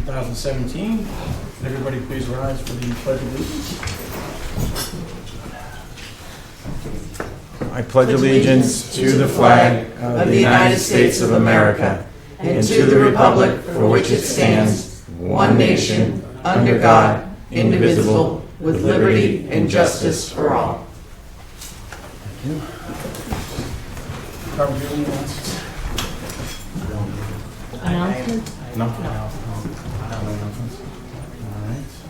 2017. Everybody please rise for the Pledge of Allegiance. I pledge allegiance to the flag of the United States of America and to the republic for which it stands, one nation, under God, indivisible, with liberty and justice for all. Thank you. Are we doing announcements? Announcements? No. No announcements.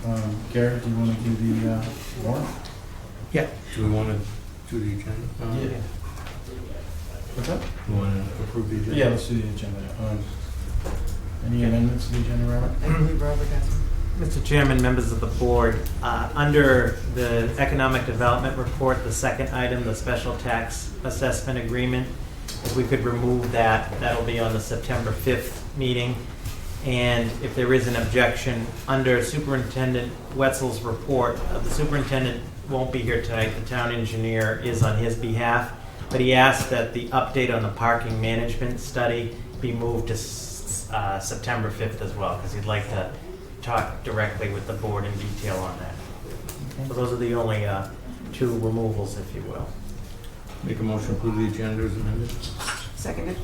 All right. Garrett, do you want to do the warrant? Yeah. Do we want to do the agenda? Yeah. What's that? Do we want to approve the agenda? Yeah, let's do the agenda. Any amendments to the agenda, Robert? Mr. Chairman, members of the board, under the Economic Development Report, the second item, the Special Tax Assessment Agreement, if we could remove that, that'll be on the September 5th meeting. And if there is an objection, under Superintendent Wetzel's report, the superintendent won't be here tonight, the town engineer is on his behalf, but he asked that the update on the parking management study be moved to September 5th as well, because he'd like to talk directly with the board in detail on that. Okay. So those are the only two removals, if you will. Make a motion to approve the agenda as amended. Seconded.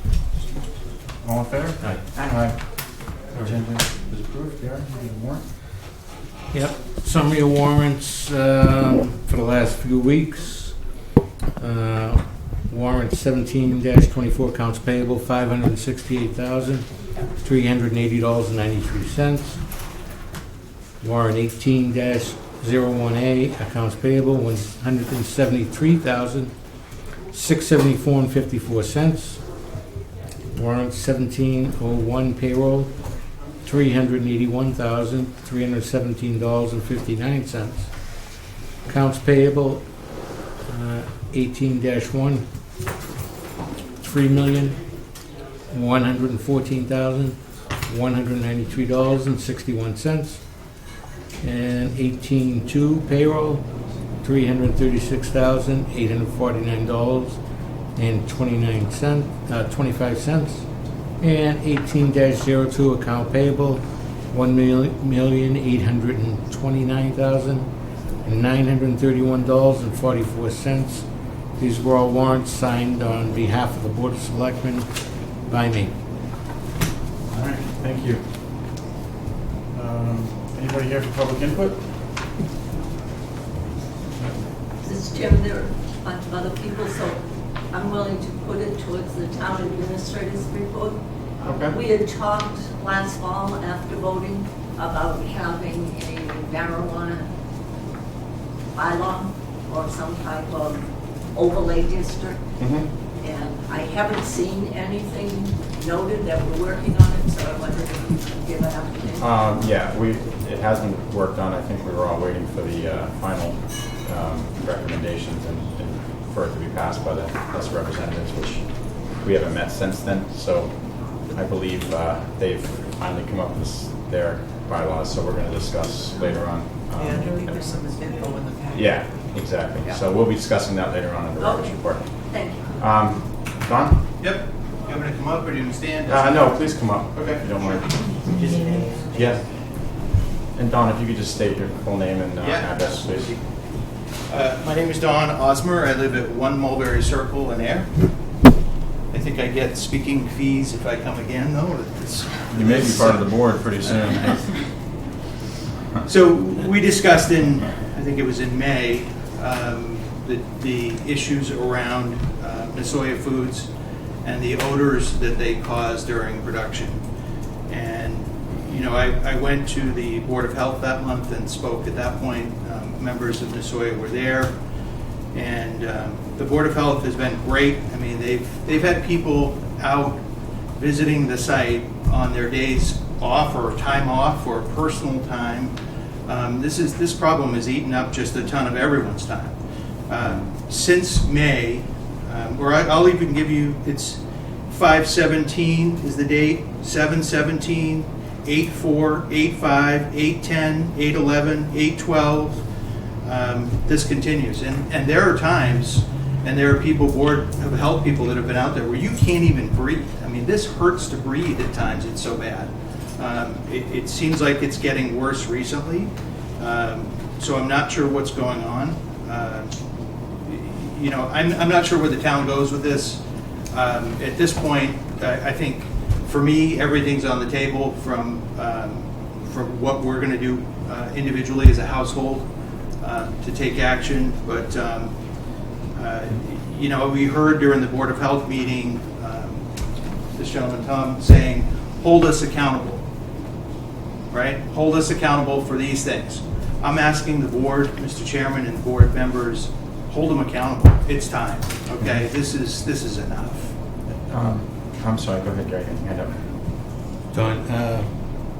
All in favor? Aye. Aye. Agenda is approved. Garrett, you do the warrant? Yep. Summary of warrants for the last few weeks. Warrant 17-24 accounts payable $568,380.93. Warrant 18-01A accounts payable $173,674.54. Warrant 1701 payroll $381,317.59. Accounts payable 18-1 $3,114,193.61. And 18-2 payroll $336,849.25. And 18-02 account payable $1,829,931.44. These were all warrants signed on behalf of the Board of Selectmen by me. All right, thank you. Anybody here for public input? Mr. Chairman, there are a bunch of other people, so I'm willing to put it towards the town administrator's report. Okay. We had talked last fall after voting about having a marijuana bylaw or some type of overlay district. Mm-hmm. And I haven't seen anything noted that we're working on it, so I wondered if you could give an update. Yeah, it hasn't worked on. I think we were all waiting for the final recommendations and for it to be passed by the House of Representatives, which we haven't met since then. So I believe they've finally come up with their bylaws, so we're going to discuss later on. Yeah, I believe there's some info in the packet. Yeah, exactly. Yeah. So we'll be discussing that later on in the Roberts report. Thank you. Don? Yep. You want me to come up or do you stand? No, please come up. Okay. If you don't mind. Just Yeah. And Don, if you could just state your full name and Yeah. address, please. My name is Don Osmer. I live at 1 Mulberry Circle in Ayer. I think I get speaking fees if I come again, though. You may be part of the board pretty soon. So we discussed in, I think it was in May, the issues around Nasoya foods and the odors that they cause during production. And, you know, I went to the Board of Health that month and spoke at that point. Members of Nasoya were there. And the Board of Health has been great. I mean, they've had people out visiting the site on their days off or time off or personal time. This problem has eaten up just a ton of everyone's time. Since May, or I'll even give you, it's 5/17 is the date, 7/17, 8/4, 8/5, 8/10, 8/11, 8/12. This continues, and there are times, and there are people, Board of Health people that have been out there where you can't even breathe. I mean, this hurts to breathe at times. It's so bad. It seems like it's getting worse recently, so I'm not sure what's going on. I'm not sure where the town goes with this. At this point, I think for me, everything's on the table from what we're going to do individually as a household to take action. But we heard during the Board of Health meeting this gentleman Tom saying, "Hold us accountable." Right? Hold us accountable for these things. I'm asking the board, Mr. Chairman, and board members, hold them accountable. It's time. Okay, this is enough. I'm sorry, go ahead, Gary, hand up. Don,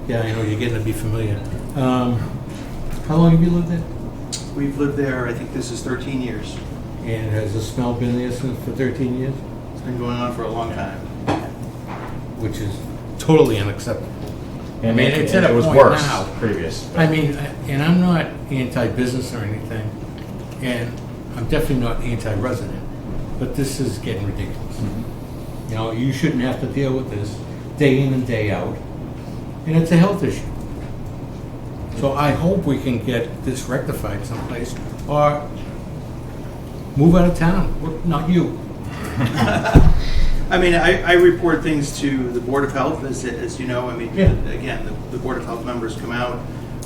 yeah, I know you're getting to be familiar. How long have you lived there? We've lived there, I think this is 13 years. And has the smell been there for 13 years? It's been going on for a long time. Which is totally unacceptable. And I mean, it's at it a was point worse now. previous. but- I mean, and I'm not anti-business or anything, and I'm definitely not anti-resident, but this is getting ridiculous. You know, you shouldn't have to deal with this day in and day out, and it's a health issue. So I hope we can get this rectified someplace, or move out of town. Well, not you. I mean, I report things to the Board of Health, as you know. I mean, Yeah. again, the Board of Health members come out.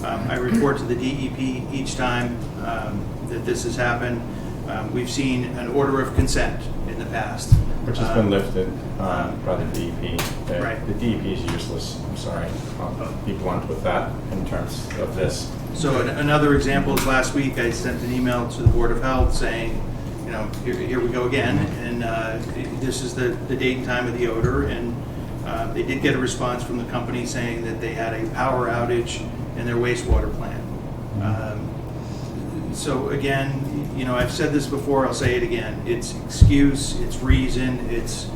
I report to the DEP each time that this has happened. We've seen an order of consent in the past. Which has been lifted by the DEP. Right. The DEP is useless, I'm sorry. I'll be blunt with that in terms of this. So another example is last week I sent an email to the Board of Health saying, here we go again, and this is the date and time of the odor, and they did get a response from the company saying that they had a power outage in their wastewater plant. So again, I've said this before, I'll say it again. It's excuse, it's reason, it's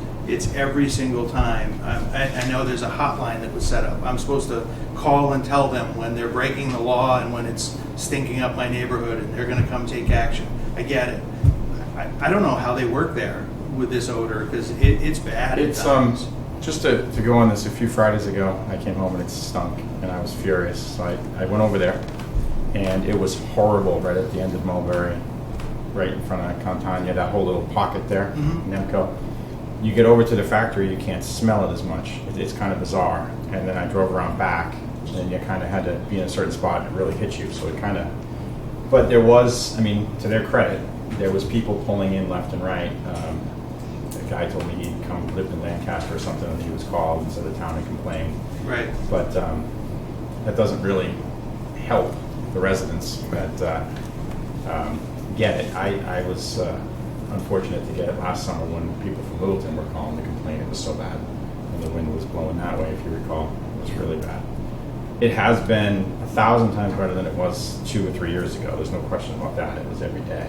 every single time. I know there's a hotline that was set up. I'm supposed to call and tell them when they're breaking the law and when it's stinking up my neighborhood, and they're going to come take action. I get it. I don't know how they work there with this odor, because it's bad. It's just to go on this, a few Fridays ago, I came home and it stunk, and I was furious. So I went over there, and it was horrible right at the end of Mulberry, right in front of Contagna, that whole little pocket there, Nemco. You get over to the factory, you can't smell it as much. It's kind of bizarre. And then I drove around back, and you kind of had to be in a certain spot and it really hit you. So it kind of, but there was, I mean, to their credit, there was people pulling in left and right. The guy told me he'd come live in Lancaster or something, and he was called, and so the town had complained. Right. But that doesn't really help the residents that get it. I was unfortunate to get it last summer when people from Littleton were calling to complain. It was so bad, and the wind was blowing that way, if you recall. It was really bad. It has been 1,000 times better than it was 2 or 3 years ago. There's no question about that. It was every day.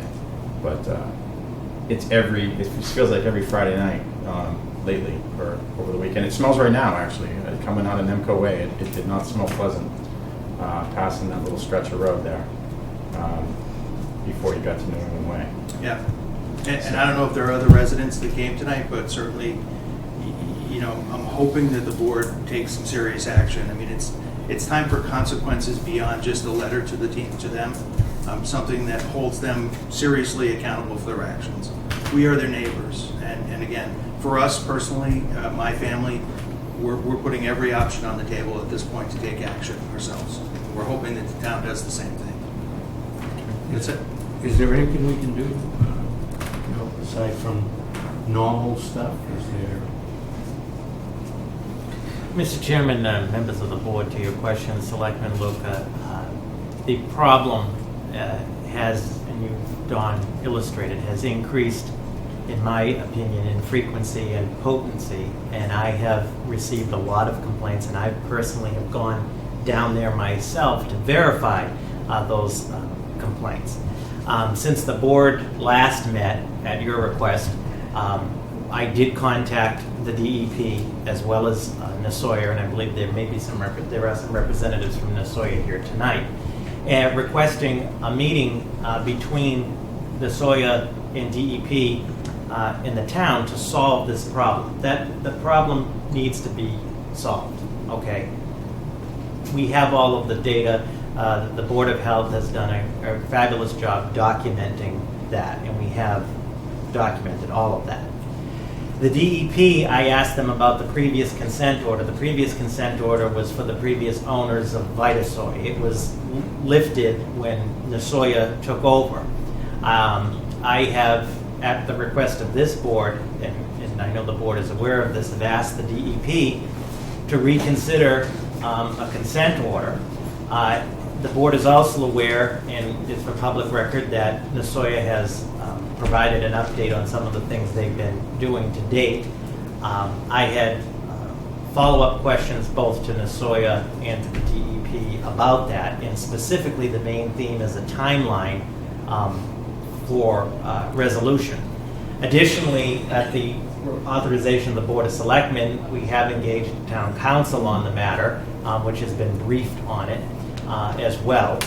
But it feels like every Friday night lately, or over the weekend. It smells right now, actually. Coming out of Nemco Way, it did not smell pleasant passing that little stretch of road there before you got to New England Way. Yeah. And I don't know if there are other residents that came tonight, but certainly, I'm hoping that the board takes some serious action. I mean, it's time for consequences beyond just a letter to the team, to them. Something that holds them seriously accountable for their actions. We are their neighbors, and again, for us personally, my family, we're putting every option on the table at this point to take action ourselves. We're hoping that the town does the same thing. That's it. Is there anything we can do, aside from normal stuff? Is there? Mr. Chairman, members of the board, to your question, Selectman Luca, the problem has, and you, Don, illustrated, has increased, in my opinion, in frequency and potency, and I have received a lot of complaints, and I personally have gone down there myself to verify those complaints. Since the board last met, at your request, I did contact the DEP as well as Nasoya, and I believe there may be there are some representatives from Nasoya here tonight, requesting a meeting between Nasoya and DEP in the town to solve this problem. That the problem needs to be solved. Okay. we have all of the data. The Board of Health has done a fabulous job documenting that, and we have documented all of that. The DEP, I asked them about the previous consent order. The previous consent order was for the previous owners of Vitasoy. It was lifted when Nasoya took over. I have, at the request of this board, and I know the board is aware of this, have asked the DEP to reconsider a consent order. The board is also aware, and it's for public record, that Nasoya has provided an update on some of the things they've been doing to date. I had follow-up questions both to Nasoya and to the DEP about that, and specifically the main theme is a timeline for resolution. Additionally, at the authorization of the Board of Selectmen, we have engaged town council on the matter, which has been briefed on it as well.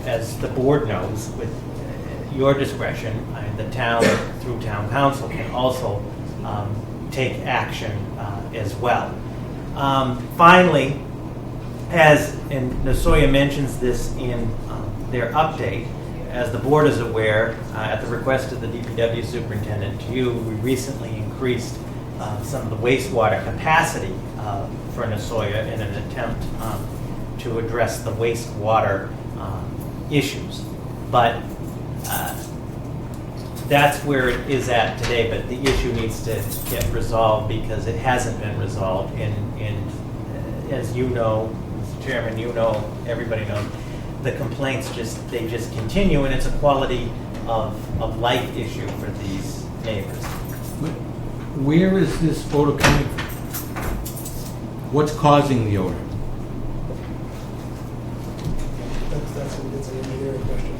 As the board knows, with your discretion, the town, through town council, can also take action as well. Finally, and Nasoya mentions this in their update, as the board is aware, at the request of the DPW superintendent to you, we recently increased some of the wastewater capacity for Nasoya in an attempt to address the wastewater issues. But that's where it is at today, but the issue needs to get resolved because it hasn't been resolved. And as you know, Mr. Chairman, you know, everybody knows, the complaints just continue, and it's a quality of life issue for these neighbors. Where is this odor coming from? What's causing the odor? That's an engineering question.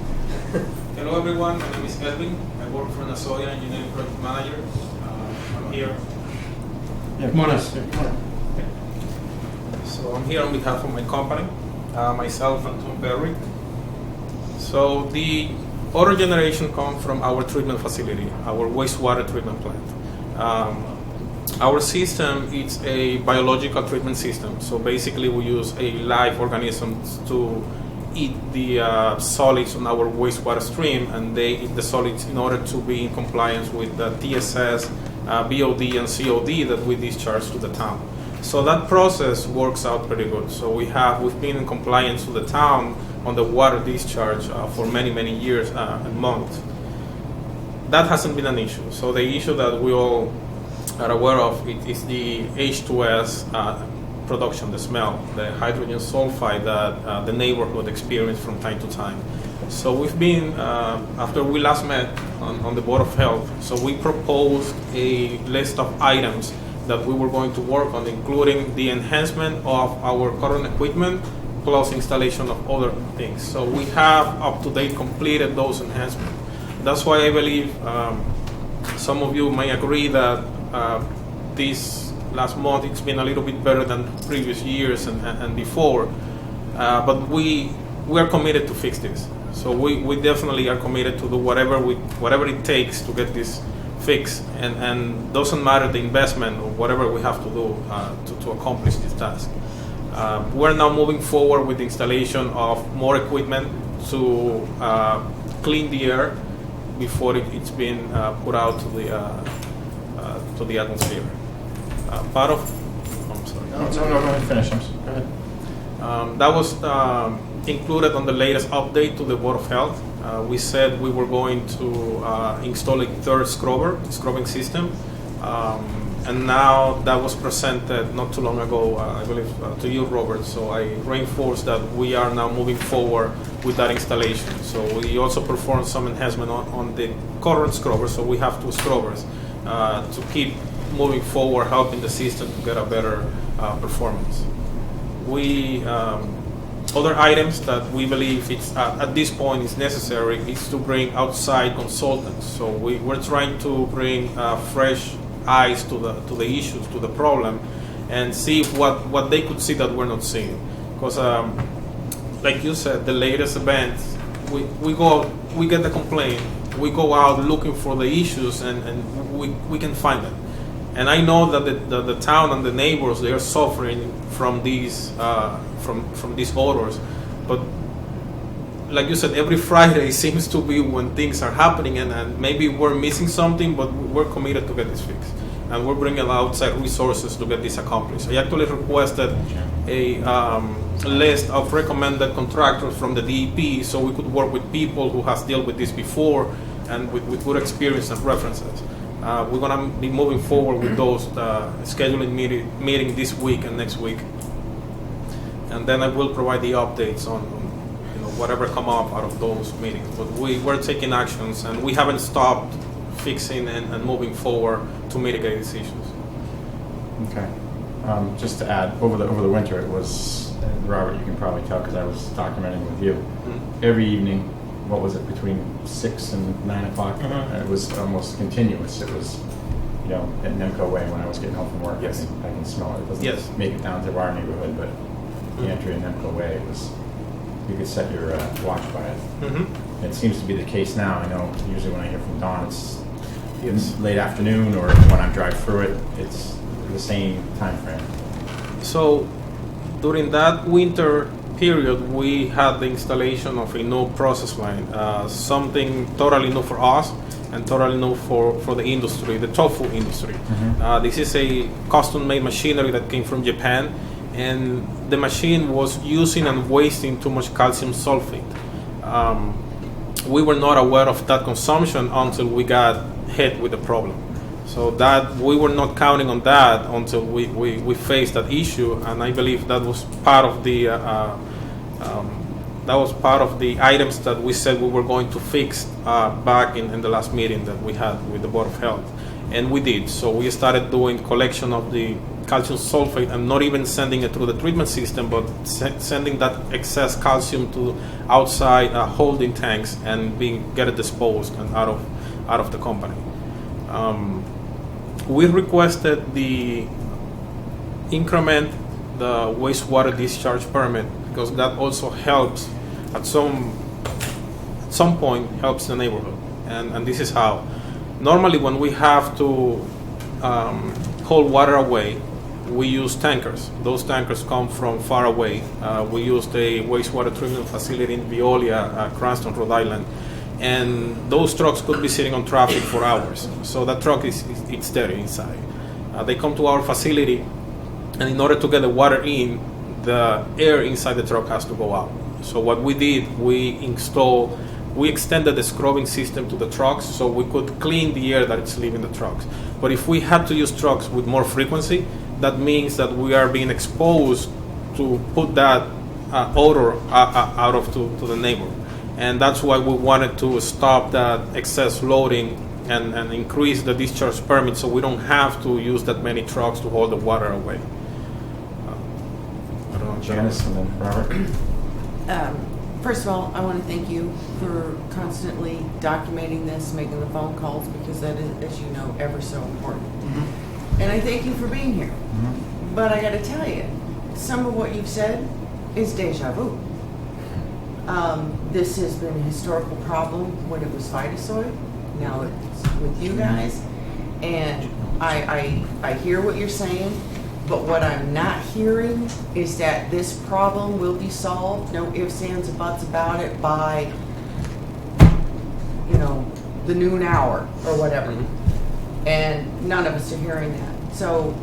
Hello everyone, my name is Edwin. I work for Nasoya, engineering project manager. I'm here. Come on us. So I'm here on behalf of my company, myself and Tom Berry. So the odor generation comes from our treatment facility, our wastewater treatment plant. Our system is a biological treatment system. So basically we use a live organisms to eat the solids on our wastewater stream, and they eat the solids in order to be in compliance with the TSS, BOD, and COD that we discharge to the town. So that process works out pretty good. So we've been in compliance with the town on the water discharge for many years and months. That hasn't been an issue. So the issue that we all are aware of is the H2S production, the smell, the hydrogen sulfide that the neighborhood experienced from time to time. So we've been, after we last met on the Board of Health, so we proposed a list of items that we were going to work on, including the enhancement of our current equipment plus installation of other things. So we have up to date completed those enhancements. That's why I believe some of you may agree that this last month it's been a little bit better than previous years and before, but we are committed to fix this. So we definitely are committed to do whatever it takes to get this fixed, and doesn't matter the investment or whatever we have to do to accomplish this task. We're now moving forward with the installation of more equipment to clean the air before it's been put out to the atmosphere. Part of, I'm sorry. No, go ahead, finish. Go ahead. That was included on the latest update to the Board of Health. We said we were going to install a third scrubbing system, and now that was presented not too long ago, I believe, to you, Robert. So I reinforced that we are now moving forward with that installation. So we also performed some enhancement on the current scrubber, so we have 2 scrubbers to keep moving forward, helping the system to get a better performance. Other items that we believe it's at this point is necessary is to bring outside consultants. So we're trying to bring fresh eyes to the issues, to the problem, and see what they could see that we're not seeing. Because like you said, the latest events, we go out, we get the complaint, we go out looking for the issues, and we can find them. And I know that the town and the neighbors, they are suffering from these from these odors. But like you said, every Friday seems to be when things are happening, and maybe we're missing something, but we're committed to get this fixed. And we're bringing outside resources to get this accomplished. I actually requested a list of recommended contractors from the DEP so we could work with people who has dealt with this before and with good experience and references. We're going to be moving forward with those, scheduling meeting this week and next week. And then I will provide the updates on whatever come up out of those meetings. But we're taking actions, and we haven't stopped fixing and moving forward to mitigate these issues. Okay. Just to add, over the winter, it was, and Robert, you can probably tell because I was documenting with you, every evening, what was it, between 6 and 9 o'clock? It was almost continuous. It was, at Nemco Way when I was getting home from work. Yes. I can smell it. It doesn't make it down to our neighborhood, but the entry in Nemco Way, it was, you could set your watch by it. It seems to be the case now. I know usually when I hear from Dawn, it's late afternoon, or when I drive through it, it's the same time frame. So during that winter period, we had the installation of a new process line, something totally new for us and totally new for the industry, the tofu industry. This is a custom-made machinery that came from Japan, and the machine was using and wasting too much calcium sulfate. We were not aware of that consumption until we got hit with the problem. So that we were not counting on that until we faced that issue, and I believe that was part of the items that we said we were going to fix back in the last meeting that we had with the Board of Health, and we did. So we started doing collection of the calcium sulfate, and not even sending it through the treatment system, but sending that excess calcium to outside holding tanks and get it disposed and out of the company. We requested the increment the wastewater discharge permit because that also helps at some point helps the neighborhood, and this is how. Normally when we have to hold water away, we use tankers. Those tankers come from far away. We used a wastewater treatment facility in Veolia, Cranston, Rhode Island. And those trucks could be sitting on traffic for hours. So that truck it's dirty inside. They come to our facility, and in order to get the water in, the air inside the truck has to go out. So what we did, we extended the scrubbing system to the trucks so we could clean the air that is leaving the trucks. But if we had to use trucks with more frequency, that means that we are being exposed to put that odor out to the neighbor. And that's why we wanted to stop that excess loading and increase the discharge permit so we don't have to use that many trucks to hold the water away. I don't know, Janice and then Robert. First of all, I want to thank you for constantly documenting this, making the phone calls, because that is, as you know, ever so important. And I thank you for being here. But I got to tell you, some of what you've said is deja vu. This has been a historical problem when it was Vitasoy. Now it's with you guys. And I hear what you're saying, but what I'm not hearing is that this problem will be solved, no ifs, ands, and buts about it, by, the noon hour or whatever. And none of us are hearing that. So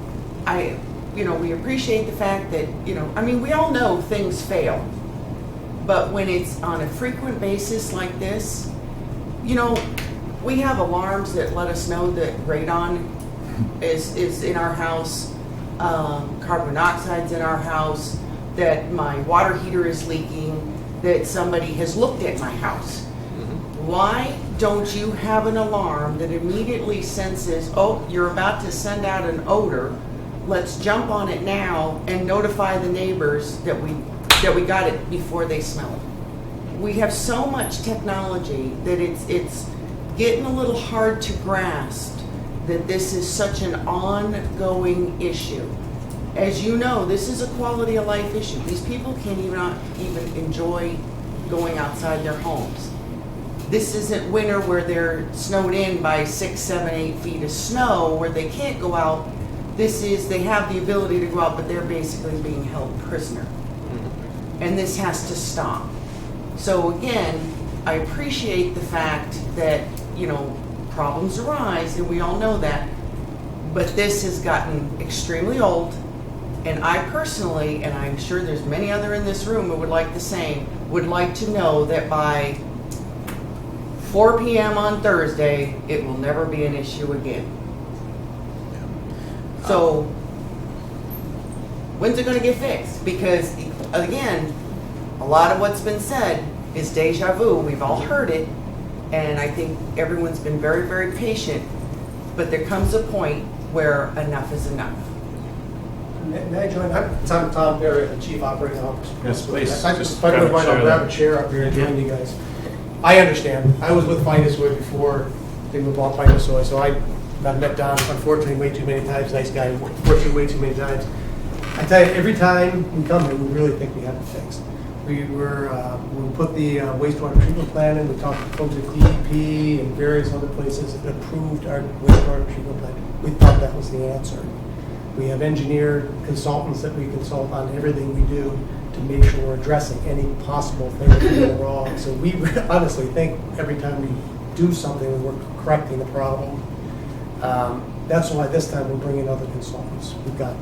we appreciate the fact that, we all know things fail. But when it's on a frequent basis like this, we have alarms that let us know that radon is in our house, carbon monoxide's in our house, that my water heater is leaking, that somebody has looked at my house. Why don't you have an alarm that immediately senses, oh, you're about to send out an odor, let's jump on it now and notify the neighbors that we got it before they smell it. We have so much technology that it's getting a little hard to grasp that this is such an ongoing issue. As you know, this is a quality of life issue. These people can't even enjoy going outside their homes. this isn't winter where they're snowed in by 6, 7, 8 feet of snow where they can't go out. This is, they have the ability to go out, but they're basically being held prisoner. And this has to stop. So again, I appreciate the fact that, you know, problems arise, and we all know that, but this has gotten extremely old, and I personally, and I'm sure there's many other in this room who would like the same, would like to know that by 4 p.m. on Thursday, it will never be an issue again. So, when's it going to get fixed? Because, again, a lot of what's been said is deja vu. We've all heard it, and I think everyone's been very, very patient. But there comes a point where enough is enough. May I join? I'm Tom Perry, the Chief Operating Officer. Yes, please. If I could I'll grab a chair up here and join you guys. I understand. I was with Finest Wood before they moved off Finest Soy, so I've met Don, unfortunately, way too many times. Nice guy, unfortunately, way too many times. I tell you, every time we come here, we really think we have it fixed. We put the wastewater treatment plan in. We talked to folks at DEP and various other places that approved our wastewater treatment plan. We thought that was the answer. We have engineer consultants that we consult on everything we do to make sure we're addressing any possible thing that could go wrong. So we honestly think every time we do something, we're correcting the problem. That's why this time we're bringing other consultants. We've got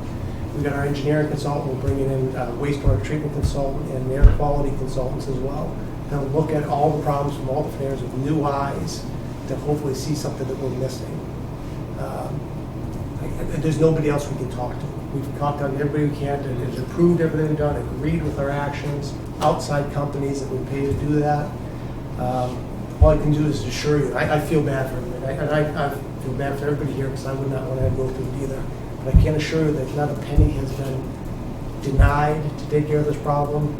our engineering consultant, we're bringing in wastewater treatment consultant and air quality consultants as well. They'll look at all the problems from all the flares with new eyes to hopefully see something that we're missing. There's nobody else we can talk to. We've talked to everybody we can, and has approved everything we've done, agreed with our actions, outside companies that we pay to do that. All I can do is assure you, I feel bad for everybody, and I feel bad for everybody here because I would not want to go through it either. But I can assure you that not a penny has been denied to take care of this problem,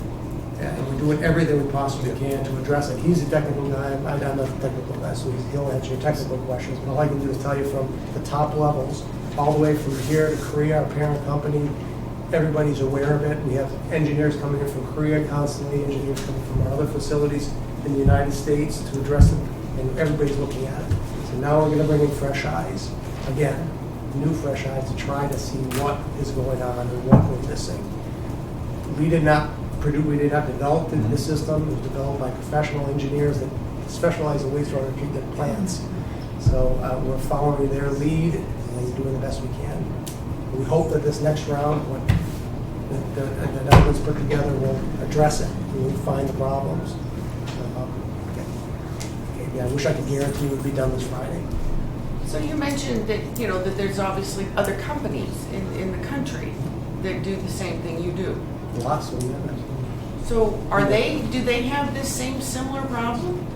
and we're doing everything we possibly can to address it. He's a technical guy, I'm not a technical guy, so he'll answer your technical questions, but all I can do is tell you from the top levels, all the way from here to Korea, our parent company, everybody's aware of it. We have engineers coming in from Korea constantly, engineers coming from our other facilities in the United States to address it, and everybody's looking at it. So now we're going to bring in fresh eyes, again, new fresh eyes to try to see what is going on and what we're missing. We did not develop the system. It was developed by professional engineers that specialize in wastewater treatment plants. So we're following their lead and doing the best we can. We hope that this next round, when the numbers put together, will address it. We will find the problems. I wish I could guarantee it would be done this Friday. So you mentioned that, you know, that there's obviously other companies in the country that do the same thing you do. Lots of them. So do they have this same similar problem?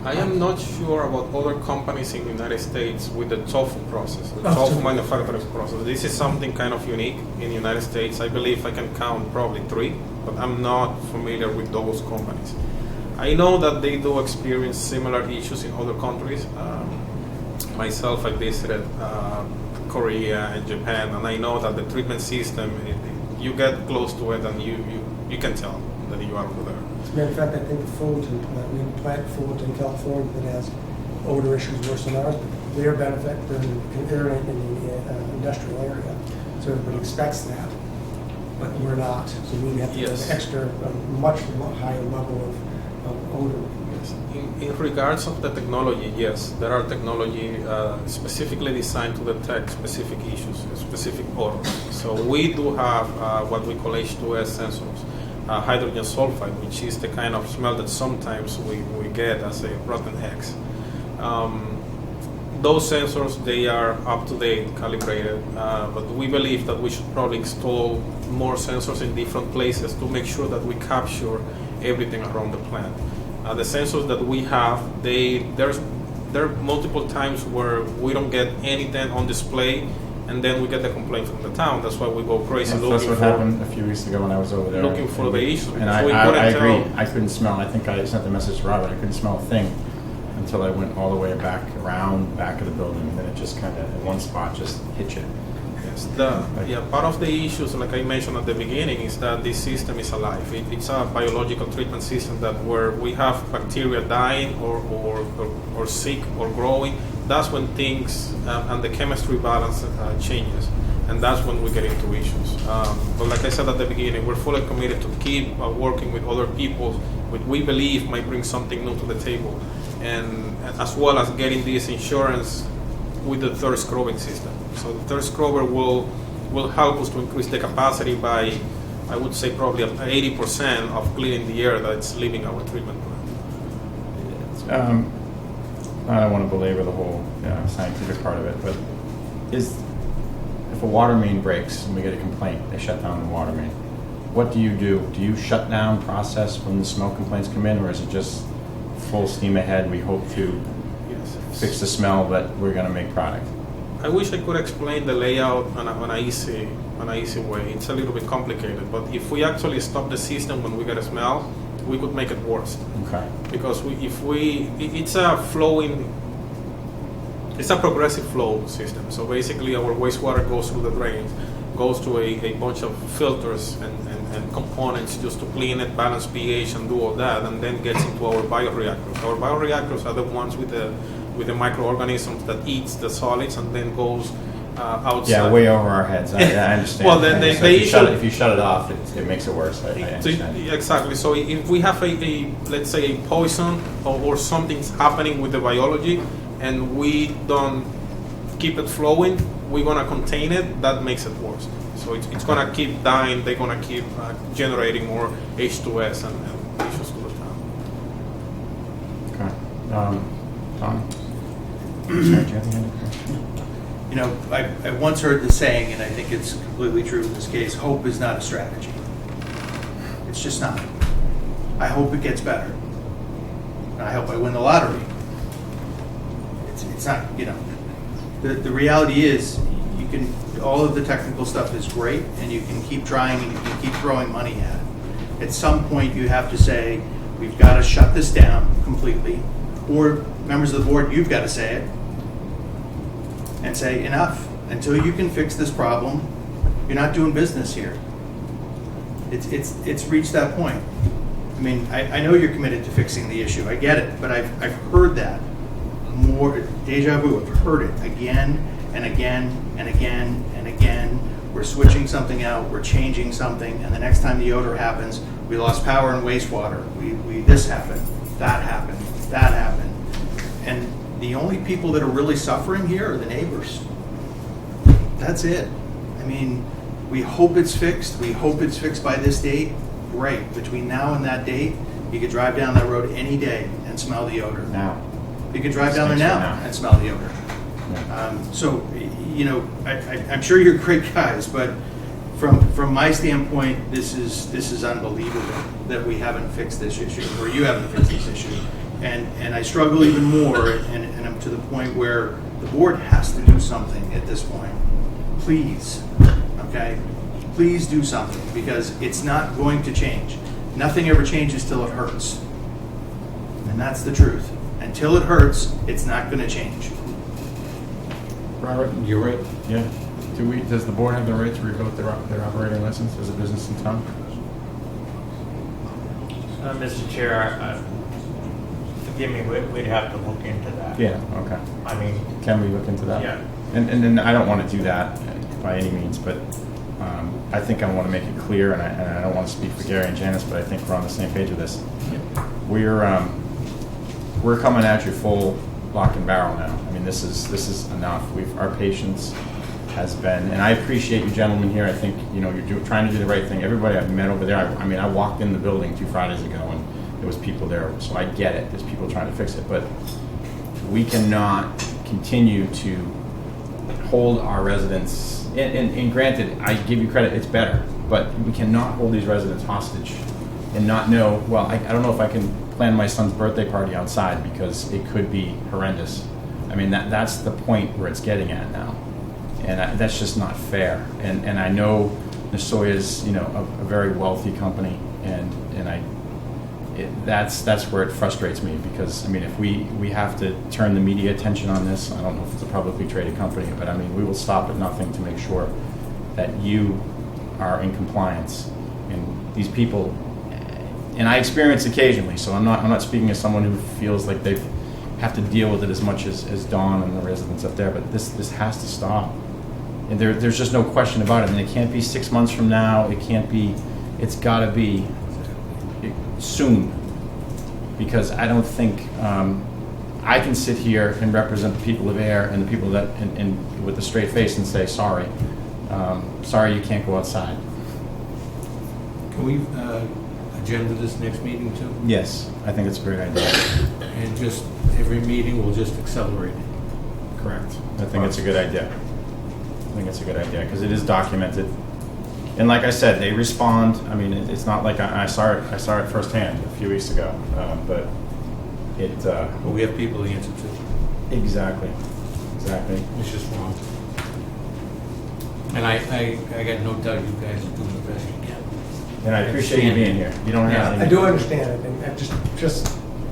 I am not sure about other companies in the United States with the tofu process, the tofu manufacturing process. This is something kind of unique in the United States. I believe I can count probably 3, but I'm not familiar with those companies. I know that they do experience similar issues in other countries. Myself, I visited Korea and Japan, and I know that the treatment system, you get close to it and you can tell that you are over there. As a matter of fact, I think the Fullerton plant, we have a plant in Fullerton, California, that has odor issues worse than ours, but their benefit, they're in the industrial area, so everybody expects that, but we're not. So we have to have an extra, much higher level of odor. Yes. In regards of the technology, yes, there are technology specifically designed to detect specific issues, specific odors. So we do have what we call H2S sensors. Hydrogen sulfide, which is the kind of smell that sometimes we get as a rotten eggs. Those sensors, they are up to date, calibrated, but we believe that we should probably install more sensors in different places to make sure that we capture everything around the plant. The sensors that we have, there are multiple times where we don't get anything on display, and then we get the complaint from the town. That's why we go crazy looking That's what for. happened a few weeks ago when I was over there. Looking for the issue. And I agree. I couldn't smell. I think I sent the message to Robert. I couldn't smell a thing until I went all the way back around back of the building, and then it just kind of in one spot just hit you. Yes, part of the issues, like I mentioned at the beginning, is that this system is alive. It's a biological treatment system that where we have bacteria dying or sick or growing. That's when things and the chemistry balance changes, and that's when we get into issues. But like I said at the beginning, we're fully committed to keep working with other people, which we believe might bring something new to the table, and as well as getting this insurance with the third scrubbing system. So the third scrubber will help us to increase the capacity by, I would say, probably 80% of cleaning the air that's leaving our treatment plant. I don't want to belabor the whole scientific part of it, but if a water main breaks and we get a complaint, they shut down the water main. What do you do? Do you shut down process when the smell complaints come in, or is it just full steam ahead? We hope to fix the smell, but we're going to make product. I wish I could explain the layout on an easy way. It's a little bit complicated, but if we actually stop the system when we get a smell, we could make it worse. Okay. Because it's a progressive flow system. So basically, our wastewater goes through the drains, goes to a bunch of filters and components just to clean it, balance pH, and do all that, and then gets into our bioreactors. Our bioreactors are the ones with the microorganisms that eats the solids and then goes outside. Yeah, way over our heads. I understand. Well, then if you shut it off, it makes it worse. I understand. Exactly. So if we have let's say a poison or something's happening with the biology, and we don't keep it flowing, we're gonna contain it. That makes it worse. So it's gonna keep dying. They're gonna keep generating more H2S and issues to the town. Okay. Tom? Sorry, do you have any other question? You know, I once heard the saying, and I think it's completely true in this case, hope is not a strategy. It's just not. I hope it gets better. And I hope I win the lottery. It's not, you know. The reality is, you can, all of the technical stuff is great, and you can keep trying and you can keep throwing money at it. At some point, you have to say, we've got to shut this down completely, or members of the board, you've got to say it, and say, enough. Until you can fix this problem, you're not doing business here. It's reached that point. I mean, I know you're committed to fixing the issue. I get it, but I've heard that more, deja vu. I've heard it again and again and again and again. We're switching something out, we're changing something, and the next time the odor happens, we lost power and wastewater. We this happened, that happened, that happened. And the only people that are really suffering here are the neighbors. That's it. I mean, we hope it's fixed. We hope it's fixed by this date. Great. Between now and that date, you could drive down that road any day and smell the odor. Now. You could drive down there now and smell the odor. So, you know, I'm sure you're great guys, but from my standpoint, this is unbelievable that we haven't fixed this issue, or you haven't fixed this issue. And I struggle even more, and I'm to the point where the board has to do something at this point. Please, okay? Please do something, because it's not going to change. Nothing ever changes till it hurts. And that's the truth. Until it hurts, it's not going to change. Robert, you're right. Yeah. Does the board have the right to revoke their operating license as a business in town? Mr. Chair, forgive me, we'd have to look into that. Yeah, okay. I mean, can we look into that? Yeah. And I don't want to do that by any means, but I think I want to make it clear, and I don't want to speak for Gary and Janice, but I think we're on the same page with this. We're coming at you full lock and barrel now. I mean, this is enough. Our patience has been, and I appreciate you gentlemen here. I think, you know, you're trying to do the right thing. Everybody I've met over there, I mean, I walked in the building 2 Fridays ago, and there was people there, so I get it. There's people trying to fix it, but we cannot continue to hold our residents, and granted, I give you credit, it's better, but we cannot hold these residents hostage and not know, well, I don't know if I can plan my son's birthday party outside because it could be horrendous. I mean, that's the point where it's getting at now. And that's just not fair. And I know Nasoya's, you know, a very wealthy company, and that's where it frustrates me, because I mean, if we have to turn the media attention on this, I don't know if it's a publicly traded company, but I mean, we will stop at nothing to make sure that you are in compliance. And these people, and I experience occasionally, so I'm not speaking as someone who feels like they have to deal with it as much as Dawn and the residents up there, but this has to stop. And there's just no question about it. And it can't be 6 months from now. It can't be, it's gotta be soon. Because I don't think I can sit here and represent the people of Ayer and the people that, and with a straight face and say, sorry, you can't go outside. Can we agenda this next meeting too? Yes, I think it's a great idea. And just every meeting will just accelerate it. Correct. I think it's a good idea. I think it's a good idea because it is documented. And like I said, they respond. I mean, it's not like I saw it firsthand a few weeks ago, but it. But we have people to answer to. Exactly. It's just wrong. And I got no doubt you guys are doing the best you can. And I appreciate you being here. You don't have. I do understand it, and just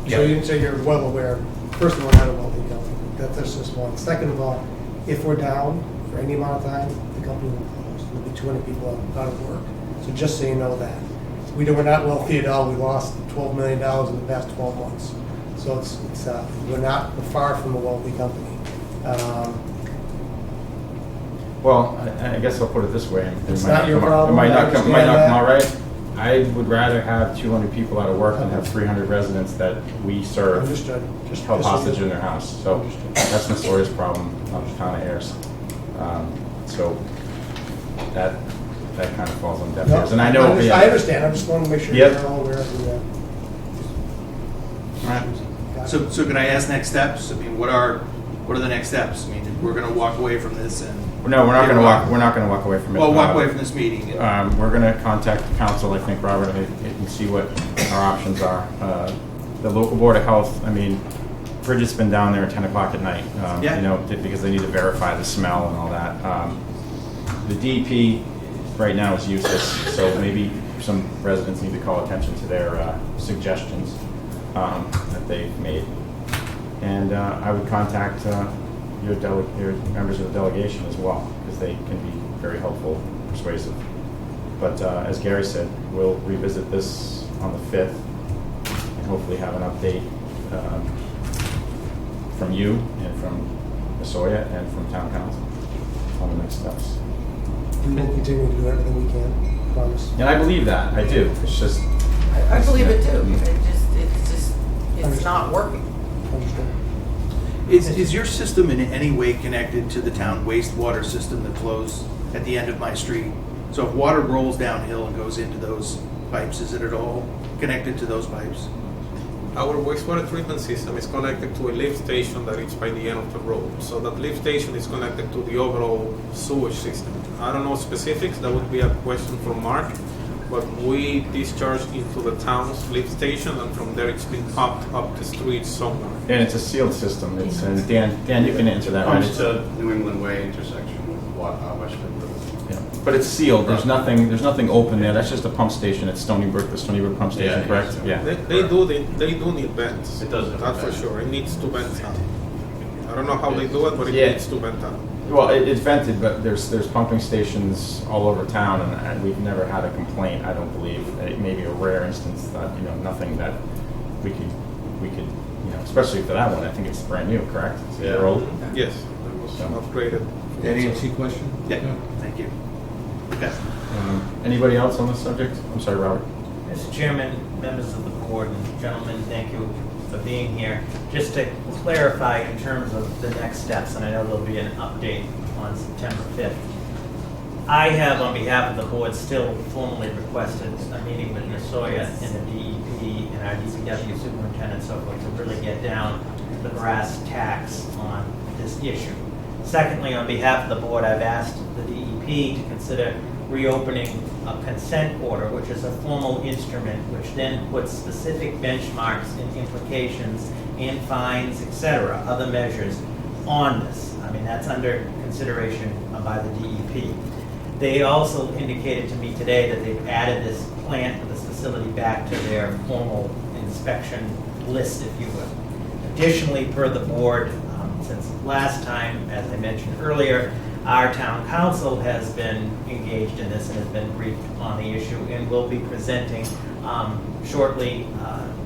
so you're well aware. First of all, not a wealthy company. That's just one. Second of all, if we're down for any amount of time, the company will close. There'll be 200 people out of work. So just so you know that. We're not wealthy at all. We lost $12 million in the past 12 months. So we're far from a wealthy company. Well, I guess I'll put it this way. It's not your problem. It might not come out that. right. I would rather have 200 people out of work than have 300 residents that we serve Understood. Just held so you- hostage in their house. So Understood. that's Notorious problem of the town of Ayers. So that kind of falls on deaf ears. And I know. I understand. I just want to make sure Yep. you're all aware of the. All right. So can I ask next steps? I mean, what are the next steps? I mean, we're going to walk away from this and. No, we're not going to walk. We're not going to walk away from it. Well, walk away from this meeting. We're going to contact the council, I think, Robert, and see what our options are. The local board of health. I mean, Bridget's been down there at 10 o'clock at night. Yeah. You know, because they need to verify the smell and all that. The DEP right now is useless, so maybe some residents need to call attention to their suggestions that they've made. And I would contact your members of the delegation as well, because they can be very helpful, persuasive. But as Gary said, we'll revisit this on the 5th and hopefully have an update from you and from Nasoya and from town council on the next steps. We will continue to do everything we can. Promise. And I believe that. I do. It's just. I believe it too. It's not working. Understood. Is your system in any way connected to the town wastewater system that flows at the end of my street? So if water rolls downhill and goes into those pipes, is it at all connected to those pipes? Our wastewater treatment system is connected to a lift station that is by the end of the road. So that lift station is connected to the overall sewage system. I don't know specifics, that would be a question for Mark, but we discharge into the town's lift station, and from there it's been pumped up the street somewhere. And it's a sealed system. It's and Dan, you can answer that. Right? Comes to New England Way intersection with Westford. Yeah. But it's sealed. There's nothing open there. That's just a pump station at Stony Brook, the Stony Brook pump station, Yeah, correct? yeah. They do need vents. It does need That's for vents. sure. It needs to vent out. I don't know how they do it, but it Yeah. needs to vent out. Well, it's vented, but there's pumping stations all over town, and we've never had a complaint. I don't believe. It may be a rare instance that nothing that we could especially for that one. I think it's brand new, correct? It's a year old. Yes, it was So. upgraded. That answer your question? Yeah, thank you. Okay. Anybody else on this subject? I'm sorry, Robert. Mr. Chairman, members of the board, and gentlemen, thank you for being here. Just to clarify in terms of the next steps, and I know there'll be an update on September 5th. I have, on behalf of the board, still formally requested a meeting with Nasoya and the DEP and our DPW superintendent, so forth, to really get down to the brass tacks on this issue. Secondly, on behalf of the board, I've asked the DEP to consider reopening a consent order, which is a formal instrument which then puts specific benchmarks and implications and fines, etc., other measures on this. I mean, that's under consideration by the DEP. They also indicated to me today that they've added this plant or this facility back to their formal inspection list, if you will. Additionally, per the board, since last time, as I mentioned earlier, Our town council has been engaged in this and has been briefed on the issue and will be presenting shortly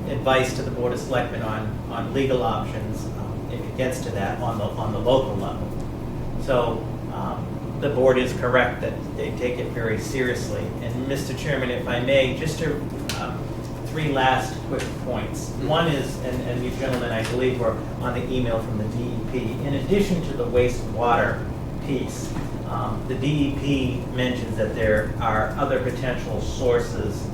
advice to the Board of Selectmen on legal options if it gets to that on the local level. So the board is correct that they take it very seriously. And Mr. Chairman, if I may, just to three last quick points. One is, and you gentlemen, I believe, were on the email from the DEP. In addition to the wastewater piece, the DEP mentions that there are other potential sources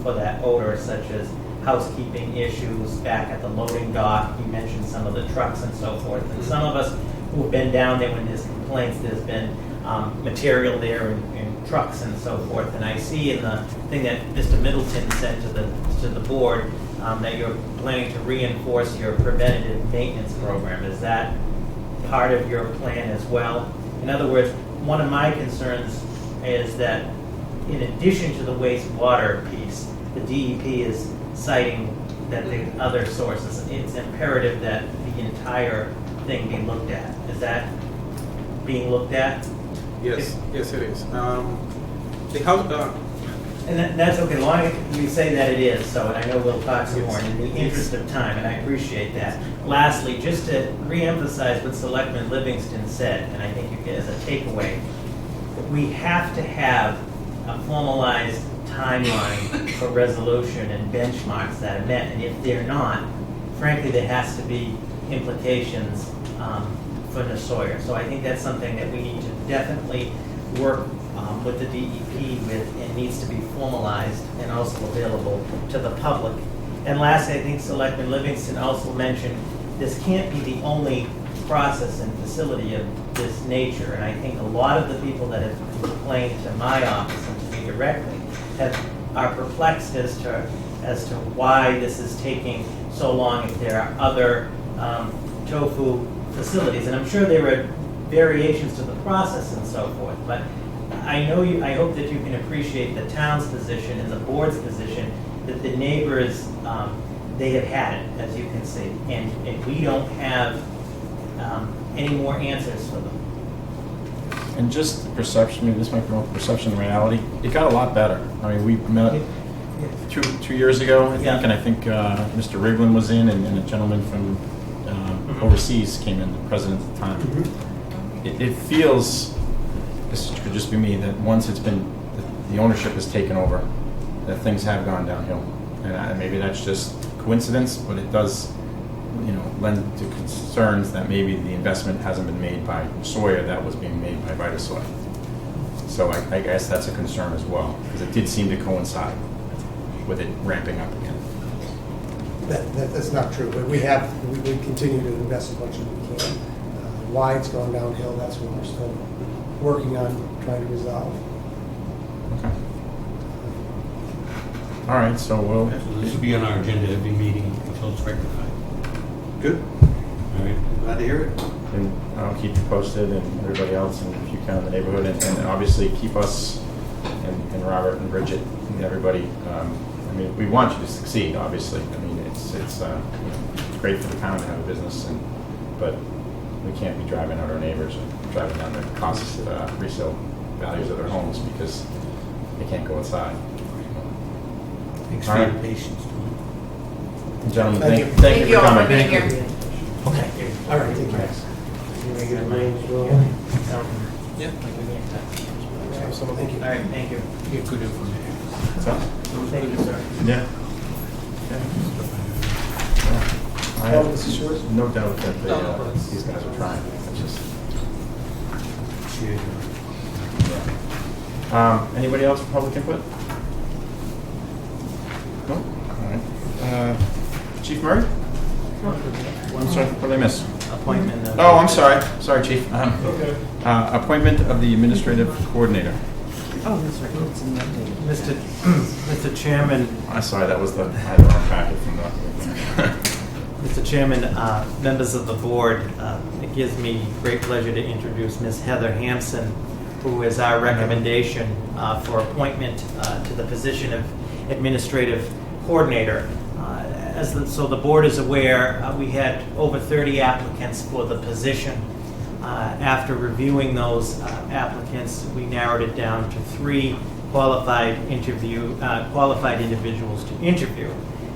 for that odor, such as housekeeping issues back at the loading dock. You mentioned some of the trucks and so forth. And some of us who've been down there when there's complaints, there's been material there in trucks and so forth. And I see in the thing that Mr. Middleton sent to the board that you're planning to reinforce your preventative maintenance program. Is that part of your plan as well? In other words, one of my concerns is that in addition to the wastewater piece, the DEP is citing that the other sources. It's imperative that the entire thing be looked at. Is that being looked at? Yes, yes, it is. The house, And that's okay, as long as you say that it is, so, and I know we'll talk some more in the interest of time, and I appreciate that. Lastly, just to reemphasize what Selectman Livingston said, and I think you get as a takeaway, we have to have a formalized timeline for resolution and benchmarks that are met, and if they're not, frankly, there has to be implications for the Sawyer. So I think that's something that we need to definitely work with the DEP with, and needs to be formalized and also available to the public. And lastly, I think Selectman Livingston also mentioned this can't be the only process and facility of this nature. And I think a lot of the people that have complained to my office and to me directly are perplexed as to why this is taking so long if there are other tofu facilities. And I'm sure there are variations to the process and so forth, but I hope that you can appreciate the town's position and the board's position that the neighbors, they have had it, as you can see, and we don't have any more answers for them. And just the perception, maybe this might be more perception than reality, it got a lot better. I mean, we met two years ago, I think, Yeah. and I think Mr. Riglin was in, and a gentleman from overseas came in, the president at the time. It feels, this could just be me, that once it's been, the ownership has taken over, that things have gone downhill. And maybe that's just coincidence, but it does, lend to concerns that maybe the investment hasn't been made by Sawyer, that was being made by Vitasoy. So I guess that's a concern as well, because it did seem to coincide with it ramping up again. That's not true, but we continue to invest as much as we can. Why it's gone downhill, that's what we're still working on trying to resolve. Okay. All right, so we'll. So this will be on our agenda every meeting until it's rectified. Good, All right? glad to hear it. And I'll keep you posted, and everybody else, and if you can in the neighborhood, and obviously keep us and Robert and Bridget and everybody. I mean, we want you to succeed, obviously. I mean, it's great for the town to have a business, but we can't be driving out our neighbors or driving down the costs, resale values of their homes because they can't go outside. Thanks All for right. your patience. Gentlemen, Thank you. thank you for all coming. for being here. Okay. All right, take care. yeah. Thank you. All right, thank you. Get good information. What's up? Thank you, sir. Yeah. I Oh, have this is yours? no doubt that No, these guys are trying. It's just, anybody else for public input? No? All right. Chief Murray? I'm sorry, what did I miss? Appointment of. Oh, I'm sorry. Sorry, Chief. Appointment of the administrative coordinator. Oh, that's right, it's in the update. Mr. Chairman, I'm sorry, that was I had the wrong packet from the. Mr. Chairman, members of the board, it gives me great pleasure to introduce Ms. Heather Hampson, who is our recommendation for appointment to the position of administrative coordinator. So the board is aware, we had over 30 applicants for the position. After reviewing those applicants, we narrowed it down to 3 qualified individuals to interview.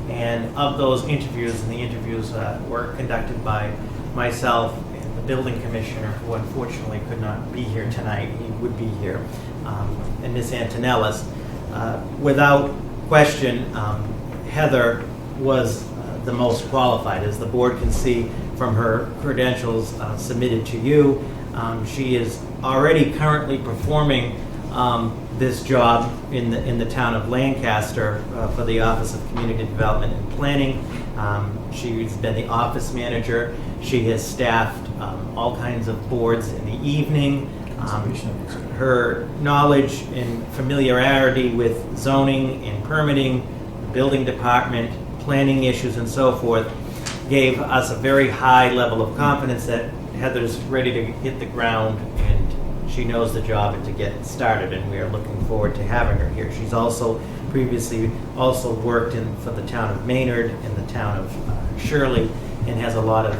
And of those interviews, and the interviews were conducted by myself and the building commissioner, who unfortunately could not be here tonight. He would be here, and Ms. Antonellis. Without question, Heather was the most qualified, as the board can see from her credentials submitted to you. She is already currently performing this job in the town of Lancaster for the Office of Community Development and Planning. She's been the office manager. She has staffed all kinds of boards in the evening. Her knowledge and familiarity with zoning and permitting, the building department, planning issues and so forth gave us a very high level of confidence that Heather's ready to hit the ground and she knows the job and to get started, and we are looking forward to having her here. She's also previously worked for the town of Maynard and the town of Shirley, and has a lot of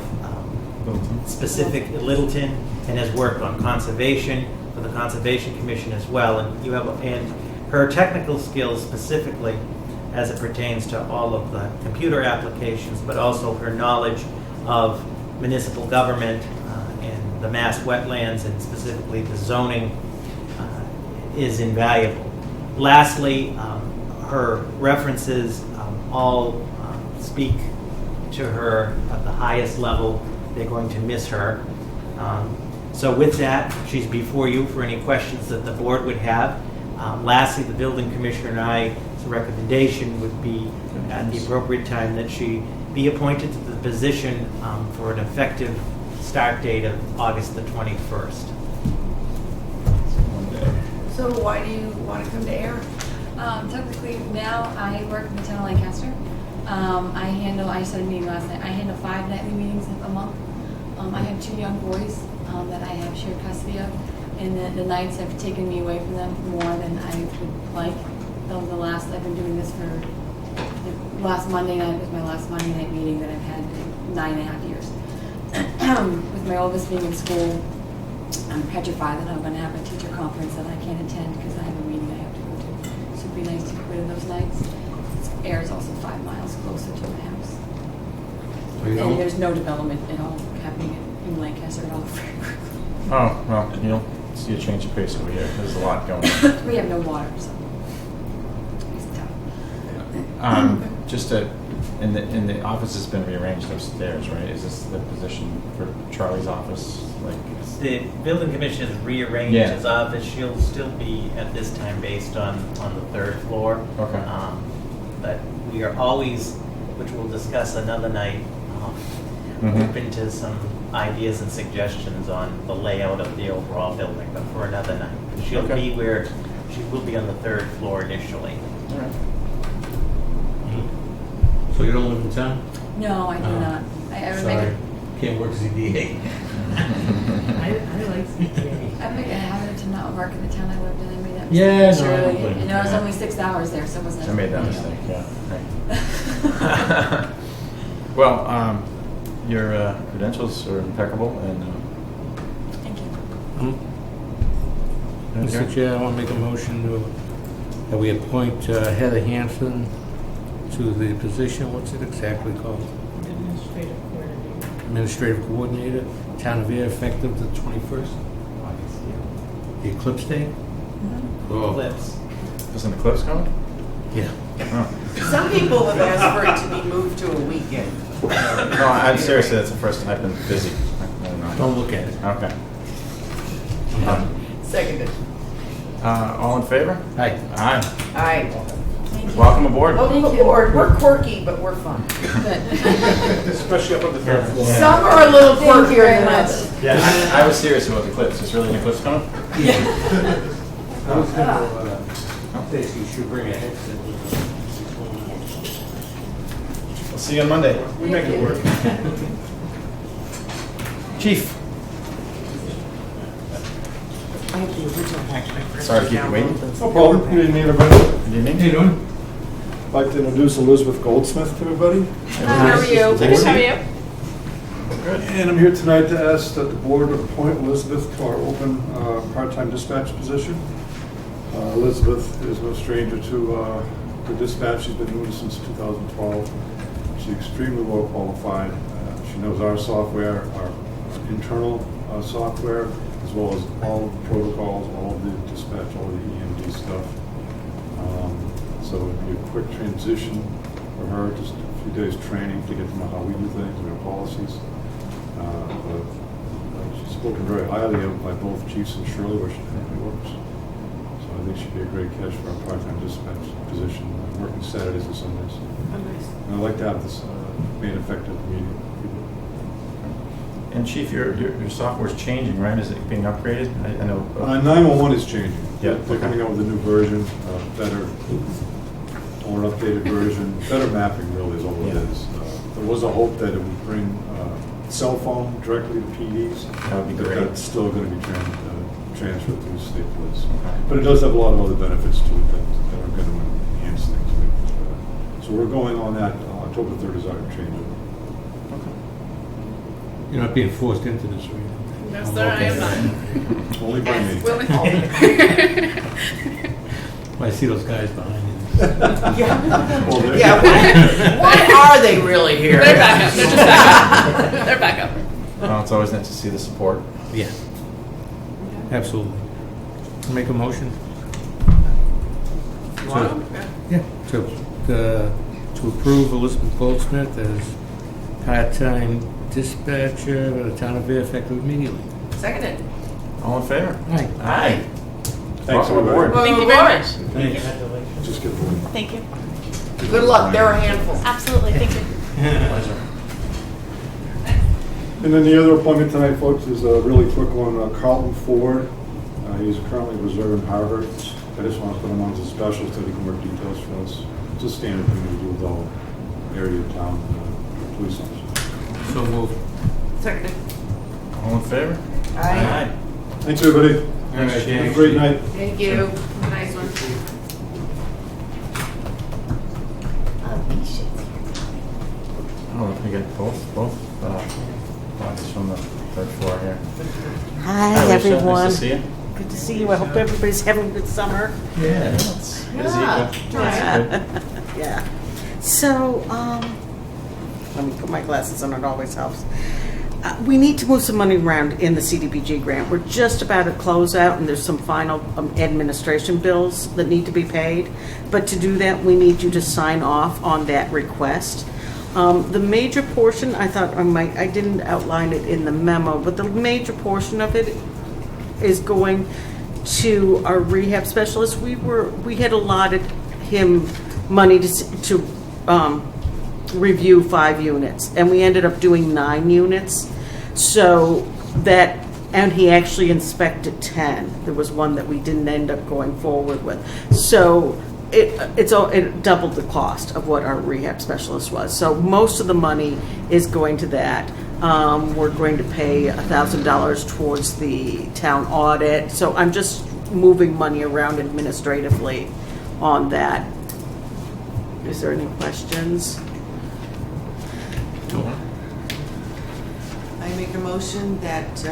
specific Littleton, and has worked on conservation for the Conservation Commission as well. And her technical skills specifically, as it pertains to all of the computer applications, but also her knowledge of municipal government and the mass wetlands, and specifically the zoning, is invaluable. Lastly, her references all speak to her at the highest level. They're going to miss her. So with that, she's before you for any questions that the board would have. Lastly, the building commissioner and I's recommendation would be at the appropriate time that she be appointed to the position for an effective start date of August the 21st. So why do you want to come to Ayer? Technically, now I work in the town of Lancaster. I said a meeting last night, I handle 5 nightly meetings a month. I have 2 young boys that I have shared custody of, and the nights have taken me away from them more than I would like. I've been doing this for, the last Monday night was my last Monday night meeting that I've had in 9.5 years. With my oldest being in school, I'm petrified that I'm going to have a teacher conference that I can't attend because I have a meeting I have to go to. So it'd be nice to get rid of those nights. Ayer is also 5 miles closer to my house. And there's no development at all happening in Lancaster at all. Oh, well, you'll see a change of pace over here. There's a lot going on. We have no water, so it's tough. And the office has been rearranged upstairs, right? Is this the position for Charlie's office? The building commission has rearranged his office. She'll still be at this time based on the 3rd floor. Okay. But we are always, which we'll discuss another night, open to some ideas and suggestions on the layout of the overall building, but for another night. She'll be where she will be on the 3rd floor initially. All right. So you don't live in town? No, I do not. Sorry, can't work ZBA. I like CTA. I make a habit to not work in the town I lived in. I made that Yeah, mistake. no, I Surely. don't blame you. And I was only 6 hours there, so it wasn't. I made that mistake, yeah. Right. Well, your credentials are impeccable, and Thank you. Mr. Chair, I want to make a motion that we appoint Heather Hanson to the position, what's it exactly called? Administrative Coordinator, Town of Ayer, effective the 21st? The eclipse day? Oh. Eclipse. Isn't the clips coming? Yeah. Oh. Some people have asked for it to be moved to a weekend. No, I'm seriously, that's the first time I've been busy. Don't look at it. Okay. Seconded. All in favor? Aye. Aye. Aye. Welcome aboard. Welcome aboard. We're quirky, but we're fun. Especially up on the 3rd floor. Some are a little Thank you quirkier very than much. others. Yeah, I was serious about the clips. Is really an eclipse coming? I was going to say you should bring a headset with We'll see you on Monday. We make it work. Chief. I have the original packet. Sorry to keep you waiting. No problem. Good evening, everybody. Good evening. How you doing? I'd like to introduce Elizabeth Goldsmith to everybody. How are you? Take a seat. And I'm here tonight to ask that the board appoint Elizabeth to our open part-time dispatch position. Elizabeth is no stranger to the dispatch. She's been doing this since 2012. She's extremely well qualified. She knows our software, our internal software, as well as all the protocols, all of the dispatch, all of the EMD stuff. So it'd be a quick transition for her, just a few days training to get to know how we do things and our policies. But she's spoken very highly of by both chiefs and Shirley, where she currently works. So I think she'd be a great catch for our part-time dispatch position, working Saturdays and Sundays. And I'd like to have this made effective immediately. And Chief, your software's changing, right? Is it being upgraded? I know. 911 is changing. Yeah, They're coming out with a new version, better, more updated version, better mapping really is all it is. There was a hope that it would bring cell phone directly to PDs. That would be great. That's still going to be transferred through state police. But it does have a lot of other benefits to it that are going to enhance things. So we're going on that. October 3rd is our change. You're not being forced into this or anything. No, sir, I am not. Only by me. Willing. Well, I see those guys behind you. Yeah. Yeah. Why are they really here? They're back up. They're just back up. They're back up. Well, it's always nice to see the support. Yeah. Absolutely. Make a motion. To approve Elizabeth Goldsmith as part-time dispatcher of the town of Ayer effective immediately. Seconded. All in favor? Aye. Aye. Thanks, Welcome aboard. Thank you very much. Thanks. Just get the Thank you. Good luck. They're a handful. Absolutely. Thank you. Pleasure. And then the other appointment tonight, folks, is a really quick one. Carlton Ford. He's currently reserve in Harvard. I just want to put him on as a special so he can work details for us. It's a standard thing we do with all area of town police officers. So moved. Seconded. All in favor? Aye. Thanks, everybody. All right, Have a great night. Thank you. Nice one. Oh, we get both bodies from the third floor here. Hi, Alicia, everyone. Nice to see you. Good to see you. I hope everybody's having a good summer. Yeah, it's busy, Yeah. but it's good. Yeah. So, let me put my glasses on. It always helps. We need to move some money around in the CDBG grant. We're just about to close out, and there's some final administration bills that need to be paid. But to do that, we need you to sign off on that request. The major portion, I thought I didn't outline it in the memo, but the major portion of it is going to our rehab specialist. We had allotted him money to review 5 units, and we ended up doing 9 units. So that, and he actually inspected 10. There was one that we didn't end up going forward with. So it doubled the cost of what our rehab specialist was. So most of the money is going to that. We're going to pay $1,000 towards the town audit. So I'm just moving money around administratively on that. Is there any questions? I make a motion that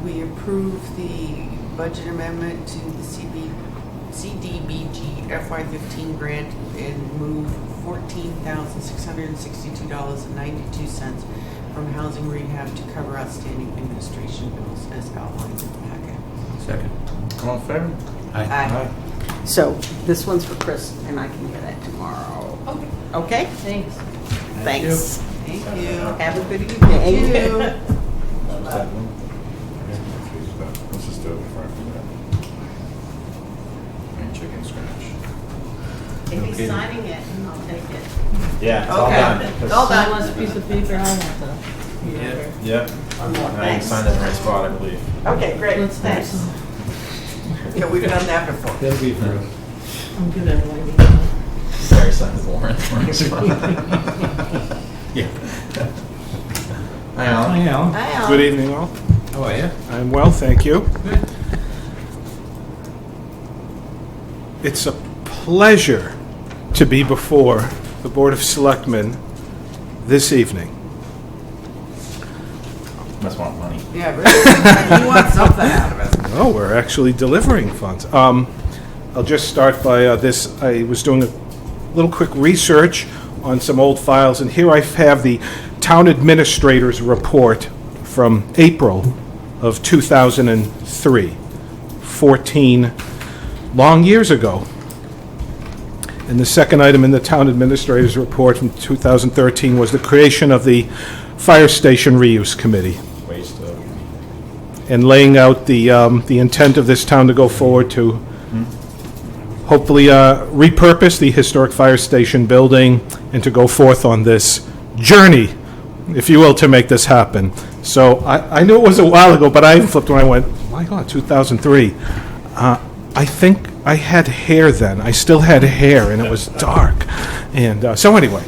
we approve the budget amendment to the CDBG FY15 grant and move $14,662.92 from housing rehab to cover outstanding administration bills as outlined in the packet. Second. All in favor? Aye. So this one's for Chris, and I can get it tomorrow. Okay? Thanks. Thanks. Thank you. Have a good evening. Thank you. Let's just do it before I forget. And chicken scratch. If he's signing it, I'll take it. Yeah, it's all Okay. done. All done. Last piece of paper, I want that. Yep. And I can sign it in the right spot, I believe. Okay, great. Let's do Thanks. some. Yeah, we've done that before. That'll be for us. I'm good at writing. Sarah signed the warrant. Yeah. Hi, Alan. Hi, Alan. Hi, Alan. Good evening, all. How are you? I'm well, thank you. Good. It's a pleasure to be before the Board of Selectmen this evening. Must want money. Yeah, really. You want something out of it. Oh, we're actually delivering funds. I'll just start by this. I was doing a little quick research on some old files, and here I have the town administrator's report from April of 2003, 14 long years ago. And the second item in the town administrator's report from 2013 was the creation of the Fire Station Reuse Committee, Waste of. and laying out the intent of this town to go forward to hopefully repurpose the historic fire station building and to go forth on this journey, if you will, to make this happen. So I knew it was a while ago, but I even flipped when I went, my God, 2003. I think I had hair then. I still had hair, and it was dark. And so anyway,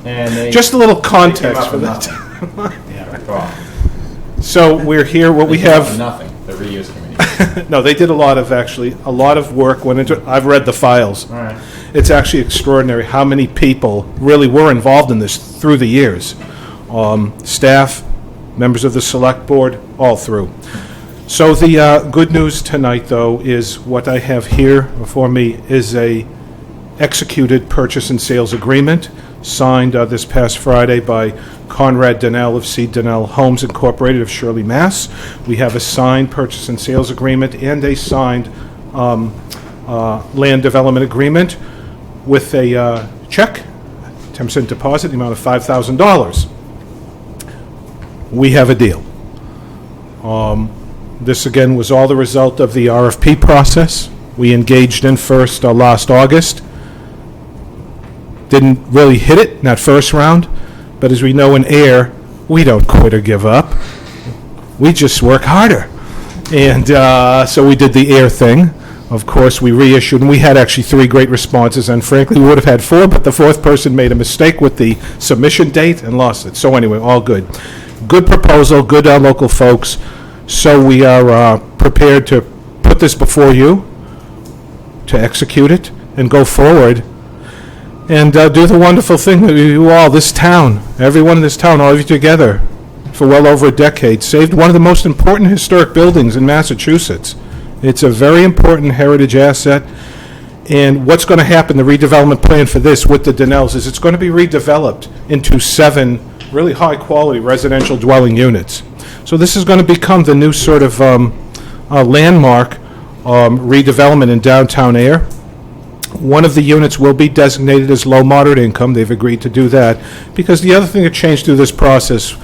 And they, just a little they came context up for with that. nothing. Yeah, recall. So we're here, what we They came up have... with nothing, the reuse committee. No, they did a lot of work went into it. I've read the files. All right. It's actually extraordinary how many people really were involved in this through the years. Staff, members of the select board, all through. So the good news tonight, though, is what I have here before me is a executed purchase and sales agreement signed this past Friday by Conrad Donnell of C. Donnell Homes Incorporated of Shirley, Mass. We have a signed purchase and sales agreement and a signed land development agreement with a check, 10% deposit, the amount of $5,000. We have a deal. This, again, was all the result of the RFP process we engaged in first last August. Didn't really hit it in that first round, but as we know in Ayer, we don't quit or give up. We just work harder. And so we did the Ayer thing. Of course, we reissued, and we had actually 3 great responses, and frankly, we would have had 4, but the 4th person made a mistake with the submission date and lost it. So anyway, all good. Good proposal, good local folks. So we are prepared to put this before you, to execute it, and go forward, and do the wonderful thing that you all, this town, everyone in this town, all of you together, for well over a decade, saved one of the most important historic buildings in Massachusetts. It's a very important heritage asset, and what's going to happen, the redevelopment plan for this with the Donnells, is it's going to be redeveloped into 7 really high-quality residential dwelling units. So this is going to become the new sort of landmark redevelopment in downtown Ayer. One of the units will be designated as low-moderate income. They've agreed to do that. Because the other thing that changed through this process,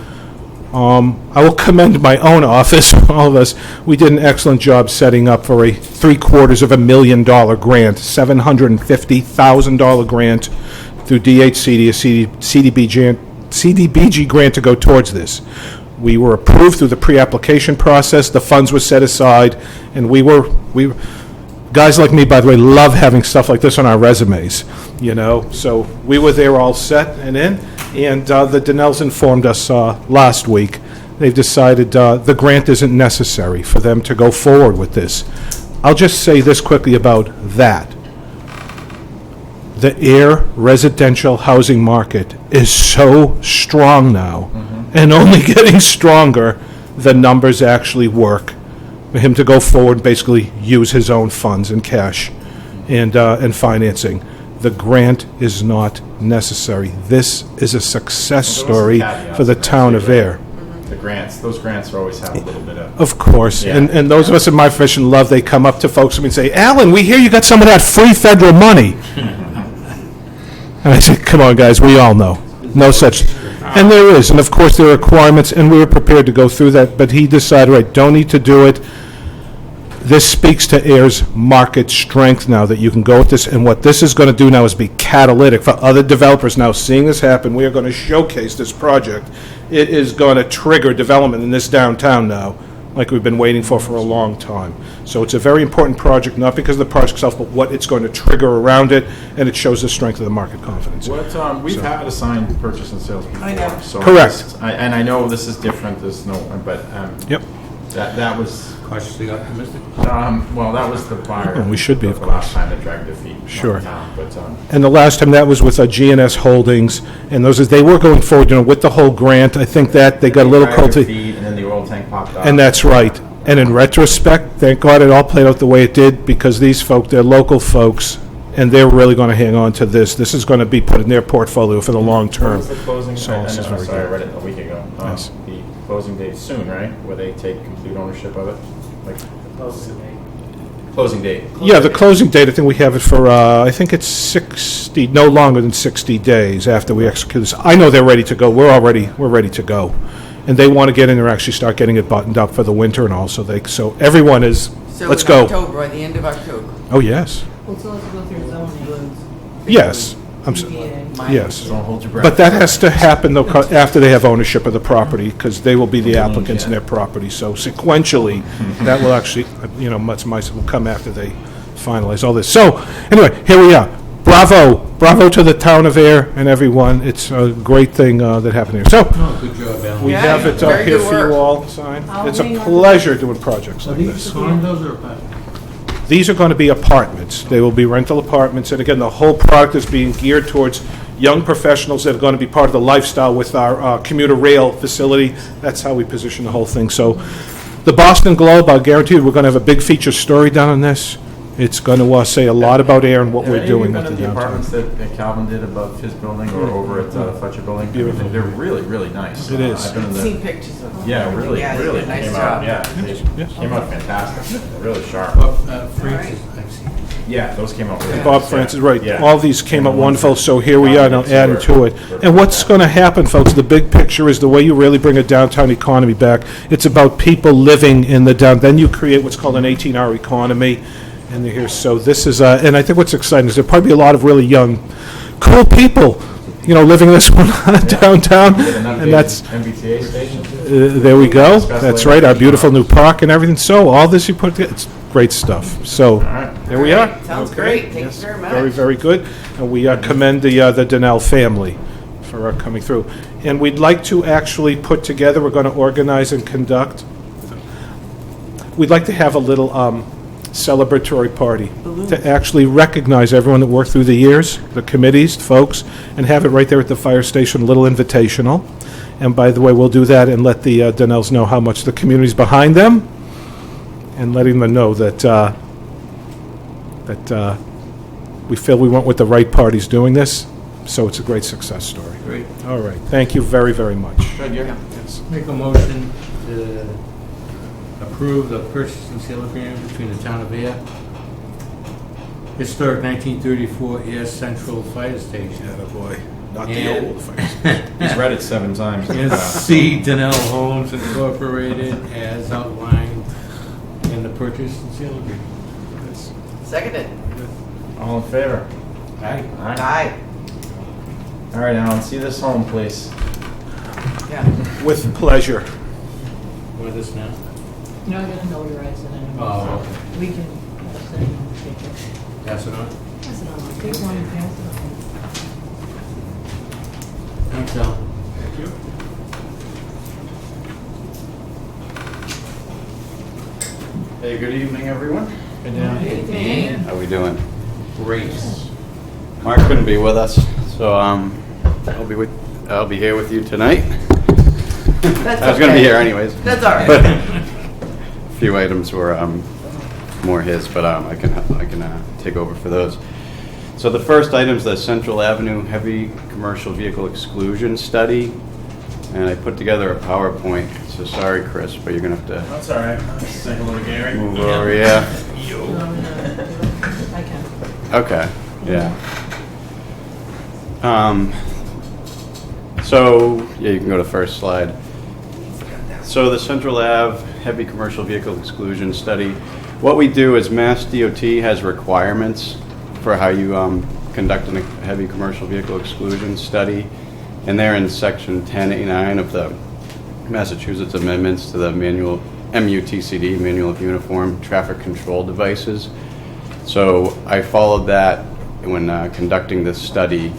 I will commend my own office, all of us. We did an excellent job setting up for a $750,000 grant, $750,000 grant through DHCD, a CDBG grant to go towards this. We were approved through the pre-application process. The funds were set aside, and we guys like me, by the way, love having stuff like this on our resumes, you know. So we were there all set and in, and the Donnells informed us last week. They've decided the grant isn't necessary for them to go forward with this. I'll just say this quickly about that. The Ayer residential housing market is so strong now, and only getting stronger. The numbers actually work for him to go forward, basically use his own funds and cash and financing. The grant is not necessary. This is a success story for the town of Ayer. The grants, those grants always have a little bit of... course, Yeah. and those of us in my profession love, they come up to folks and say, Alan, we hear you got some of that free federal money. And I said, come on, guys, we all know. No such... And there is, and of course there are requirements, and we were prepared to go through that, but he decided, right, don't need to do it. This speaks to Ayer's market strength now, that you can go with this, and what this is going to do now is be catalytic for other developers now seeing this happen. We are going to showcase this project. It is going to trigger development in this downtown now, like we've been waiting for a long time. So it's a very important project, not because of the project itself, but what it's going to trigger around it, and it shows the strength of the market confidence. What, we've had a signed purchase and sales before. I know. So Correct. and I know this is different, there's no, but Yep. that was cautiously optimistic. Well, that was the buyer. Well, we should be, of The last course. time that dragged their feet. not Sure. the town, But, And the last time that was with GNS Holdings, and they were going forward, with the whole grant. I think that they got a little dragged their cold. feet, and then the oil tank popped up. And that's right. And in retrospect, thank God it all played out the way it did, because these folk, they're local folks, and they're really going to hang on to this. This is going to be put in their portfolio for the long What term. was the closing? So this is very Sorry, I good. read it a week ago. Yes. The closing date soon, right? Where they take complete ownership of it? Like, closing date. Yeah, the closing date, I think we have it for, I think it's 60, no longer than 60 days after we execute this. I know they're ready to go. We're ready to go. And they want to get in there, actually start getting it buttoned up for the winter, and also so everyone is, So let's in go. October, or the end of October. Oh, yes. Well, so let's go through zoning. Yes. Yes. Don't hold your breath. But that has to happen, though, after they have ownership of the property, because they will be the applicants in their property. So sequentially, that will actually, will come after they finalize all this. So, anyway, here we are. Bravo to the town of Ayer and everyone. It's a great thing that happened here. So, Oh, good job, Alan. we Yeah, have it up very here good for work. you all to sign. I'll It's a hang on. pleasure doing projects Are like these this. condos or apartments? These are going to be apartments. They will be rental apartments, and again, the whole product is being geared towards young professionals that are going to be part of the lifestyle with our commuter rail facility. That's how we position the whole thing. So the Boston Globe, I'll guarantee you, we're going to have a big feature story done on this. It's going to say a lot about Ayer and what we're doing at the the downtown. apartments that Calvin did above his building or over at Fletcher Building? Beautiful. They're really, really nice. It is. I've been in I've the- seen pictures of them. Yeah, really, Yeah, they really did a nice came job. out, yeah, they Yes. came out fantastic, really sharp. Francis, I've seen. Yeah, those came out really nice. Bob Francis, right. Yeah. All these came out And the ones wonderful, that so here we are now Calvin did adding too to it. were And what's going to happen, folks, the big picture is the way you really bring a downtown economy back. It's about people living in the down, then you create what's called an 18-hour economy. And they're here, so this is, and I think what's exciting is there'll probably be a lot of really young, cool people, living this one downtown. And that's, MBTA station? there we go. Discuss That's later. right, our beautiful new park and everything. So all this you put, it's great stuff. So, right. there we are. Sounds Okay. great. Thank Yes, you very much. Very, very good. And we commend the Donnell family for coming through. And we'd like to actually put together, we're going to organize and conduct, we'd like to have a little celebratory party to actually recognize everyone that worked through the years, the committees, folks, and have it right there at the fire station, a little invitational. And by the way, we'll do that and let the Donnells know how much the community's behind them, and letting them know that we feel we went with the right parties doing this, so it's a great success story. Great. All right, thank you very, very much. Good, yeah. Yes. Make a motion to approve the purchase and sale agreement between the town of Ayer, historic 1934 Ayer Central Fire Station, Boy, not And- the old fire. He's read it 7 times. and C. Donnell Homes Incorporated as outlined in the purchase and sale agreement. Seconded. All in favor? Aye. Aye. All right, Alan, see this home, please. Yeah. With pleasure. Want this now? No, I gotta notarize it anyway. Oh, okay. We can, pass it on, take it. Pass it on? Pass it on, take one and pass it on. Thanks, Al. Thank you. Hey, good evening, everyone. Good down. How we doing? Great. Mark couldn't be with us, so I'll be here with you tonight. That's I was gonna be okay. here anyways. That's all right. But a few items were more his, but I can take over for those. So the first item is the Central Avenue Heavy Commercial Vehicle Exclusion Study, and I put together a PowerPoint. So sorry, Chris, but you're gonna have to That's all right. Say hello to Gary. move over. Yeah. I can. Okay. Yeah. So yeah, you can go to the first slide. So the Central Ave Heavy Commercial Vehicle Exclusion Study. What we do is Mass DOT has requirements for how you conduct a heavy commercial vehicle exclusion study, and they're in section 1089 of the Massachusetts amendments to the manual MUTCD, Manual of Uniform Traffic Control Devices. So I followed that when conducting this study,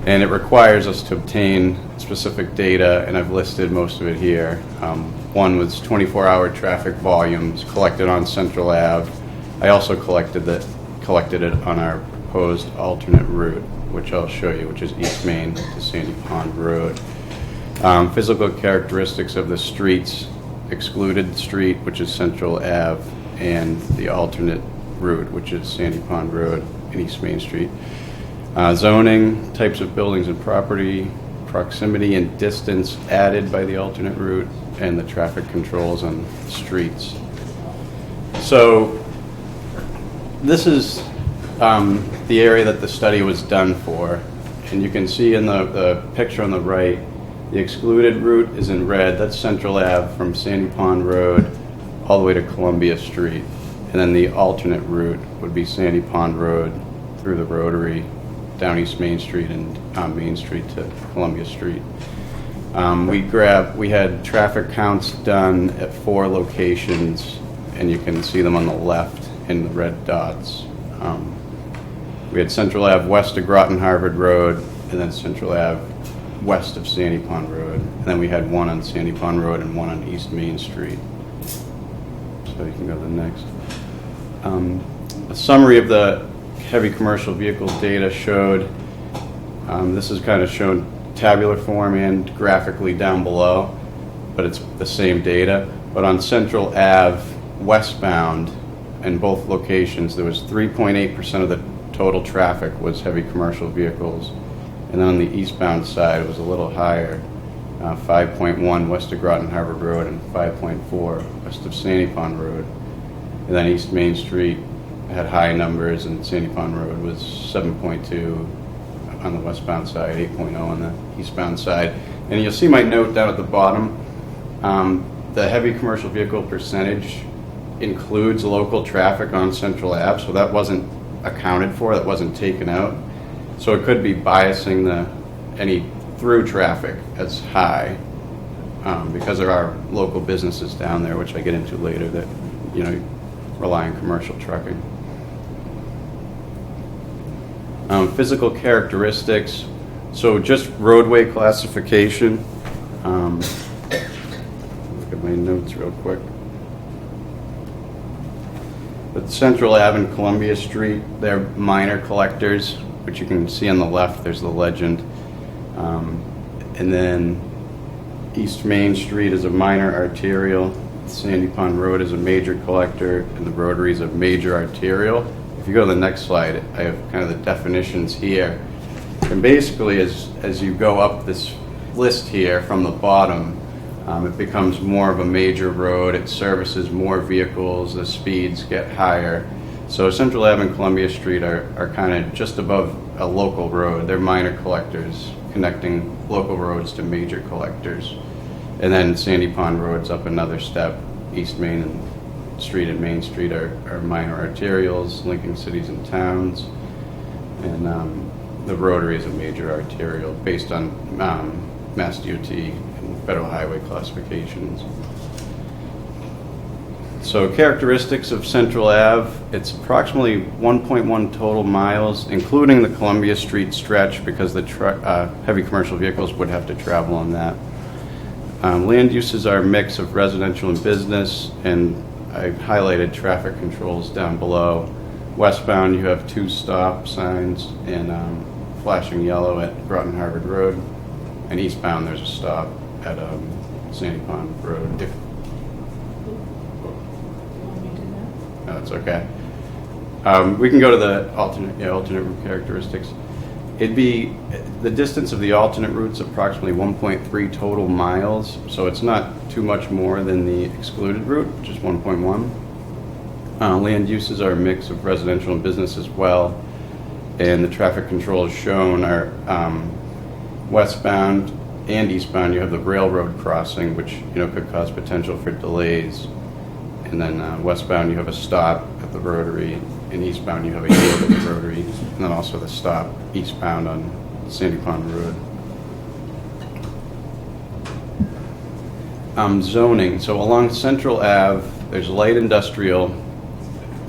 and it requires us to obtain specific data, and I've listed most of it here. One was 24-hour traffic volumes collected on Central Ave. I also collected it on our proposed alternate route, which I'll show you, which is East Main to Sandy Pond Road. Physical characteristics of the streets: excluded street, which is Central Ave, and the alternate route, which is Sandy Pond Road and East Main Street. Zoning, types of buildings and property, proximity and distance added by the alternate route, and the traffic controls on streets. So this is the area that the study was done for, and you can see in the picture on the right, the excluded route is in red. That's Central Ave from Sandy Pond Road all the way to Columbia Street, and then the alternate route would be Sandy Pond Road through the Rotary, down East Main Street and Main Street to Columbia Street. We had traffic counts done at 4 locations, and you can see them on the left in the red dots. We had Central Ave west of Groton Harvard Road, and then Central Ave west of Sandy Pond Road. And then we had one on Sandy Pond Road and one on East Main Street. So you can go to the next. A summary of the heavy commercial vehicle data showed, this is kind of shown tabular form and graphically down below, but it's the same data. But on Central Ave westbound in both locations, there was 3.8% of the total traffic was heavy commercial vehicles. And then on the eastbound side, it was a little higher, 5.1 west of Groton Harvard Road and 5.4 west of Sandy Pond Road. And then East Main Street had high numbers, and Sandy Pond Road was 7.2 on the westbound side, 8.0 on the eastbound side. And you'll see my note down at the bottom. The heavy commercial vehicle percentage includes local traffic on Central Ave, so that wasn't accounted for, that wasn't taken out. So it could be biasing any through traffic as high because there are local businesses down there, which I get into later, that rely on commercial trucking. Physical characteristics, so just roadway classification. Look at my notes real quick. But Central Ave and Columbia Street, they're minor collectors, which you can see on the left, there's the legend. And then East Main Street is a minor arterial, Sandy Pond Road is a major collector, and the Rotary is a major arterial. If you go to the next slide, I have kind of the definitions here. And basically, as you go up this list here from the bottom, it becomes more of a major road. It services more vehicles. The speeds get higher. So Central Ave and Columbia Street are kind of just above a local road. They're minor collectors connecting local roads to major collectors. And then Sandy Pond Road's up another step. East Main Street and Main Street are minor arterials linking cities and towns. And the Rotary is a major arterial based on Mass DOT and federal highway classifications. So characteristics of Central Ave, it's approximately 1.1 total miles, including the Columbia Street stretch, because the heavy commercial vehicles would have to travel on that. Land uses are a mix of residential and business, and I highlighted traffic controls down below. Westbound, you have 2 stop signs and flashing yellow at Groton Harvard Road, and eastbound there's a stop at Sandy Pond Road. No, it's okay. We can go to the alternate route characteristics. It'd be the distance of the alternate route's approximately 1.3 total miles, so it's not too much more than the excluded route, which is 1.1. Land uses are a mix of residential and business as well, and the traffic controls shown are westbound and eastbound. You have the railroad crossing, which could cause potential for delays. And then westbound, you have a stop at the Rotary, and eastbound, you have a yield at the Rotary, and then also the stop eastbound on Sandy Pond Road. Zoning. So along Central Ave, there's light industrial,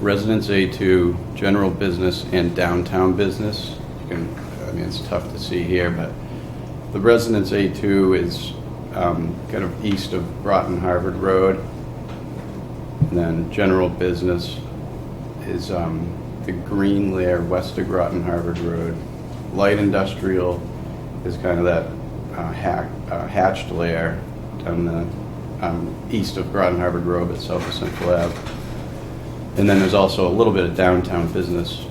residence A2, general business, and downtown business. It's tough to see here, but the residence A2 is kind of east of Groton Harvard Road. And then general business is the green layer west of Groton Harvard Road. Light industrial is kind of that hatched layer down the east of Groton Harvard Road but south of Central Ave. And then there's also a little bit of downtown business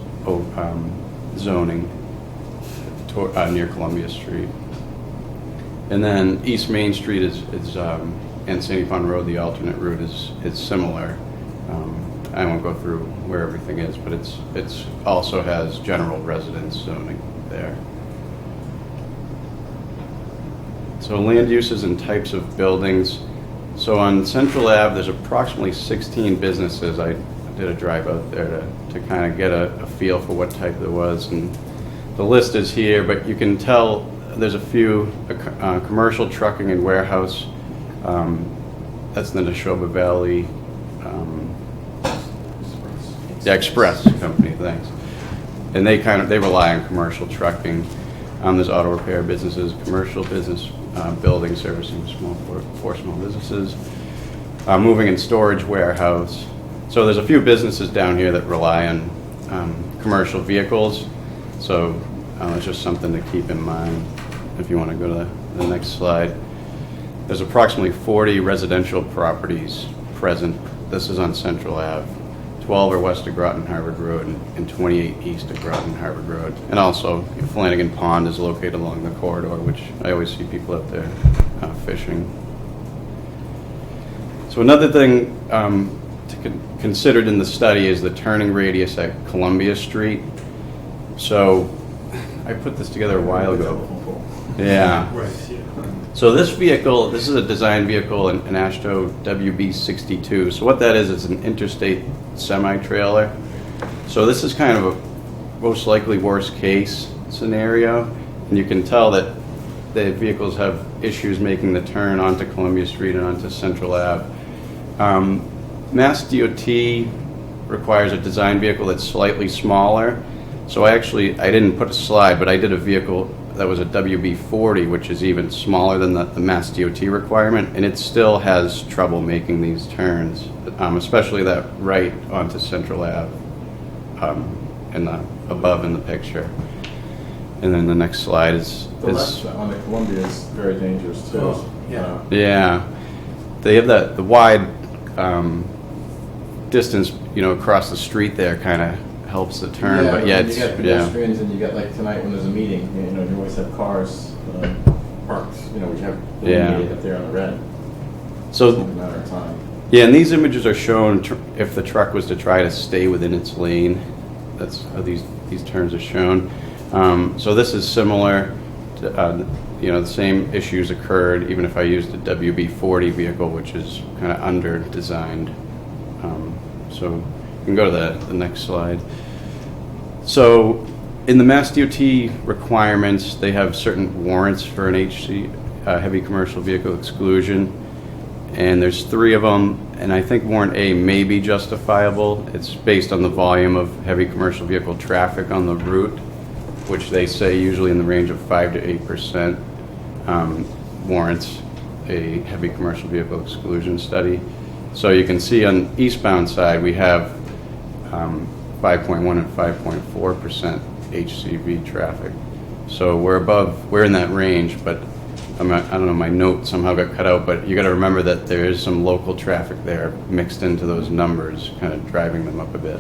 zoning near Columbia Street. And then East Main Street and Sandy Pond Road, the alternate route, is similar. I won't go through where everything is, but it's also has general residence zoning there. So land uses and types of buildings. So on Central Ave, there's approximately 16 businesses. I did a drive out there to kind of get a feel for what type there was. And the list is here, but you can tell there's a few commercial trucking and warehouse. That's the Neshoba Valley Express Company, thanks. And they rely on commercial trucking. There's auto repair businesses, commercial business, building servicing for small businesses, moving and storage warehouse. So there's a few businesses down here that rely on commercial vehicles. So it's just something to keep in mind if you want to go to the next slide. There's approximately 40 residential properties present. This is on Central Ave. 12 are west of Groton Harvard Road and 28 east of Groton Harvard Road. And also, Flanagan Pond is located along the corridor, which I always see people out there fishing. So another thing considered in the study is the turning radius at Columbia Street. So I put this together a while ago. Yeah. So this vehicle, this is a design vehicle, an Ashto WB62. So what that is, it's an interstate semi-trailer. So this is kind of a most likely worst case scenario. And you can tell that the vehicles have issues making the turn onto Columbia Street and onto Central Ave. Mass DOT requires a design vehicle that's slightly smaller. So I didn't put a slide, but I did a vehicle that was a WB40, which is even smaller than the Mass DOT requirement, and it still has trouble making these turns, especially that right onto Central Ave, above in the picture. And then the next slide is the left on the Columbia is very dangerous too. Oh, yeah. Yeah, they have the wide distance, across the street there, kind of helps the turn, but yeah, you get pedestrians and you get, like tonight when there's a meeting, you always have cars parked, we have meeting up there on the red. So it's only a matter of time. Yeah, and these images are shown if the truck was to try to stay within its lane. That's how these turns are shown. So this is similar to, the same issues occurred even if I used a WB40 vehicle, which is kind of under-designed. So you can go to the next slide. So in the Mass DOT requirements, they have certain warrants for an heavy commercial vehicle exclusion, and there's 3 of them, and I think warrant A may be justifiable. It's based on the volume of heavy commercial vehicle traffic on the route, which they say usually in the range of 5 to 8% warrants a heavy commercial vehicle exclusion study. So you can see on eastbound side we have 5.1 and 5.4% HCV traffic. So we're in that range, but I don't know, my note somehow got cut out, but you got to remember that there is some local traffic there mixed into those numbers, kind of driving them up a bit,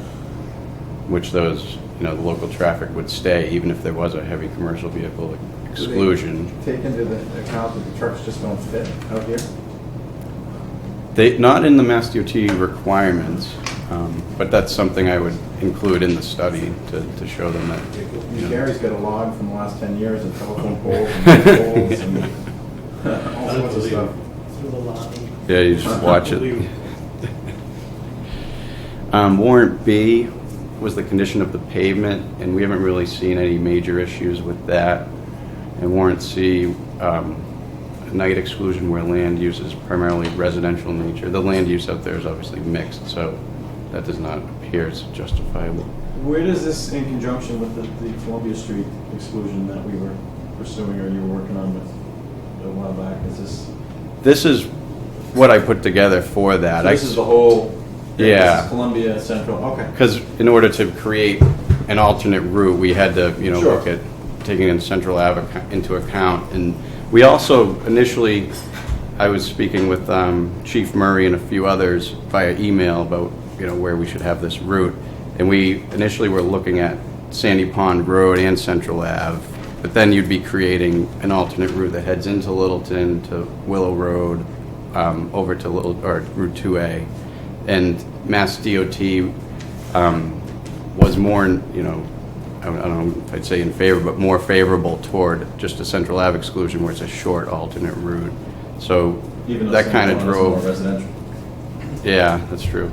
which those, the local traffic would stay even if there was a heavy commercial vehicle exclusion. Do they take into the account that the trucks just don't fit out here? Not in the Mass DOT requirements, but that's something I would include in the study to show them that. Gary's got a log from the last 10 years of telephone poles and poles and all sorts of stuff. Through the lobby. Yeah, you just watch it. Warrant B was the condition of the pavement, and we haven't really seen any major issues with that. And warrant C, night exclusion where land use is primarily residential in nature. The land use out there is obviously mixed, so that does not appear as justifiable. Where does this, in conjunction with the Columbia Street exclusion that we were pursuing or you were working on with a while back, is this this is what I put together for that. So this is the whole, Yeah. this is Columbia Central, okay. Because in order to create an alternate route, we had to, Sure. look at taking in Central Ave into account. And we also initially, I was speaking with Chief Murray and a few others via email about, where we should have this route. And we initially were looking at Sandy Pond Road and Central Ave, but then you'd be creating an alternate route that heads into Littleton, to Willow Road, over to Route 2A. And Mass DOT was more, I don't know if I'd say in favor, but more favorable toward just a Central Ave exclusion where it's a short alternate route. So Even though that kind of Central is more drove. residential. Yeah, that's true.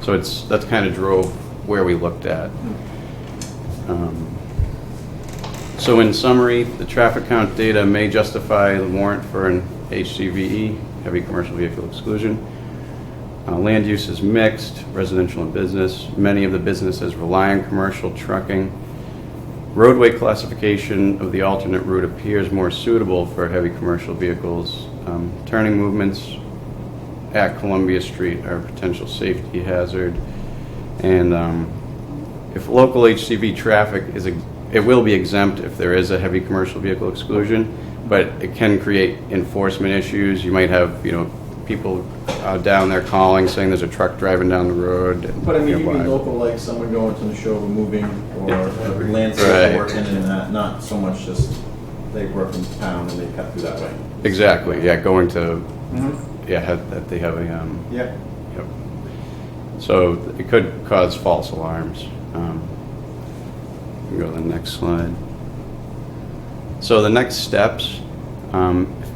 So that kind of drove where we looked at. So in summary, the traffic count data may justify the warrant for an HCVE, heavy commercial vehicle exclusion. Land use is mixed, residential and business. Many of the businesses rely on commercial trucking. Roadway classification of the alternate route appears more suitable for heavy commercial vehicles. Turning movements at Columbia Street are a potential safety hazard. And if local HCV traffic it will be exempt if there is a heavy commercial vehicle exclusion, but it can create enforcement issues. You might have, people down there calling, saying there's a truck driving down the road. But I mean, you mean local, like someone going to the show, moving, or landscape Right. work in and that, not so much just they work in town and they cut through that way. Exactly, yeah, going to, that they have a, Yeah. Yep. So it could cause false alarms. We can go to the next slide. So the next steps,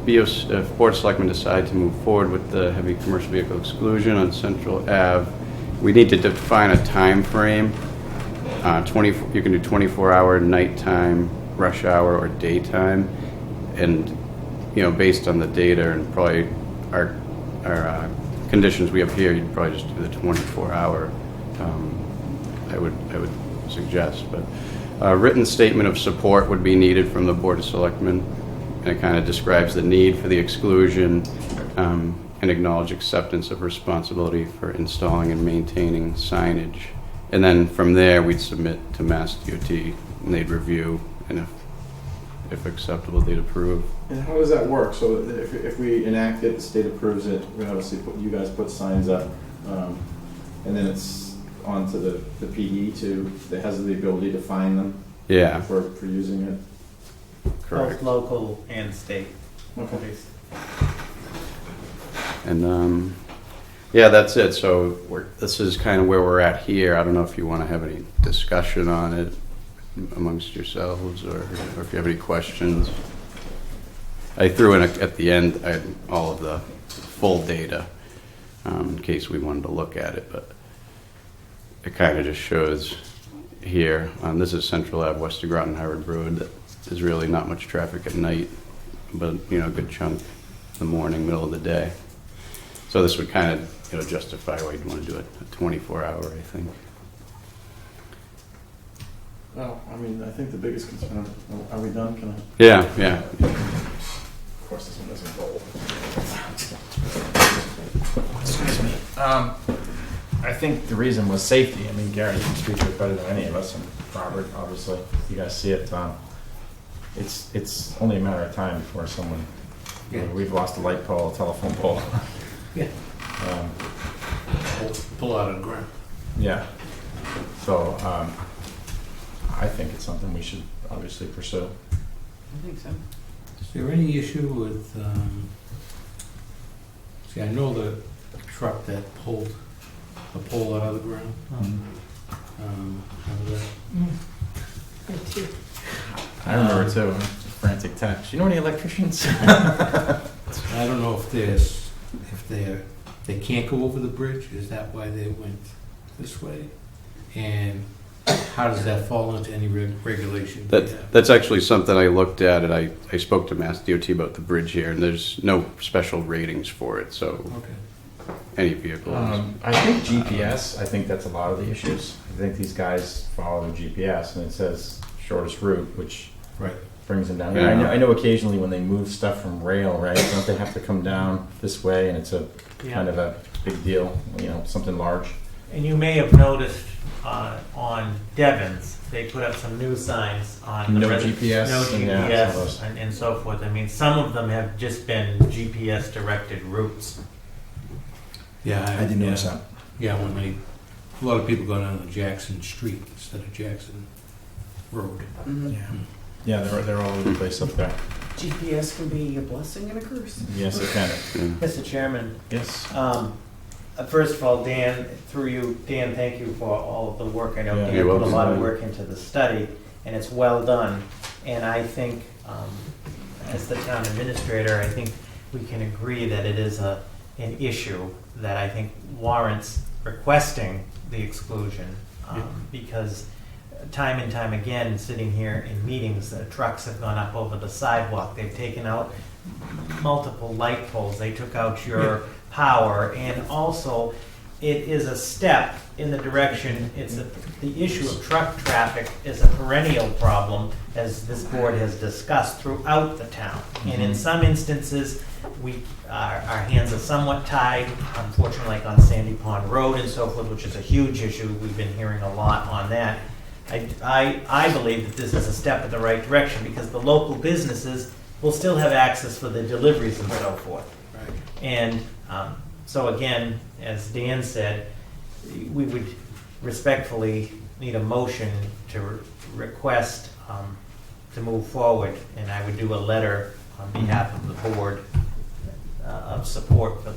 if Board of Selectmen decide to move forward with the heavy commercial vehicle exclusion on Central Ave, we need to define a time frame. You can do 24-hour, nighttime, rush hour, or daytime. And, based on the data and probably our conditions we have here, you'd probably just do the 24-hour, I would suggest. But a written statement of support would be needed from the Board of Selectmen, and it kind of describes the need for the exclusion and acknowledge acceptance of responsibility for installing and maintaining signage. And then from there, we'd submit to Mass DOT, and they'd review, and if acceptable, they'd approve. And how does that work? So if we enact it, the state approves it, we obviously you guys put signs up, and then it's onto the PE that has the ability to fine them. Yeah. For using it. Correct. Both local and state. Okay. And that's it. So this is kind of where we're at here. I don't know if you want to have any discussion on it amongst yourselves, or if you have any questions. I threw in at the end I had all of the full data in case we wanted to look at it, but it kind of just shows here. This is Central Ave, West of Groton, Harvard Road. That there's really not much traffic at night, but a good chunk in the morning, middle of the day. So this would kind of justify why you'd want to do it a 24-hour, I think. Well, I mean, I think the biggest concern. Are we done? Can I? Yeah. Of course, this one doesn't roll. Excuse me. I think the reason was safety. I mean, Gary, you can speak to it better than any of us, and Robert, obviously, you guys see it. It's only a matter of time before someone. We've lost a light pole, a telephone pole. Yeah. Pull out of the ground. Yeah. So I think it's something we should obviously pursue. I think so. Is there any issue with, I know the truck that pulled the pole out of the ground. How was that? I remember too. Frantic text. You know any electricians? I don't know if they can't go over the bridge. Is that why they went this way? And how does that fall into any regulation? That's actually something I looked at, and I spoke to Mass DOT about the bridge here, and there's no special ratings for it, so any vehicle. I think GPS, I think that's a lot of the issues. I think these guys follow the GPS, and it says shortest route, which Right. brings them down. Yeah. I know occasionally when they move stuff from rail, right, don't they have to come down this way, and it's a kind of a big deal, something large. And you may have noticed on Devon's, they put up some new signs on No the GPS, no yeah, GPS, and so forth. I mean, some of them have just been GPS directed routes. Yeah, I didn't notice that. Yeah, a lot of people go down to Jackson Street instead of Jackson Road. Mhm. Yeah, they're all over the place up there. GPS can be a blessing and a curse. Yes, it can. Mr. Chairman, Yes. first of all, Dan, through you, Dan, thank you for all of the work. I know Yeah, Dan you're put a welcome. lot of work into the study, and it's well done. And I think, as the town administrator, I think we can agree that it is an issue that I think warrants requesting the exclusion, because time and time again, sitting here in meetings, the trucks have gone up over the sidewalk. They've taken out multiple light poles. They took out your power, and also it is a step in the direction. The issue of truck traffic is a perennial problem, as this board has discussed throughout the town. And in some instances, our hands are somewhat tied, unfortunately, like on Sandy Pond Road and so forth, which is a huge issue. We've been hearing a lot on that. I believe that this is a step in the right direction, because the local businesses will still have access for the deliveries and so forth. Right. And so again, as Dan said, we would respectfully need a motion to request to move forward, and I would do a letter on behalf of the board of support for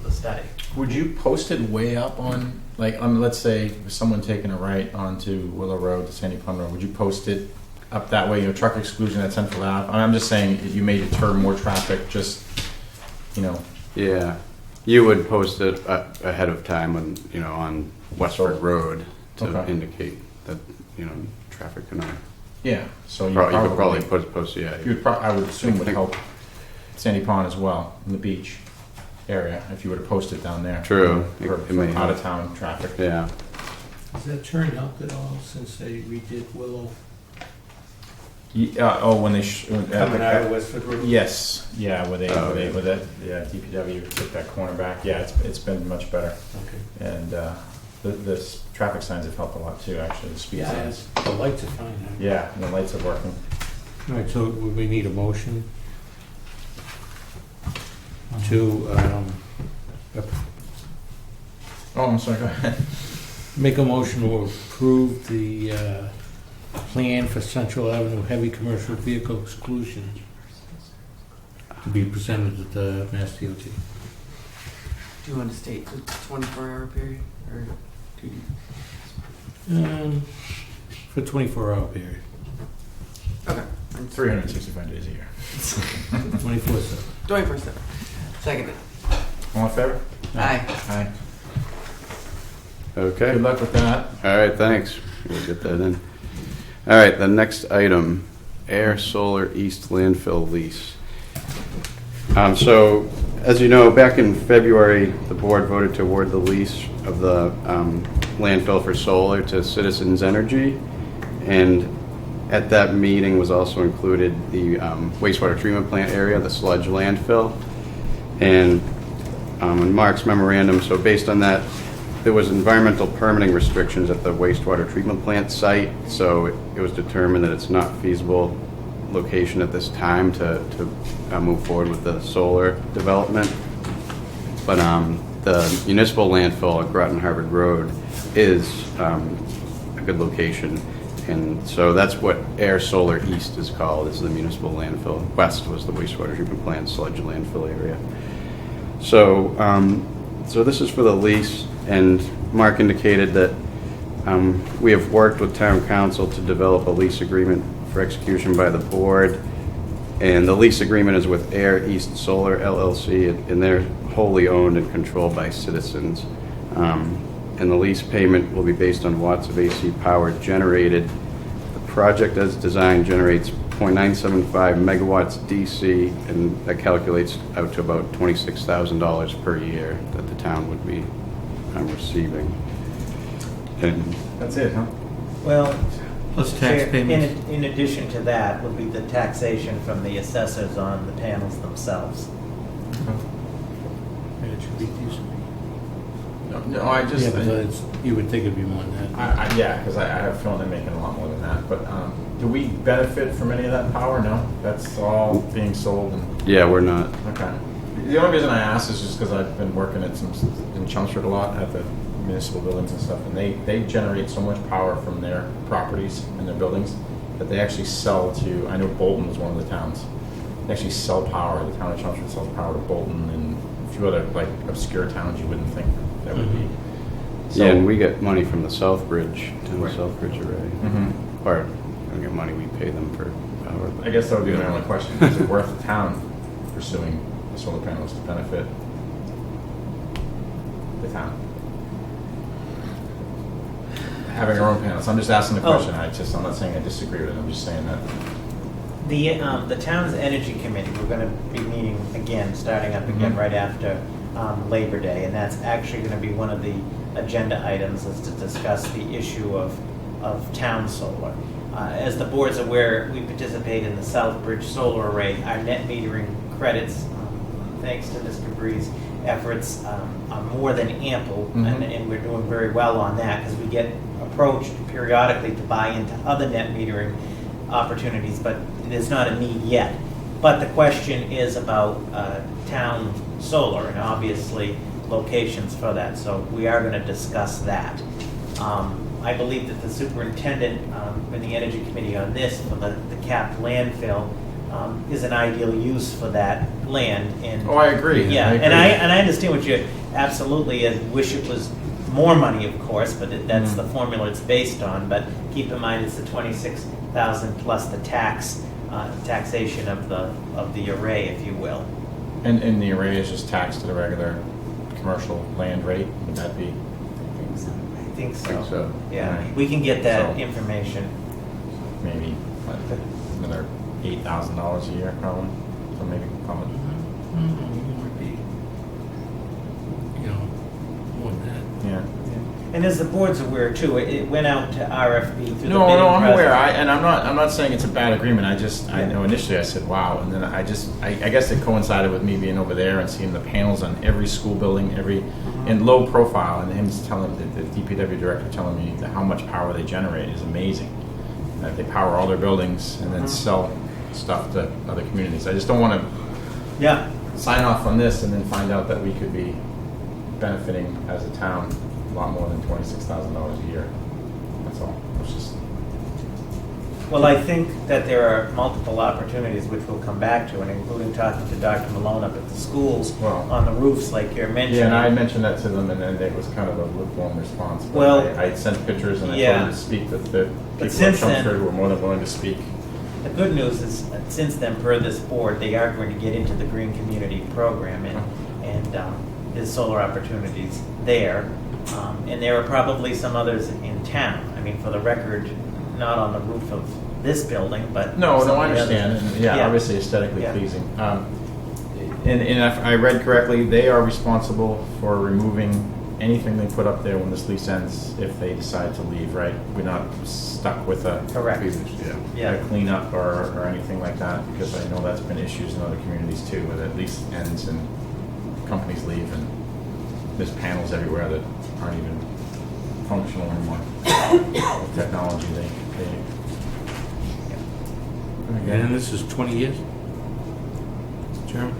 the study. Would you post it way up on, let's say someone taking a right onto Willow Road to Sandy Pond Road, would you post it up that way, truck exclusion at Central Ave? I'm just saying you may deter more traffic, just, Yeah, you would post it ahead of time on Westford Road to Okay. indicate that, traffic can. Yeah, so you would probably post, yeah. I would assume would help Sandy Pond as well, in the beach area, if you were to post it down there. True. For It may help. out-of-town traffic. Yeah. Has that turn helped at all since they redid Willow? When they Coming out of Westford Road? Yes, yeah, where DPW took that corner back. Yeah, it's been much better. Okay. And the traffic signs have helped a lot too, actually, the speed signs. The lights are fine. Huh? Yeah, and the lights are working. All right, so we need a motion to Oh, I'm sorry, go ahead. make a motion to approve the plan for Central Avenue heavy commercial vehicle exclusion to be presented at the Mass DOT. Do you want to state the 24-hour period or 2 days? For 24-hour period. Okay. 365 days a year. 24/7. 24/7. Seconded. All in favor? Aye. Aye. Okay. Good luck with that. All right, thanks. We'll get that in. All right, the next item, Ayer Solar East landfill lease. So, as you know, back in February, the board voted to award the lease of the landfill for solar to Citizens Energy, and at that meeting was also included the wastewater treatment plant area, the sludge landfill, and in Mark's memorandum, so based on that, there was environmental permitting restrictions at the wastewater treatment plant site, so it was determined that it's not feasible location at this time to move forward with the solar development. But the municipal landfill at Groton Harvard Road is a good location, and so that's what Ayer Solar East is called, is the municipal landfill. West was the wastewater treatment plant sludge landfill area. So, so this is for the lease, and Mark indicated that we have worked with town council to develop a lease agreement for execution by the board, and the lease agreement is with Ayer East Solar LLC, and they're wholly owned and controlled by Citizens. And the lease payment will be based on watts of AC power generated. The project as designed generates 0.975 megawatts DC, and that calculates out to about $26,000 per year that the town would be receiving. And That's it, huh? Well, Plus tax Chair, payments. In addition to that would be the taxation from the assessors on the panels themselves. And it should be decent. No, I just. Yeah, but you would think it'd be more than that. Yeah, because I have a feeling they're making a lot more than that. But do we benefit from any of that power? No, that's all being sold. And Yeah, we're not. okay. The only reason I ask is just because I've been working at in Chelmsford a lot at the municipal buildings and stuff, and they generate so much power from their properties and their buildings that they actually sell to. I know Bolton was one of the towns. They actually sell power. The town of Chelmsford sells power to Bolton and a few other like obscure towns you wouldn't think that would be. So, Yeah, and we get money from the Southbridge, town Right. of Southbridge Array. Mhm. Or, we don't get money, we pay them for power. I guess that would be my only question. Is it worth the town pursuing the solar panels to benefit the town? Having our own panels. I'm just asking the question. I'm not saying I disagree with it. I'm just saying that. The town's energy committee, we're going to be meeting again, starting up again right after Labor Day, and that's actually going to be one of the agenda items is to discuss the issue of town solar. As the board's aware, we participate in the Southbridge Solar Array. Our net metering credits, thanks to Mr. Bree's efforts, are more than ample, and we're doing very well on that because we get approached periodically to buy into other net metering opportunities, but there's not a need yet. But the question is about town solar and obviously locations for that, so we are going to discuss that. I believe that the superintendent and the energy committee on this for the capped landfill is an ideal use for that land. And Oh, I agree. yeah, I agree. and I understand what you absolutely wish it was more money, of course, but that's the formula it's based on. But keep in mind it's the 26,000 plus the taxation of the array, if you will. And the array is just taxed at a regular commercial land rate. Would that be? I think so. Think so. Yeah, Right. we can get that So- information. Maybe another $8,000 a year, probably. So maybe probably. Might be, more than that. Yeah. And as the board's aware too, it went out to RFP through the bidding No, I'm process. aware. I'm not saying it's a bad agreement. I know initially I said wow, and then I guess it coincided with me being over there and seeing the panels on every school building, in low profile, and him telling the DPW director telling me that how much power they generate is amazing. That they power all their buildings and then sell stuff to other communities. I just don't want to sign off on this and then find out that we could be benefiting as a town a lot more than $26,000 a year. That's all. It's just. Well, I think that there are multiple opportunities which we'll come back to, and including talking to Dr. Malone up at the schools on the roofs like you're mentioning. Yeah, and I mentioned that to them, and then it was kind of a lukewarm response. But Well, I sent pictures and I yeah. told them to speak with the But people at since then- Chelmsford who were more than willing to speak. The good news is, since then, per this board, they are going to get into the Green Community Program, and there's solar opportunities there. And there are probably some others in town. I mean, for the record, not on the roof of this building, but No, some I of the understand. others. And obviously aesthetically Yeah. pleasing. And if I read correctly, they are responsible for removing anything they put up there when this lease ends if they decide to leave, right? We're not stuck with a Correct. a cleanup or anything like that, because I know that's been issues in other communities too, where the lease ends and companies leave and there's panels everywhere that aren't even functional anymore. With technology, they And this is 20 years? Chairman?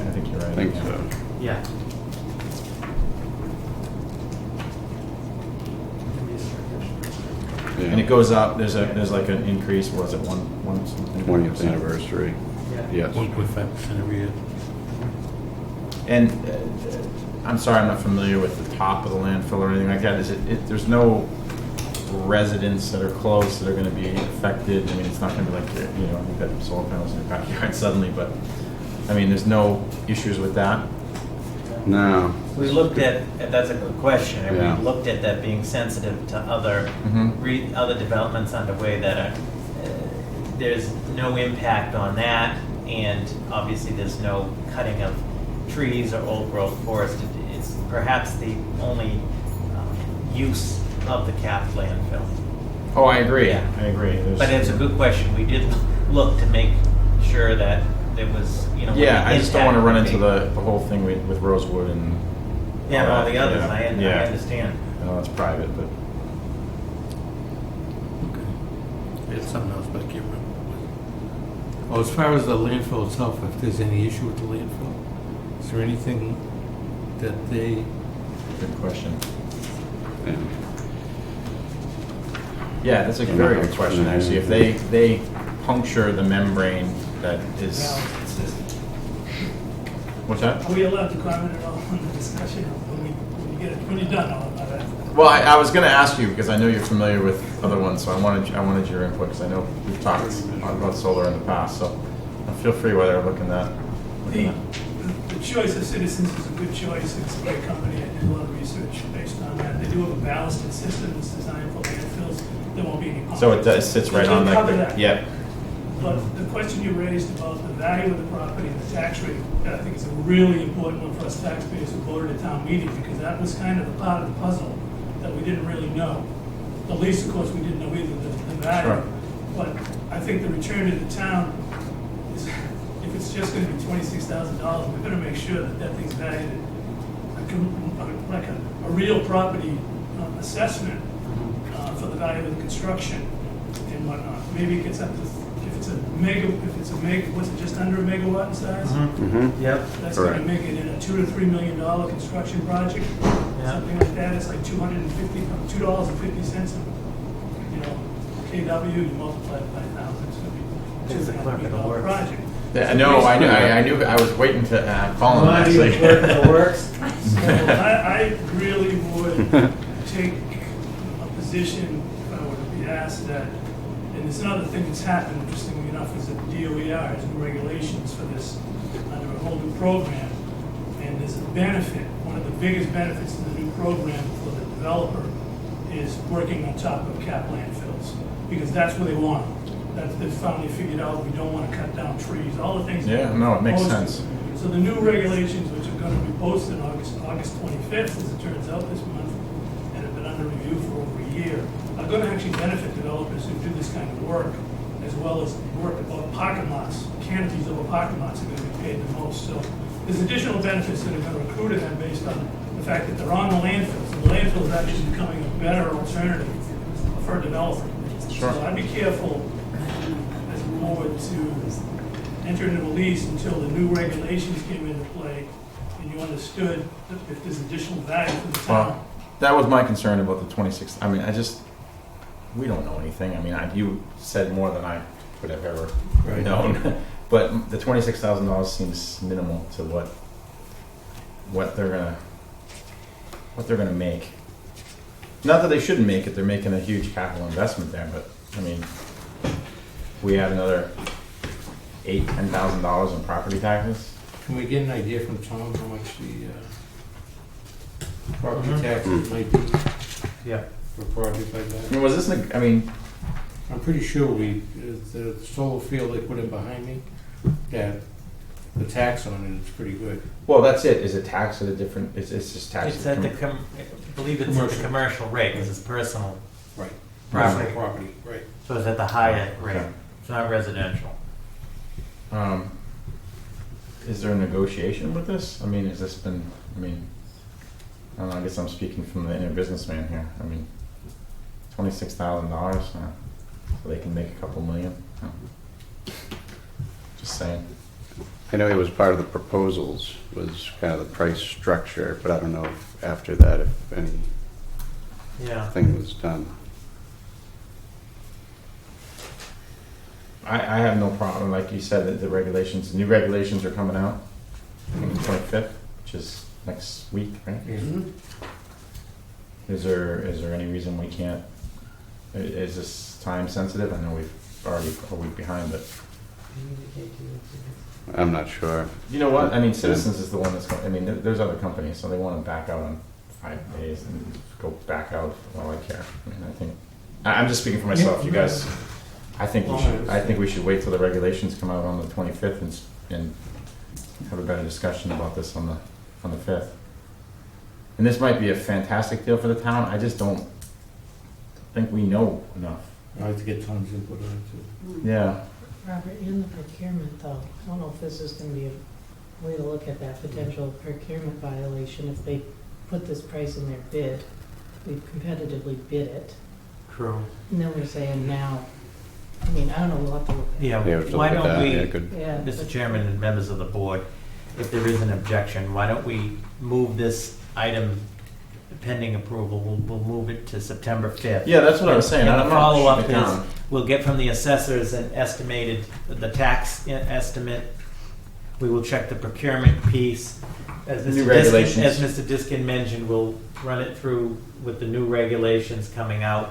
I think you're right. I think so. Yeah. Yeah. And it goes up, there's like an increase, what was it, one something? 20th anniversary. Yes. 1.5% every year. And I'm sorry, I'm not familiar with the top of the landfill or anything like that. There's no residents that are close that are going to be affected. I mean, it's not going to be like, you've got solar panels in your backyard suddenly, but I mean, there's no issues with that. No. We looked at, that's a good question, and Yeah. we looked at that being sensitive to other other developments underway that are, there's no impact on that, and obviously there's no cutting of trees or old growth forest. It's perhaps the only use of the capped landfill. Oh, I agree. Yeah. I agree. But it's a good question. We did look to make sure that there was, you know. Yeah, I just don't want to run into impact the whole thing with Rosewood and. Yeah, all the that, others, yeah. I understand. I know it's private, but. We had something else, but I can't remember. Oh, as far as the landfill itself, if there's any issue with the landfill, is there anything that they? Good question. Yeah. Yeah, that's a very good question, actually. If they puncture the membrane that is. What's that? Are we allowed to comment at all on the discussion when you're done all about that? Well, I was going to ask you, because I know you're familiar with other ones, so I wanted your input, because I know we've talked about solar in the past, so feel free whether looking at. The choice of Citizens is a good choice. It's a great company. I did a lot of research based on that. They do have a ballasted system that's designed for landfills. There won't be any pumps. So it sits right on Cover the. that. Yep. But the question you raised about the value of the property and the tax rate, I think is a really important one for us taxpayers who voted at town meeting, because that was kind of a part of the puzzle that we didn't really know. The least, of course, we didn't know either the value. Sure. But I think the return to the town is, if it's just going to be $26,000, we're going to make sure that that thing's valued like a real property assessment for the value of the construction and whatnot. Maybe it gets up to, if it's a mega, what's it, just under a megawatt in size? Yep. That's going to make it in a $2 to $3 million construction project, something like that. It's like $2.50, you know, KW. You multiply it by 1,000, it's going to be It's a clerk of the $200 works. project. Yeah, no, I knew. I was waiting to call him actually. So I really would take a position if I were to be asked that. And there's another thing that's happened, interestingly enough, is that the DOER has new regulations for this under a whole new program. And there's a benefit. One of the biggest benefits to the new program for the developer is working on top of cap landfills, because that's where they want them. They've finally figured out we don't want to cut down trees, all the things. Yeah, no, it makes sense. So the new regulations, which are going to be posted August 25th, as it turns out this month, and have been under review for over a year, are going to actually benefit developers who do this kind of work, as well as work about parking lots. Canopies over parking lots are going to be paid the most. So there's additional benefits that are going to accrue to them based on the fact that they're on the landfill. So the landfill is actually becoming a better alternative for a developer. Sure. So I'd be careful as a board to enter into a lease until the new regulations came into play and you understood that if there's additional value for the town. Well, that was my concern about the 26. I mean, we don't know anything. I mean, you said more than I could have ever known. But the $26,000 seems minimal to what they're gonna make. Not that they shouldn't make it. They're making a huge capital investment there, but I mean, we had another $10,000 in property taxes. Can we get an idea from Tom how much the property taxes might be? Yeah. For a project like that? I mean, was this? I'm pretty sure the solar field they put in behind me, that the tax on it is pretty good. Well, that's it. Is it taxed at a different? It's just taxed. It's at the I believe it's at the commercial rate because it's personal. Right. Property. Property. Right. So it's at the higher rate. Okay. It's not residential. Is there a negotiation with this? I mean, has this been? I mean, I don't know. I guess I'm speaking from the inner businessman here. I mean, $26,000, so they can make a couple million. Just saying. I know it was part of the proposals, was kind of the price structure, but I don't know if after that, if anything was done. I have no problem, like you said, that the new regulations are coming out on the 25th, which is next week, right? Mm-hmm. Is there any reason we can't? Is this time sensitive? I know we've already a week behind, but I'm not sure. you know what? I mean, Citizens is the one that's. I mean, there's other companies, so they want to back out on 5 days and go back out. Well, I care. I mean, I think I'm just speaking for myself. You guys, I think we should wait till the regulations come out on the 25th and have a better discussion about this on the 5th. And this might be a fantastic deal for the town. I just don't think we know enough. I like to get Tom's input on it too. Yeah. Robert, in the procurement though, I don't know if this is gonna be a way to look at that potential procurement violation if they put this price in their bid. We competitively bid it, True. and then we're saying now, I mean, I don't know, we'll have to look at it. Yeah, Yeah, we have to why look at don't that. we, Yeah, good. Yeah, Mr. but- Chairman and members of the board, if there is an objection, why don't we move this item pending approval? We'll move it to September 5th. Yeah, that's what I was saying. And I'm the not follow-up shooting it is, down. we'll get from the assessors an estimated, the tax estimate. We will check the procurement piece. As New Mr. regulations. Diskin, as Mr. Diskin mentioned, we'll run it through with the new regulations coming out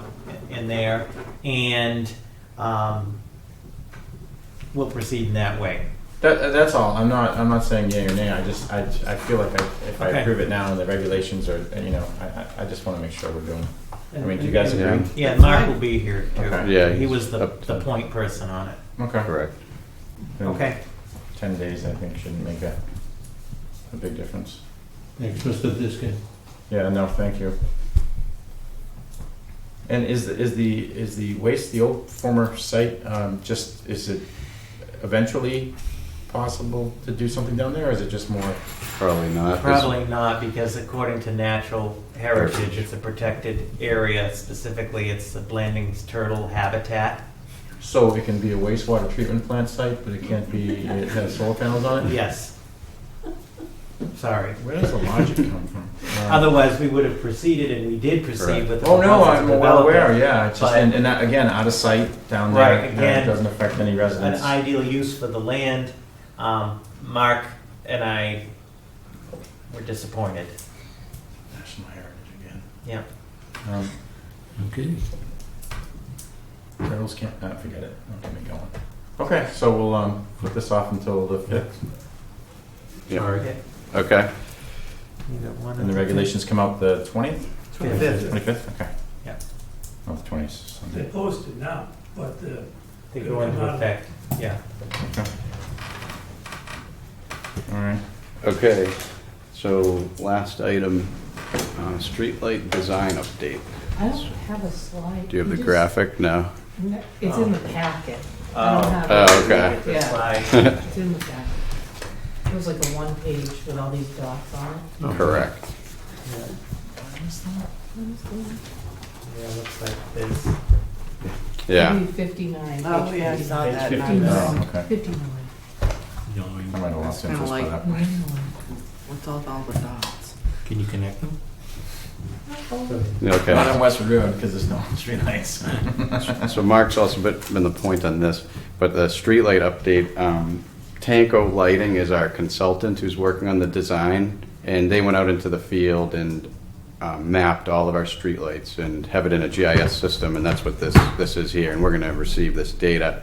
in there, and we'll proceed in that way. That's all. I'm not saying yay or nay. I feel like if I Okay. approve it now and the regulations are, I just want to make sure we're doing. I mean, do you guys Yeah. agree? Yeah, Mark will be here too. Okay. Yeah, He he's was the up to- point person on it. Okay. Correct. Then Okay. 10 days, I think, shouldn't make a big difference. Thanks, Mr. Diskin. Yeah. No, thank you. And is the waste, the old former site, is it eventually possible to do something down there, or is it just more? Probably not. Probably not, because according to natural heritage, it's a protected area. Specifically, it's the Blanding's turtle habitat. So it can be a wastewater treatment plant site, but it can't be, it has solar panels on it? Yes. Sorry. Where does the logic come from? Otherwise, we would have proceeded, and we did proceed Correct. with the Oh, no, proposal to I'm well develop aware, it. yeah. It's just, But- and that, again, out of sight down there. Right, It again, doesn't affect any An residents. ideal use for the land. Mark and I were disappointed. National heritage again. Yeah. Okay. Turtles can't, forget it. Don't get me going. Okay, so we'll, put this off until the 5th. Yeah. Okay. Okay. You got one And the other regulations come out the 20th? 25th. 25th, okay. Yeah. Oh, the 20th, They're Sunday. posted now, but They go into effect. Yeah. Okay. All right. Okay, so last item, streetlight design update. I don't have a slide. Do you have the just- graphic? No. No, it's in the packet. I don't have Oh, it. okay. Yeah, Slide. it's in the packet. It was like a one page with all these dots on it. Correct. Yeah, looks like this. Yeah. Maybe 59. Oh, yeah, I saw that. Page 59. Oh, okay. 59. I might have lost Kinda interest by like- that. 99. What's all the dots? Can you connect them? Not Okay. on Westwood Road, because there's no streetlights. So Mark's also been the point on this, but the streetlight update, Tanko Lighting is our consultant who's working on the design, and they went out into the field and mapped all of our streetlights and have it in a GIS system, and that's what this is here, and we're gonna receive this data.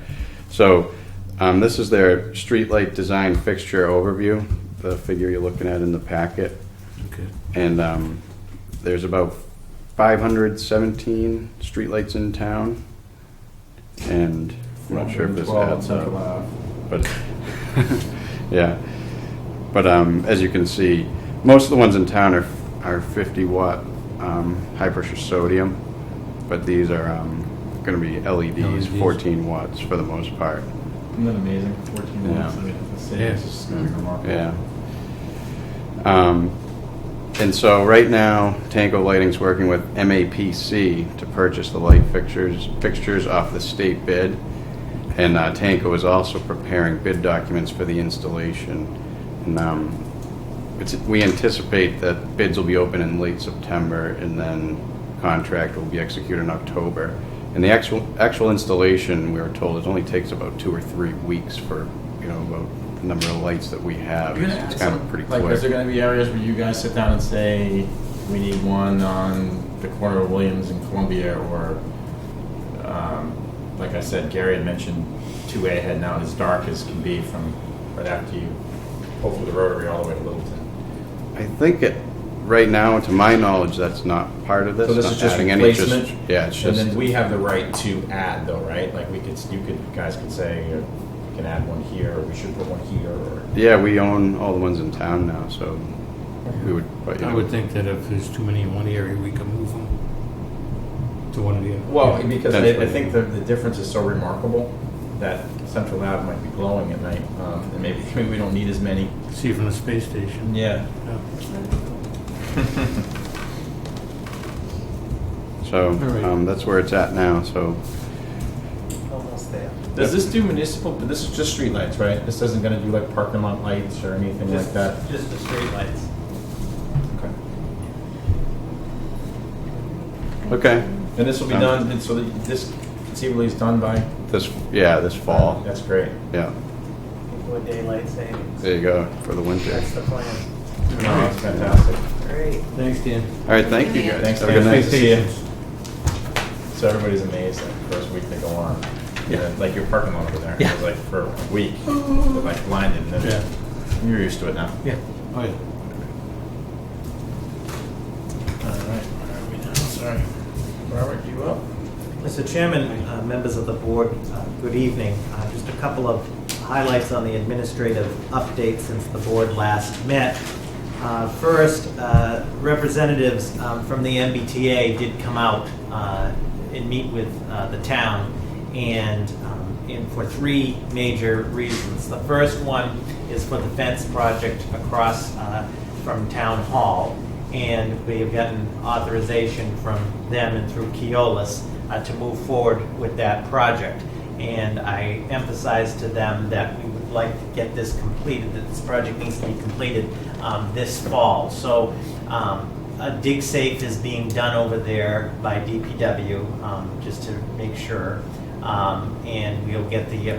So, this is their streetlight design fixture overview, the figure you're looking at in the packet. Okay. And there's about 517 streetlights in town, and I'm not sure if this adds up, but yeah. But as you can see, most of the ones in town are 50 watt high pressure sodium, but these are going to be LEDs, 14 watts for the most part. Isn't that amazing? 14 Yeah. watts. I mean, it's the same. Yeah. It's just gonna be remarkable. Yeah. And so right now, Tanko Lighting's working with MAPC to purchase the light fixtures off the state bid. And Tanko is also preparing bid documents for the installation. And we anticipate that bids will be open in late September, and then contract will be executed in October. And the actual installation, we were told, it only takes about 2 or 3 weeks for, about the number of lights that we have. It's kind of pretty quick. Like, is there going to be areas where you guys sit down and say, we need one on the corner of Williams and Columbia, or, like I said, Gary had mentioned 2A heading out as dark as can be from right after you pull through the rotary all the way to Littleton. I think right now, to my knowledge, that's not part of this. So this not is just adding replacement? Yeah, it's just. And then we have the right to add, though, right? Like, guys could say, we can add one here, or we should put one here, or... Yeah, we own all the ones in town now, so we would. But, I would think that if there's too many in one area, we could move them. to one of the other. Well, because That's I what- think the difference is so remarkable that Central Ave might be glowing at night, and maybe we don't need as many. See from the space station. Yeah. So right. that's where it's at now, so. Almost there. Does this do municipal, but this is just street lights, right? This isn't gonna do like parking lot lights or anything like that? Just the street lights. Okay. Okay. And this will be done, and so that this conceivably is done by? This fall. That's great. Yeah, Equal daylight savings. there you go, for the winter. That's the plan. No, that's fantastic. Great. Thanks, Dan. All right, thank you guys. Thanks, Have a Dan. good Nice night. to see you. So everybody's amazed that the first week they go on. Yeah. Like your parking lot over there. Yeah. It was like for a week, but like blinded, and then you're used to it now. Yeah. Oh, yeah. All right, where are we now? Sorry. Robert, you up? Mr. Chairman, members of the board, good evening. Just a couple of highlights on the administrative update since the board last met. First, representatives from the MBTA did come out and meet with the town, and for three major reasons. The first one is for the fence project across from Town Hall, and we have gotten authorization from them and through Keolis to move forward with that project. And I emphasized to them that we would like to get this completed, that this project needs to be completed this fall. So a dig safe is being done over there by DPW, just to make sure. And we'll get the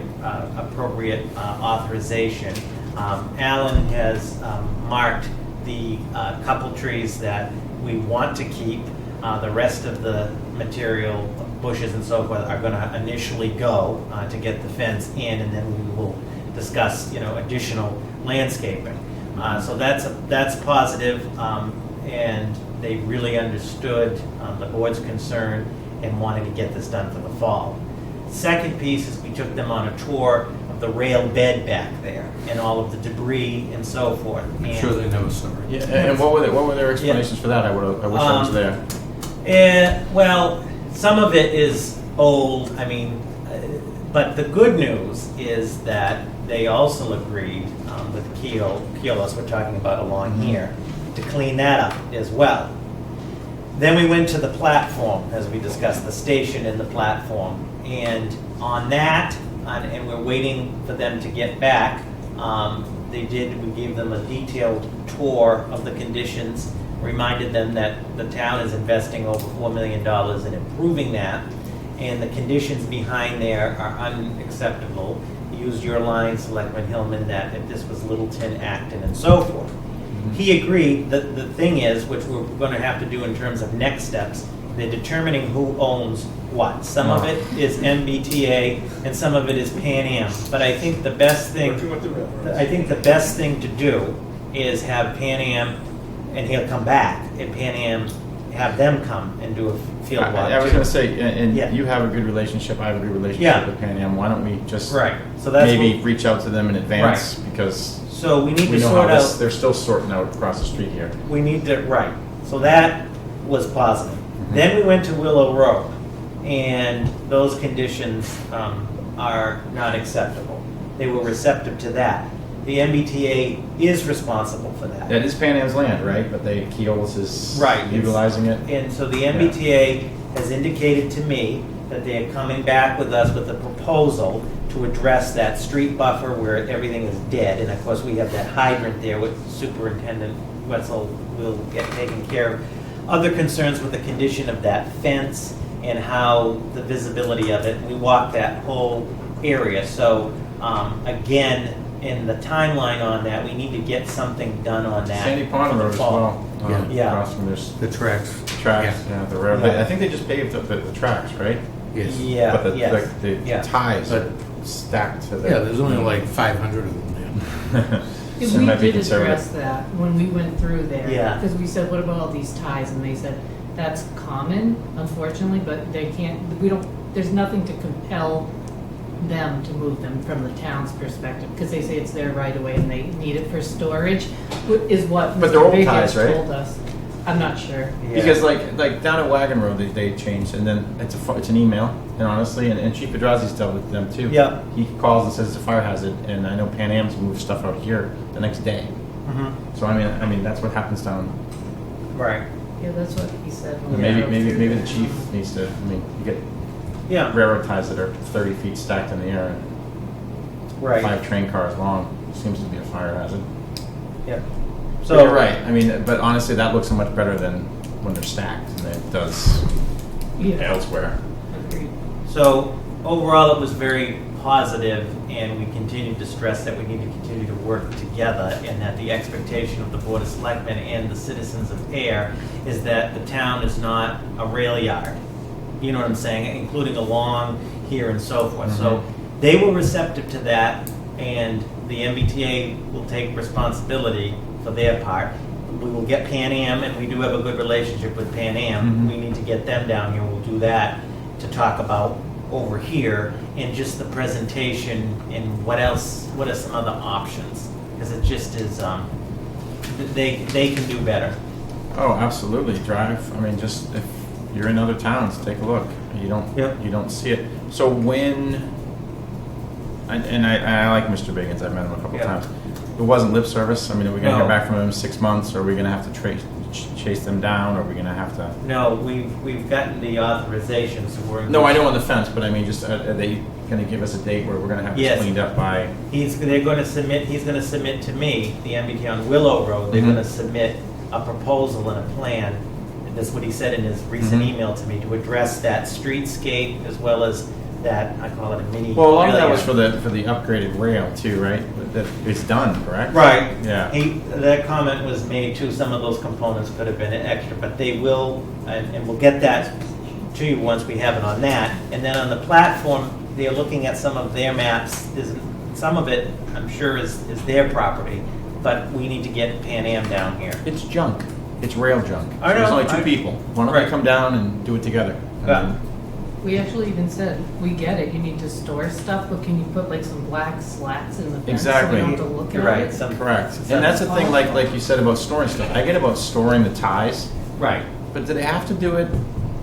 appropriate authorization. Alan has marked the couple trees that we want to keep. The rest of the material, bushes and so forth, are going to initially go to get the fence in, and then we will discuss, additional landscaping. So that's positive, and they really understood the board's concern and wanted to get this done for the fall. Second piece is we took them on a tour of the rail bed back there and all of the debris and so forth. I'm sure they never saw it. Yeah, and what were their explanations for that? I wish I was there. Well, some of it is old. But the good news is that they also agreed with Keolis, we're talking about along here, to clean that up as well. Then we went to the platform, as we discussed, the station and the platform. And on that, and we're waiting for them to get back, we gave them a detailed tour of the conditions, reminded them that the town is investing over $4 million in improving that, and the conditions behind there are unacceptable. Used your line, Selectman Hillman, that if this was Littleton, Acton, and so forth. He agreed that the thing is, which we're going to have to do in terms of next steps, they're determining who owns what. Some of it is MBTA and some of it is Pan Am. But I think the best thing to do is have Pan Am, and he'll come back, and Pan Am have them come and do a field walk. I was going to say, and Yeah. you have a good relationship, I have a good relationship Yeah. with Pan Am. Why don't we just Right. So that's maybe what- reach out to them in advance, because So we need we to know sort how out. they're still sorting out across the street here. We need to, right. So that was positive. Then we went to Willow Road, and those conditions are not acceptable. They were receptive to that. The MBTA is responsible for that. That is Pan Am's land, right? But Keolis is Right. utilizing it. And so the MBTA has indicated to me that they are coming back with us with a proposal to address that street buffer where everything is dead. And of course, we have that hydrant there with Superintendent Wetzel will get taken care of. Other concerns with the condition of that fence and how the visibility of it. We walked that whole area. So again, in the timeline on that, we need to get something done on that. Sandy Pond for the Road as fall. well. Yeah. Across from The tracks. the road. Yeah. I think they just paved the tracks, right? Yes. Yeah, But yes. the Yeah. ties But- are stacked to the. Yeah, there's only like 500 of them there. So it We might be did address conservative. that when we went through there. Yeah. Because we said, what about all these ties? And they said, that's common, unfortunately, but they can't, there's nothing to compel them to move them from the town's perspective, because they say it's their right of way and they need it for storage, is what But they're Mr. old Big ties, has right? told us. I'm not sure. Because like down at Wagon Road, they changed, and then it's an email, and honestly, and Chief Pedrazi's dealt with them too. Yeah. He calls and says it's a fire hazard, and I know Pan Am's moved stuff out here the next day. Mm-hmm. So I mean that's what happens down. Right. Yeah, that's what he said. when we Maybe drove through maybe there. the chief needs to. I mean, you get Yeah. railroad ties that are 30 feet stacked in the air, and Right. 5 train cars long. Seems to be a fire hazard. Yep. So you're right. I mean, but honestly, that looks so much better than when they're stacked than it does elsewhere. Agreed. So overall, it was very positive, and we continued to stress that we need to continue to work together, and that the expectation of the Board of Selectmen and the citizens of Ayer is that the town is not a rail yard. You know what I'm saying? Including along here and so forth. So they were receptive to that, and the MBTA will take responsibility for their part. We will get Pan Am, and we do have a good relationship with Pan Am. We need to get them down here. We'll do that to talk about over here, and just the presentation and what else, what are some other options? Because it just is, they can do better. Oh, absolutely. Drive. I mean, just if you're in other towns, take a look. You don't see it. So when, and I like Mr. Biggins. I've met him a couple times. It wasn't lip service. I mean, are we going to hear back from him in 6 months? Or are we going to have to chase them down? Or are we going to have to? No, we've gotten the authorization, so we're. No, I know on the fence, but I mean, just are they going to give us a date where we're going to have this cleaned up by? He's going to submit to me, the MBT on Willow Road. They're going to submit a proposal and a plan. And that's what he said in his recent email to me, to address that streetscape as well as that, I call it a mini. Well, a lot of that was for the upgraded rail too, right? That it's done, correct? Right. Yeah. That comment was made too. Some of those components could have been extra, but they will, and we'll get that to you once we have it on that. And then on the platform, they're looking at some of their maps. Some of it, I'm sure, is their property, but we need to get Pan Am down here. It's junk. It's rail junk. I know. There's only 2 people. Why don't they come down and do it together? We actually even said, we get it, you need to store stuff, but can you put like some black slats in the fence? Exactly. So we don't have to look You're at right. it? Correct. And that's the thing, like you said about storing stuff. I get about storing the ties. Right. But do they have to do it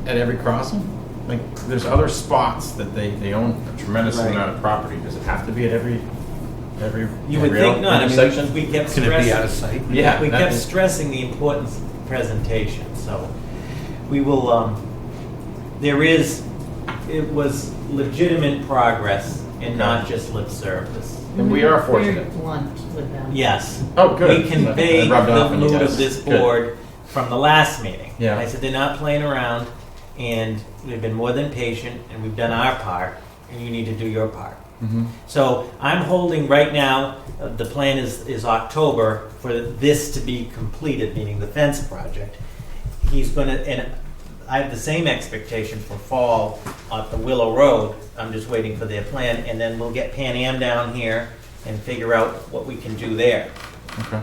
at every crossing? Like, there's other spots that they own a tremendous amount of property. Does it have to be at every You would rail think not. I intersection? mean, we kept Can it be stressing. out of sight? Yeah. We that kept is- stressing the importance of presentation, so we will, it was legitimate progress and not just lip service. And we are Very fortunate. blunt with them. Yes. Oh, good. We conveyed That rubbed off the on you mood guys. of this Good. board from the last meeting. Yeah. I said, they're not playing around, and we've been more than patient, and we've done our part, and you need to do your part. So I'm holding right now, the plan is October for this to be completed, meaning the fence project. He's going to, and I have the same expectation for fall at the Willow Road. I'm just waiting for their plan, and then we'll get Pan Am down here and figure out what we can do there. Okay.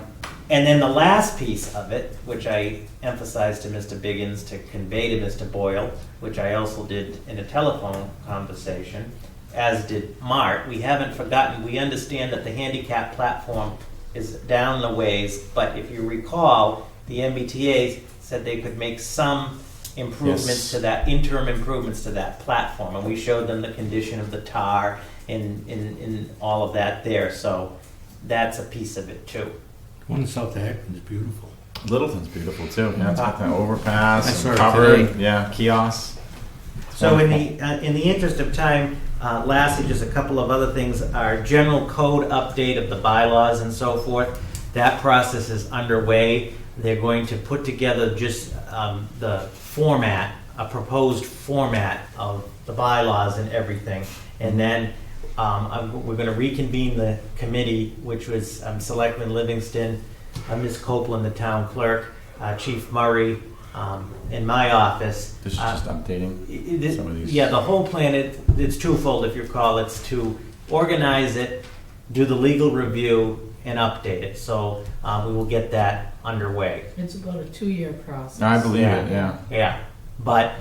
And then the last piece of it, which I emphasized to Mr. Biggins to convey to Mr. Boyle, which I also did in a telephone conversation, as did Mart, we haven't forgotten, we understand that the handicap platform is down the ways, but if you recall, the MBTA said they could make some improvements to that, interim improvements to that platform, and we showed them the condition of the tar in all of that there, so that's a piece of it too. One in South Akron is beautiful. Littleton's beautiful too. Yeah, it's got that overpass, I saw and it covered. today. Yeah, kiosks. So in the interest of time, lastly, just a couple of other things. Our general code update of the bylaws and so forth, that process is underway. They're going to put together just the format, a proposed format of the bylaws and everything. And then we're going to reconvene the committee, which was Selectman Livingston, Ms. Copeland, the town clerk, Chief Murray, in my office. This is just updating some of these. Yeah, the whole plan, it's twofold, if you recall. It's to organize it, do the legal review, and update it. So we will get that underway. It's about a 2-year process. I believe it. Yeah. Yeah, but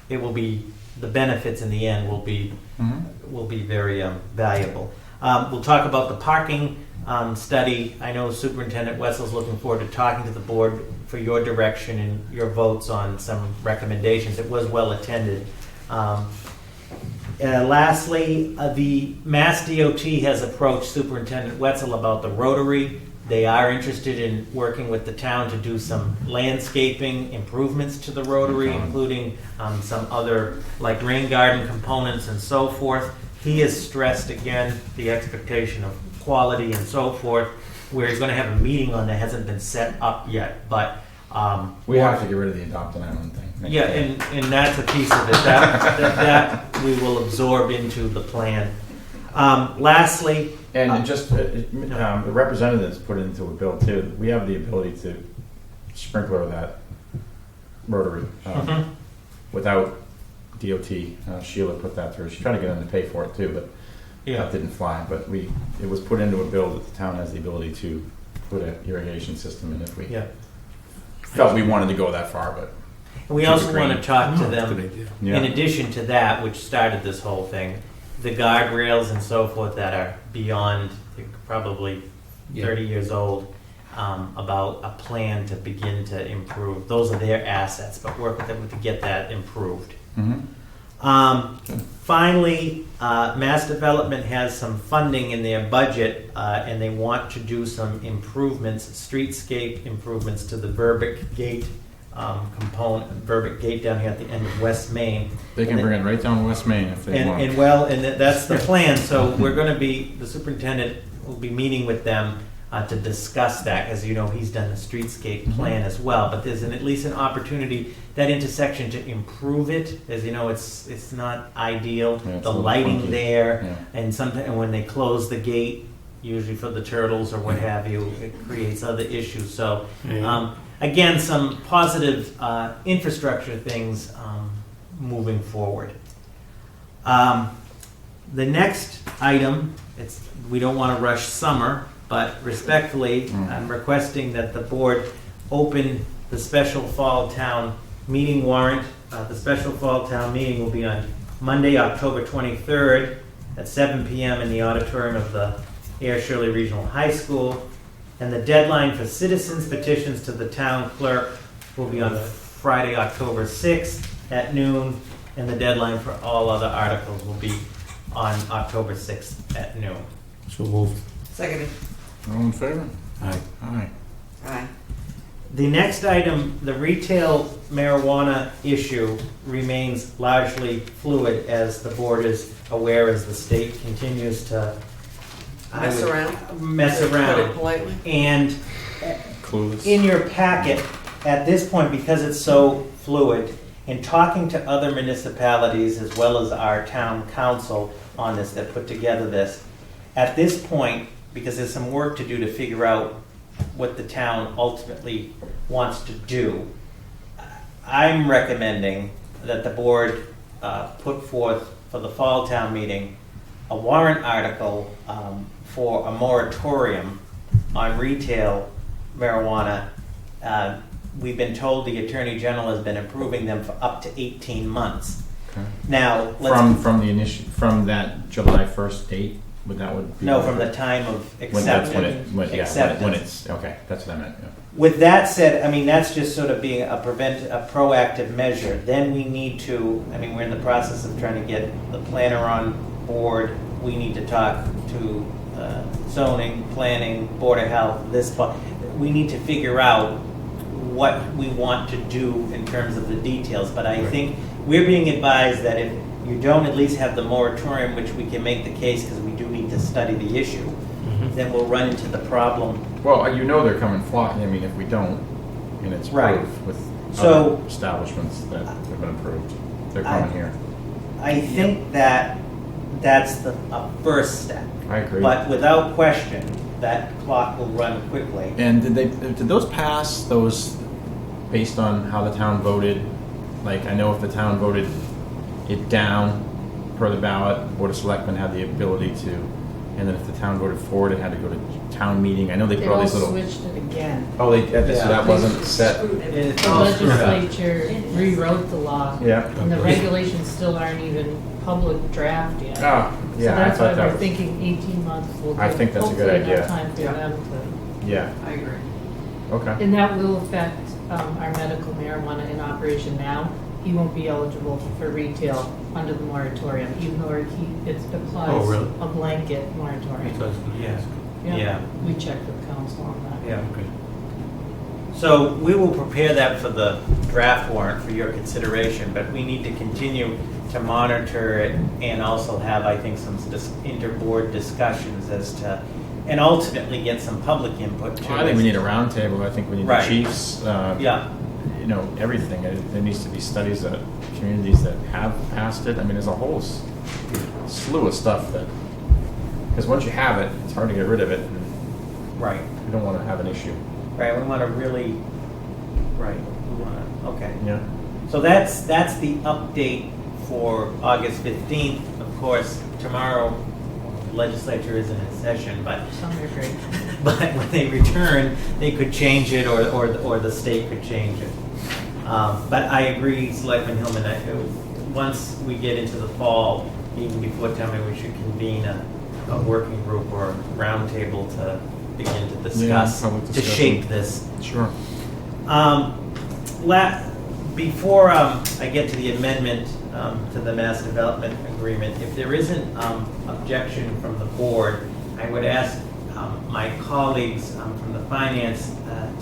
it will be, the benefits in the end will be very valuable. We'll talk about the parking study. I know Superintendent Wetzel's looking forward to talking to the board for your direction and your votes on some recommendations. It was well attended. Lastly, the Mass DOT has approached Superintendent Wetzel about the Rotary. They are interested in working with the town to do some landscaping improvements to the Rotary, including some other like rain garden components and so forth. He has stressed again the expectation of quality and so forth, where he's going to have a meeting on that. Hasn't been set up yet, but we have to get rid of the Adopt an Island thing. Yeah, and that's a piece of it. That we will absorb into the plan. Lastly, and just the representatives put it into a bill too. We have the ability to sprinkler that Rotary without DOT. Sheila put that through. She tried to get them to pay for it too, but that didn't fly. But it was put into a bill that the town has the ability to put an irrigation system in if we felt we wanted to go that far. But we also want to talk to them. In addition to that, which started this whole thing, the guardrails and so forth that are beyond probably 30 years old, about a plan to begin to improve. Those are their assets, but work with them to get that improved. Finally, Mass Development has some funding in their budget, and they want to do some improvements, streetscape improvements to the Verbic Gate Verbic Gate down here at the end of West Main. They can bring it right down West Main if they want. And that's the plan. So we're going to the superintendent will be meeting with them to discuss that. As you know, he's done the streetscape plan as well. But there's at least an opportunity, that intersection, to improve it. As you know, it's not ideal. The lighting funky there, and sometimes when they close the gate, usually for the turtles or what have you, it creates other issues. So again, some positive infrastructure things moving forward. The next item, we don't want to rush summer, but respectfully, I'm requesting that the board open the special fall town meeting warrant. The special fall town meeting will be on Monday, October 23rd at 7 p.m. in the auditorium of the Ayer Shirley Regional High School. And the deadline for citizens petitions to the town clerk will be on Friday, October 6th at noon. And the deadline for all other articles will be on October 6th at noon. So moved. Seconded. All in favor? Aye. Aye. Aye. The next item, the retail marijuana issue, remains largely fluid, as the board is aware, as the state continues to Mess around. Put it politely. And Clueless. in your packet, at this point, because it's so fluid, in talking to other municipalities as well as our town council on this that put together this, at this point, because there's some work to do to figure out what the town ultimately wants to do, I'm recommending that the board put forth for the fall town meeting a warrant article for a moratorium on retail marijuana. We've been told the Attorney General has been approving them for up to 18 months. Okay. Now, from that July 1st date, would be no, from the time of acceptance. When it's okay. That's what I meant. Yeah. With that said, I mean, that's just sort of being a proactive measure. Then we need to, we're in the process of trying to get the planner on board. We need to talk to zoning, planning, Board of Health, we need to figure out what we want to do in terms of the details. But I think we're being advised that if you don't at least have the moratorium, which we can make the case because we do need to study the issue, then we'll run into the problem. Well, they're coming flocking. If we don't, and it's approved with other establishments that have been approved, they're coming here. I think that's a first step. I agree. But without question, that clock will run quickly. And did those pass, those based on how the town voted? Like, I know if the town voted it down per the ballot, Board of Selectmen had the ability to, and then if the town voted for it had to go to town meeting. I know they put all these little. Switched it again. Oh, so that wasn't set. The legislature rewrote the law. Yeah. And the regulations still aren't even public draft yet. Oh, So Yeah, I that's thought why that we're was- thinking 18 months will I give think that's a good hopefully idea. enough time for Yeah. them to. Yeah, I agree. okay. And that will affect our medical marijuana in operation now. He won't be eligible for retail under the moratorium, even though it applies Oh, really? a blanket moratorium. That's what I was gonna ask. Yeah. We checked with council on that. Yeah. Okay. So we will prepare that for the draft warrant for your consideration, but we need to continue to monitor it and also have, I think, some interboard discussions as to, and ultimately get some public input too. Well, I think we need a roundtable. I think we need Right. the chiefs. Yeah. You know, everything. There needs to be studies that communities that have passed it. I mean, there's a whole slew of stuff that, because once you have it, it's hard to get rid of it. And Right. you don't want to have an issue. Right, we want to really, right, we want to, okay. Yeah. So that's the update for August 15th. Of course, tomorrow, legislature isn't in session, but Some are great. but when they return, they could change it, or the state could change it. But I agree, Selectman Hillman, once we get into the fall, even before town meeting, we should convene a working group or roundtable to begin to discuss, public to discussion. shape this. Sure. Before I get to the amendment to the Mass Development Agreement, if there isn't objection from the board, I would ask my colleagues from the finance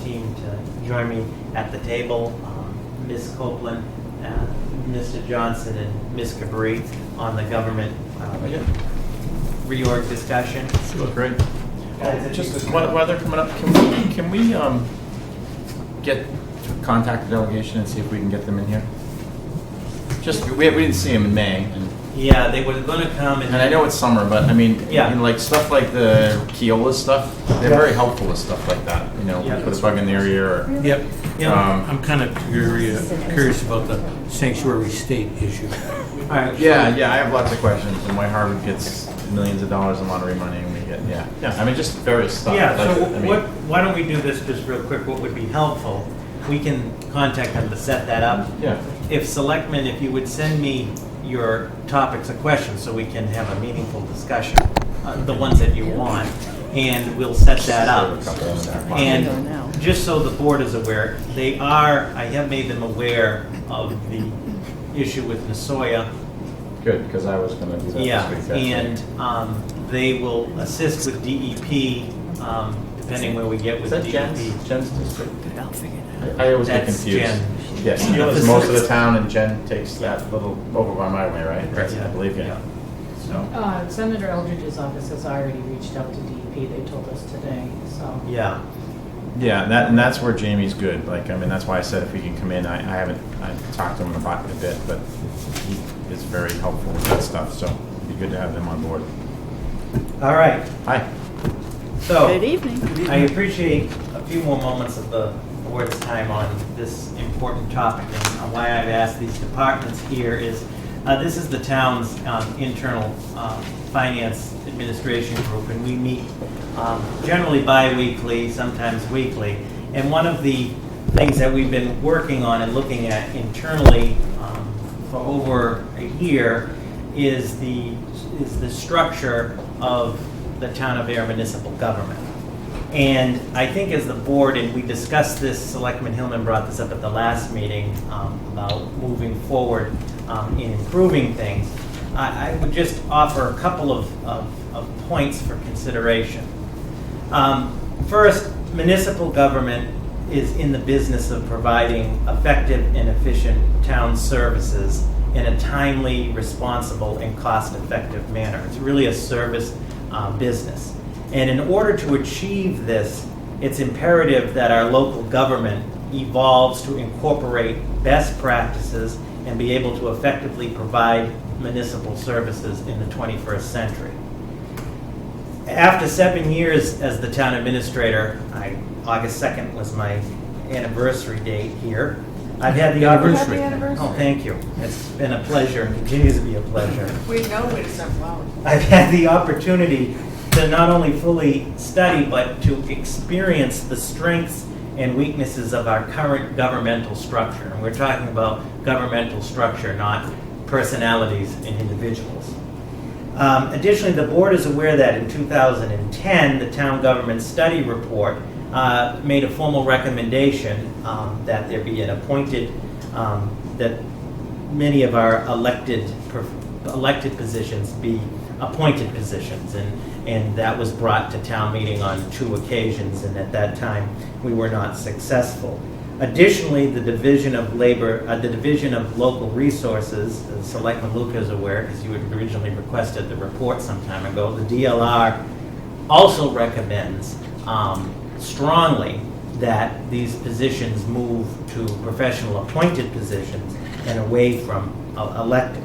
team to join me at the table, Ms. Copeland, Mr. Johnson, and Ms. Cabri on the government reorg discussion. Sure. Great. Just while they're coming up, can we get contact the delegation and see if we can get them in here? Just we didn't see them in May, and Yeah, they were going to come And I know it's summer, but I mean, Yeah. in like stuff like the Keola stuff, they're very helpful with stuff like that. You know, Yeah. put a bug in their ear. Or, Yep. Um, I'm kind of curious about the sanctuary state issue. All right. yeah, I have lots of questions, and why Harvard gets millions of dollars in lottery money, and we get yeah. I mean, just various stuff. Yeah, Like, so I mean, why don't we do this just real quick? What would be helpful? We can contact them to set that up. Yeah. If Selectmen, if you would send me your topics of questions so we can have a meaningful discussion, the ones that you want, and we'll set that up. And just so the board is aware, I have made them aware of the issue with Nasoya. Good, because I was going to do that Yeah, this week. and they will assist with DEP, depending where we get with Is that DEP. Jen's district? I always get That's confused. Jen. Yes, Yeah. it's most of the town, and Jen takes that little over by my way, right? Right. I believe you. Yeah. So, Senator Eldridge's office has already reached out to DEP, they told us today, so. yeah. Yeah, and that's where Jamie's good. Like, I mean, that's why I said if he can come in. I talked to him about it a bit, but he is very helpful with that stuff. So it'd be good to have them on board. All right. Hi. So, Good evening. I appreciate a few more moments of the board's time on this important topic. And why I've asked these departments here is this is the town's internal finance administration group, and we meet generally bi-weekly, sometimes weekly. And one of the things that we've been working on and looking at internally for over a year is the structure of the town of Ayer municipal government. And I think as the board, and we discussed this, Selectman Hillman brought this up at the last meeting about moving forward in improving things, I would just offer a couple of points for consideration. First, municipal government is in the business of providing effective and efficient town services in a timely, responsible, and cost-effective manner. It's really a service business. And in order to achieve this, it's imperative that our local government evolves to incorporate best practices and be able to effectively provide municipal services in the 21st century. After 7 years as the town administrator, August 2nd was my anniversary date here. I've had the opportunity. Oh, thank you. It's been a pleasure and continues to be a pleasure. We know we sent flowers. I've had the opportunity to not only fully study, but to experience the strengths and weaknesses of our current governmental structure. And we're talking about governmental structure, not personalities and individuals. Additionally, the board is aware that in 2010, the Town Government Study Report made a formal recommendation that there be an appointed, that many of our elected positions be appointed positions, and that was brought to town meeting on 2 occasions, and at that time we were not successful. Additionally, the Division of Local Resources, Selectman Luca is aware because you had originally requested the report some time ago, the DLR also recommends strongly that these positions move to professional appointed positions and away from elected.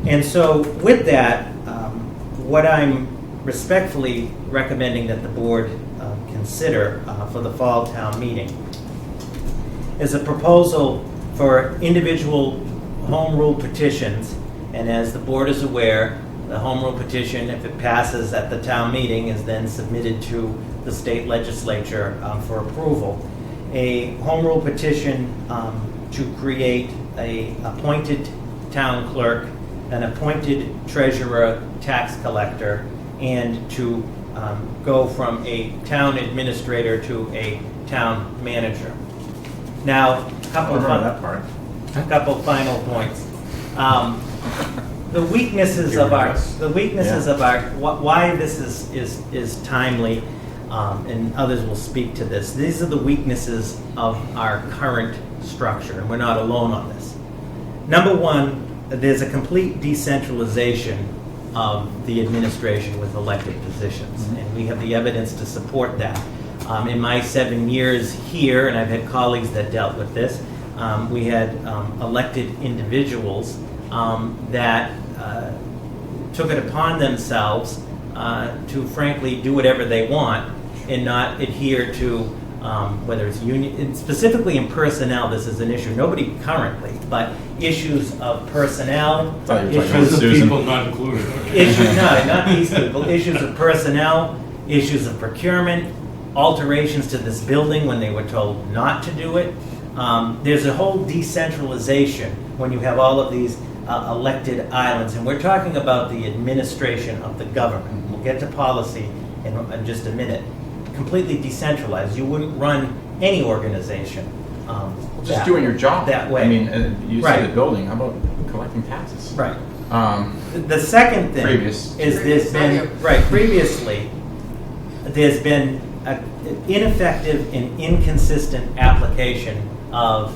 And so with that, what I'm respectfully recommending that the board consider for the fall town meeting is a proposal for individual home rule petitions. And as the board is aware, the home rule petition, if it passes at the town meeting, is then submitted to the state legislature for approval. A home rule petition to create a appointed town clerk, an appointed treasurer, tax collector, and to go from a town administrator to a town manager. Now, a couple final points. The weaknesses of our why this is timely, and others will speak to this. These are the weaknesses of our current structure, and we're not alone on this. Number one, there's a complete decentralization of the administration with elected positions, and we have the evidence to support that. In my 7 years here, and I've had colleagues that dealt with this, we had elected individuals that took it upon themselves to frankly do whatever they want and not adhere to whether it's union, specifically in personnel. This is an issue. Nobody currently, but issues of personnel, issues of people not included. not these people. Issues of personnel, issues of procurement, alterations to this building when they were told not to do it. There's a whole decentralization when you have all of these elected islands, and we're talking about the administration of the government. We'll get to policy in just a minute. Completely decentralized. You wouldn't run any organization just doing your job that way. I mean, you see the building. How about collecting taxes? Right. The second thing previously there's been an ineffective and inconsistent application of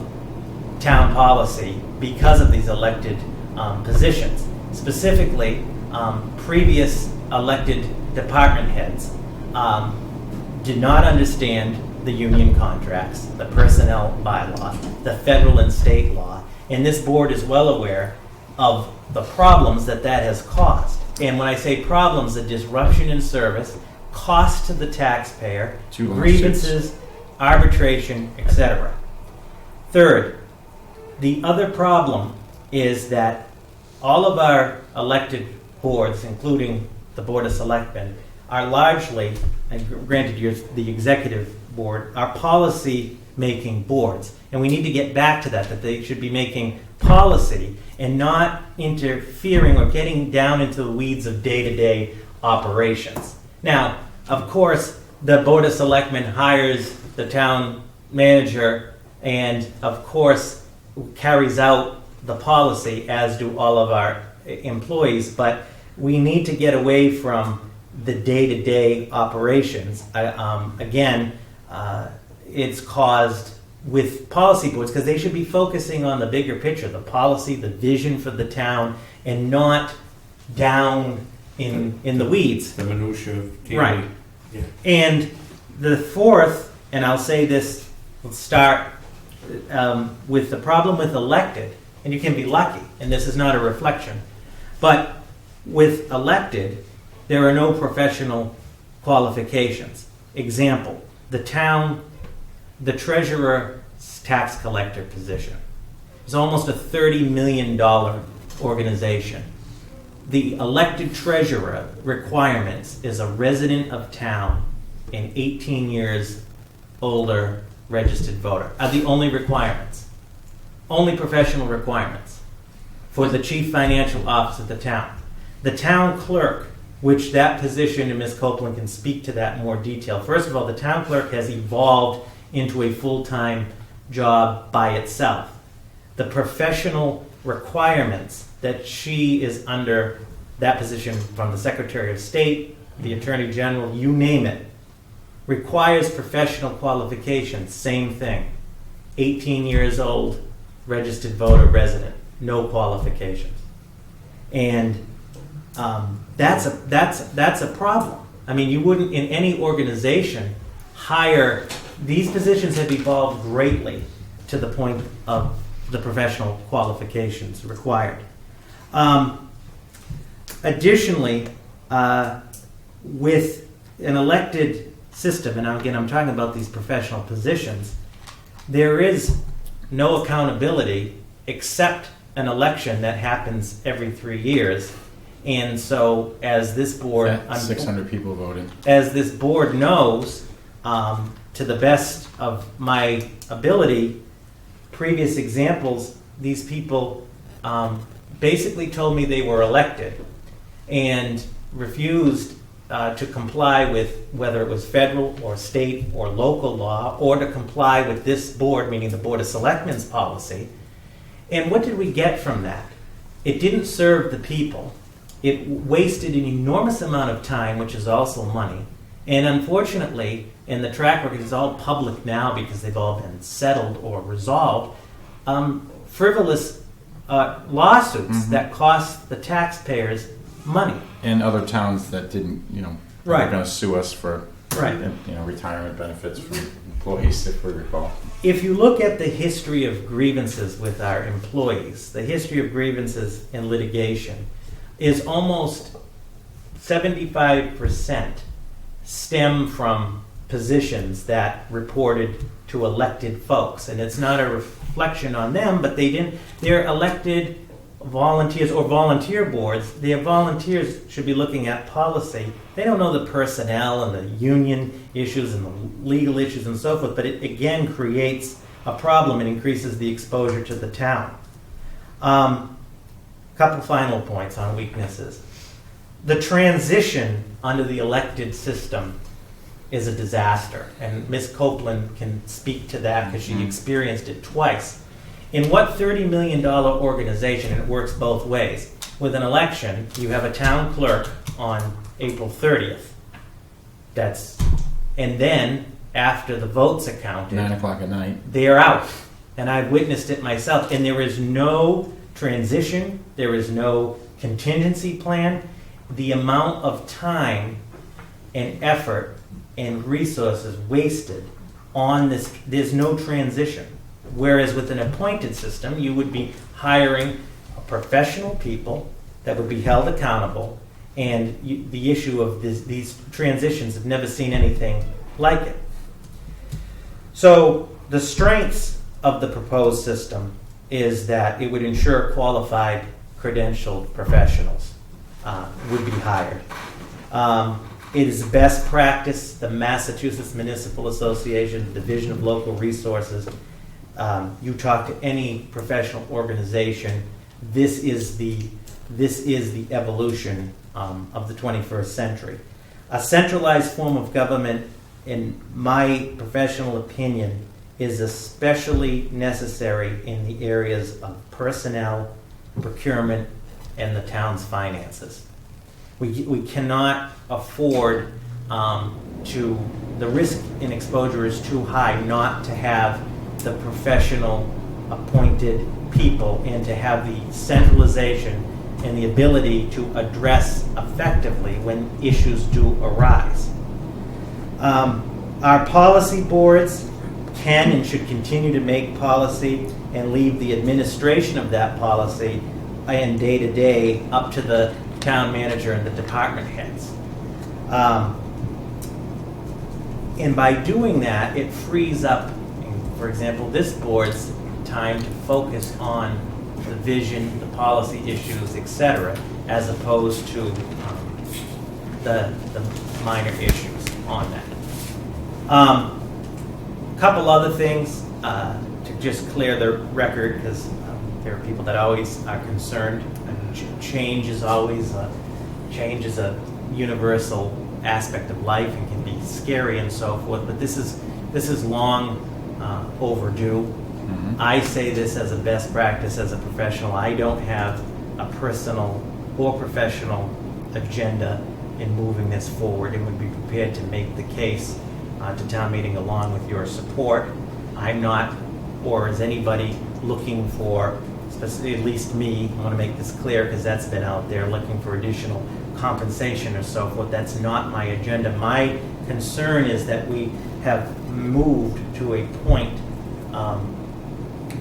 town policy because of these elected positions. Specifically, previous elected department heads did not understand the union contracts, the personnel bylaw, the federal and state law, and this board is well aware of the problems that has caused. And when I say problems, the disruption in service, cost to the taxpayer, grievances, arbitration, etc. Third, the other problem is that all of our elected boards, including the Board of Selectmen, are largely, and granted you're the executive board, are policy-making boards. And we need to get back to that they should be making policy and not interfering or getting down into the weeds of day-to-day operations. Now, of course, the Board of Selectmen hires the town manager and, of course, carries out the policy, as do all of our employees, but we need to get away from the day-to-day operations. It's caused with policy boards because they should be focusing on the bigger picture, the policy, the vision for the town, and not down in the weeds. The minutia of TV. Right. Yeah. And the fourth, and I'll say this, we'll start with the problem with elected, and you can be lucky, and this is not a reflection, but with elected, there are no professional qualifications. Example, the treasurer tax collector position is almost a $30 million organization. The elected treasurer requirements is a resident of town and 18 years older registered voter are the only requirements, only professional requirements for the chief financial officer of the town. The town clerk, which that position, and Ms. Copeland can speak to that in more detail. First of all, the town clerk has evolved into a full-time job by itself. The professional requirements that she is under, that position from the Secretary of State, the Attorney General, you name it, requires professional qualifications. Same thing. 18 years old, registered voter, resident, no qualifications. And that's a problem. I mean, you wouldn't in any organization hire, these positions have evolved greatly to the point of the professional qualifications required. Additionally, with an elected system, and again I'm talking about these professional positions, there is no accountability except an election that happens every 3 years. And so as this board... 600 people voted. As this board knows, to the best of my ability, previous examples, these people basically told me they were elected and refused to comply with whether it was federal or state or local law, or to comply with this board, meaning the Board of Selectmen's policy. And what did we get from that? It didn't serve the people. It wasted an enormous amount of time, which is also money. And unfortunately, and the track record is all public now because they've all been settled or resolved, frivolous lawsuits that cost the taxpayers money. And other towns that didn't, Right. were going to sue us for retirement benefits from employees, if we recall. If you look at the history of grievances with our employees, the history of grievances in litigation is almost 75% stem from positions that reported to elected folks. And it's not a reflection on them, but they're elected volunteers or volunteer boards. The volunteers should be looking at policy. They don't know the personnel and the union issues and the legal issues and so forth, but it again creates a problem and increases the exposure to the town. Couple final points on weaknesses. The transition under the elected system is a disaster, and Ms. Copeland can speak to that because she experienced it twice. In what $30 million organization, and it works both ways, with an election, you have a town clerk on April 30th. And then, after the votes are counted, 9 o'clock at night, they are out. And I've witnessed it myself. And there is no transition, there is no contingency plan. The amount of time and effort and resources wasted on this, there's no transition. Whereas with an appointed system, you would be hiring professional people that would be held accountable, and the issue of these transitions have never seen anything like it. So the strengths of the proposed system is that it would ensure qualified, credentialed professionals would be hired. It is best practice, the Massachusetts Municipal Association, Division of Local Resources. You talk to any professional organization, this is the evolution of the 21st century. A centralized form of government, in my professional opinion, is especially necessary in the areas of personnel, procurement, and the town's finances. We cannot afford the risk and exposure is too high not to have the professional appointed people and to have the centralization and the ability to address effectively when issues do arise. Our policy boards can and should continue to make policy and leave the administration of that policy and day-to-day up to the town manager and the department heads. And by doing that, it frees up, for example, this board's time to focus on the vision, the policy issues, etc., as opposed to the minor issues on that. A couple other things to just clear the record, because there are people that always are concerned. Change is always change is a universal aspect of life and can be scary and so forth, but this is long overdue. I say this as a best practice as a professional. I don't have a personal or professional agenda in moving this forward and would be prepared to make the case to town meeting along with your support. I'm not, or is anybody looking for, especially at least me, I want to make this clear because that's been out there, looking for additional compensation or so forth. That's not my agenda. My concern is that we have moved to a point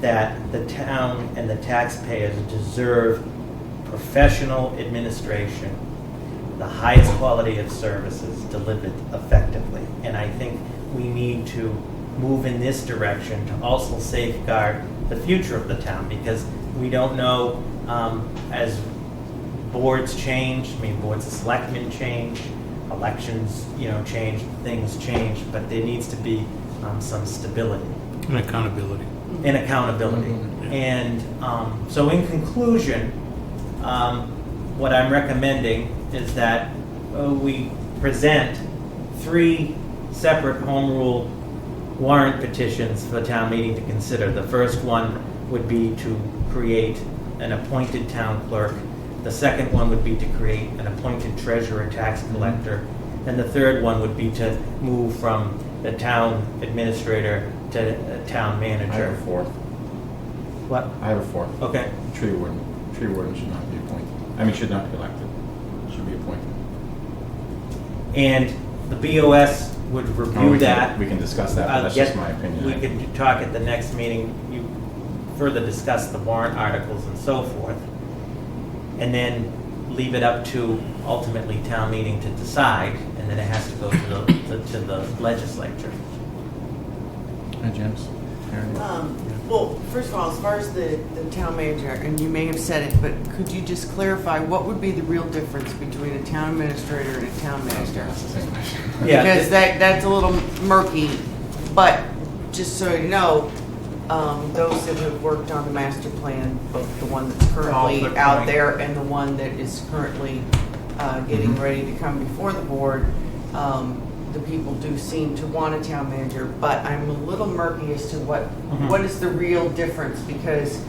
that the town and the taxpayers deserve professional administration, the highest quality of services delivered effectively. And I think we need to move in this direction to also safeguard the future of the town, because we don't know, as boards change, boards of selectmen change, elections, change, things change, but there needs to be some stability. And accountability. And so in conclusion, what I'm recommending is that we present 3 separate home rule warrant petitions for the town meeting to consider. The first one would be to create an appointed town clerk. The second one would be to create an appointed treasurer and tax collector. And the third one would be to move from the town administrator to a town manager. I have a fourth. What? I have a fourth. Okay. Tree warden. Tree warden should not be appointed. Should not be elected. Should be appointed. And the BOS would review that. We can discuss that, but that's just my opinion. We could talk at the next meeting, you further discuss the warrant articles and so forth, and then leave it up to ultimately town meeting to decide, and then it has to go to the legislature. Hi, James. Well, first of all, as far as the town manager, and you may have said it, but could you just clarify what would be the real difference between a town administrator and a town manager? That's the same question. Yeah, Because that's a little murky, but just so you know, those that have worked on the master plan, both the one that's currently good out point. there and the one that is currently getting ready to come before the board, the people do seem to want a town manager, but I'm a little murky as to what is the real difference, because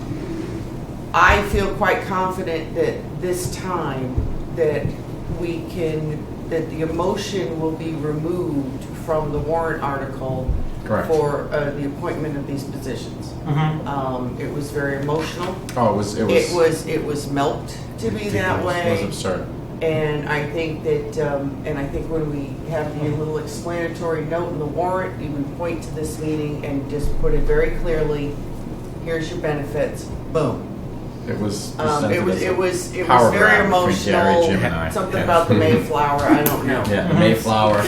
I feel quite confident that this time that that the emotion will be removed from the warrant article. Correct. For the appointment of these positions. It was very emotional. Oh, it was milked to be that way. It was absurd. And I think that, when we have the little explanatory note in the warrant, you would point to this meeting and just put it very clearly, here's your benefits, boom. It was It was power very grab between Gary, emotional, Jim, and I. something about the Mayflower, I don't know. Yeah, the Mayflower.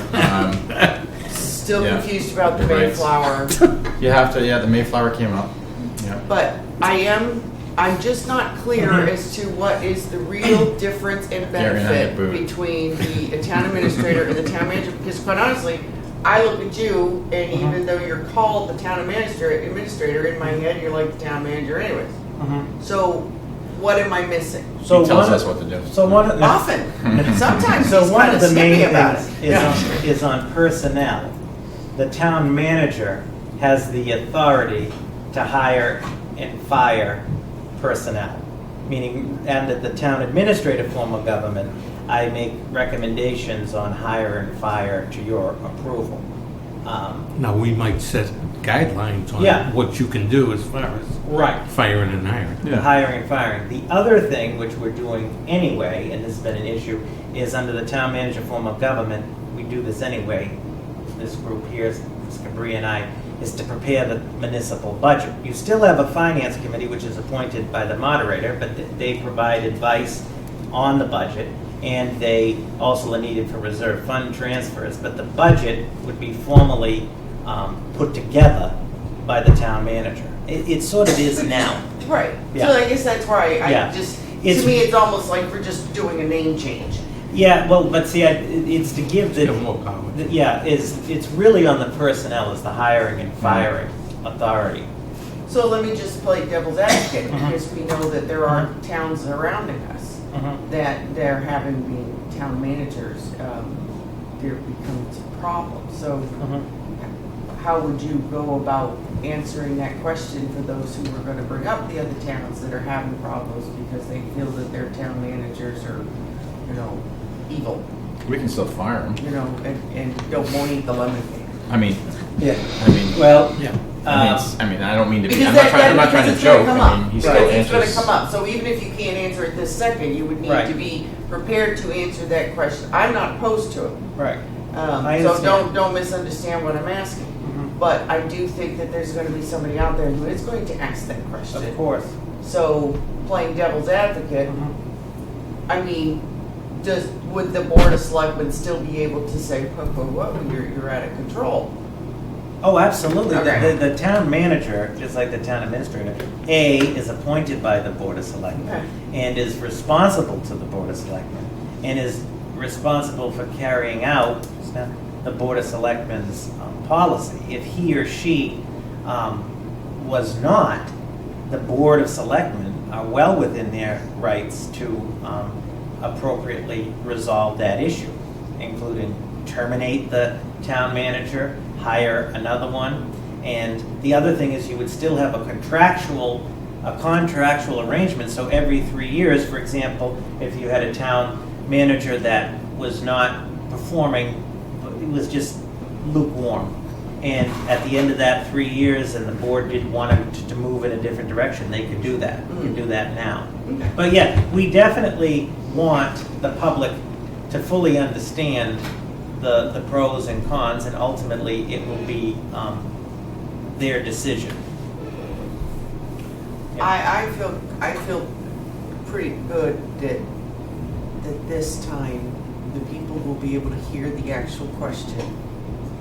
Still Yeah. confused about the Right. Mayflower. You have to, the Mayflower came up. Yeah. But I'm just not clear as to what is the real difference and Gary and I benefit get booed. between the town administrator and the town manager, because quite honestly, I look at you, and even though you're called the town administrator, in my head, you're like the town manager anyways. So what am I missing? So he tells us what to do. So one of the, Often. Sometimes so he's one kind of of the main snippy about things it. is on personnel. The town manager has the authority to hire and fire personnel, meaning, and that the town administrative form of government, I make recommendations on hire and fire to your approval. Now, we might set guidelines on Yeah. what you can do as far as firing and hiring. Hiring and firing. The other thing, which we're doing anyway, and this has been an issue, is under the town manager form of government, we do this anyway. This group here, Ms. Cabri and I, is to prepare the municipal budget. You still have a finance committee, which is appointed by the moderator, but they provide advice on the budget, and they also are needed for reserve fund transfers. But the budget would be formally put together by the town manager. It sort of is now. Right. Yeah. So I guess that's why Yeah. to me, it's almost like we're just doing a name change. Yeah, well, but see, it's to give the, Give them more power. it's really on the personnel as the hiring and firing authority. So let me just play devil's advocate, because we know that there are towns surrounding us that there haven't been town managers, there becomes a problem. So how would you go about answering that question for those who are going to bring up the other towns that are having problems because they feel that their town managers are, evil, We can still fire him. and won't eat the lemon cake? I mean, Well, I don't mean to be. Because I'm not trying to it's gonna joke. come I up. mean, he Right. still It's going to answers. come up. So even if you can't answer it this second, you would need Right. to be prepared to answer that question. I'm not opposed to it. Right. I So understand. don't misunderstand what I'm asking. But I do think that there's going to be somebody out there who is going to ask that question. Of course. So playing devil's advocate, I mean, would the Board of Selectmen still be able to say, whoa, you're out of control? Oh, absolutely. Okay. The town manager, just like the town administrator, is appointed by the Board of Selectmen Okay. and is responsible to the Board of Selectmen and is responsible for carrying out the Board of Selectmen's policy. If he or she was not, the Board of Selectmen are well within their rights to appropriately resolve that issue, including terminate the town manager, hire another one. And the other thing is you would still have a contractual arrangement. So every 3 years, for example, if you had a town manager that was not performing, it was just lukewarm. And at the end of that 3 years, and the board did want him to move in a different direction, they could do that. You can do that now. But yeah, we definitely want the public to fully understand the pros and cons, and ultimately it will be their decision. I feel pretty good that this time the people will be able to hear the actual question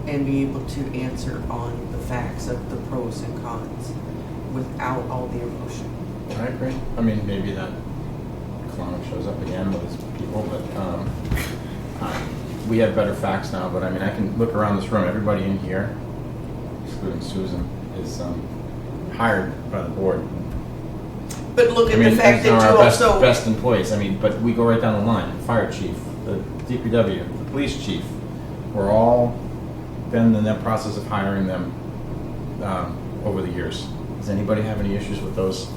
and be able to answer on the facts of the pros and cons without all the emotion. I agree. I mean, maybe that clown shows up again with his people, but we have better facts now. But I mean, I can look around this room. Everybody in here, excluding Susan, is hired by the board. But look at I mean, the fact these are that our you also... best employees. I mean, but we go right down the line. The fire chief, the DPW, the police chief. We're all been in that process of hiring them over the years. Does anybody have any issues with those?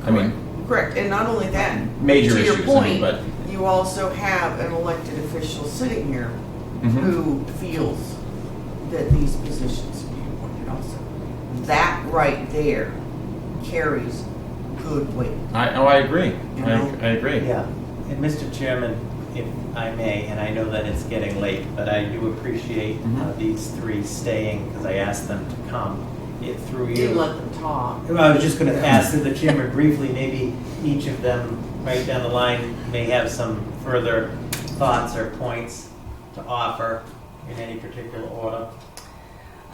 I mean, Correct, and not only that, major to your issues. point, I mean, but you also have an elected official sitting here who feels that these positions should be appointed also. That right there carries good weight. I agree. You know? I agree. Yeah, and Mr. Chairman, if I may, and I know that it's getting late, but I do appreciate these three staying because I asked them to come. Through you. You let them talk. I was just going to ask through the chairman briefly, maybe each of them right down the line may have some further thoughts or points to offer in any particular order.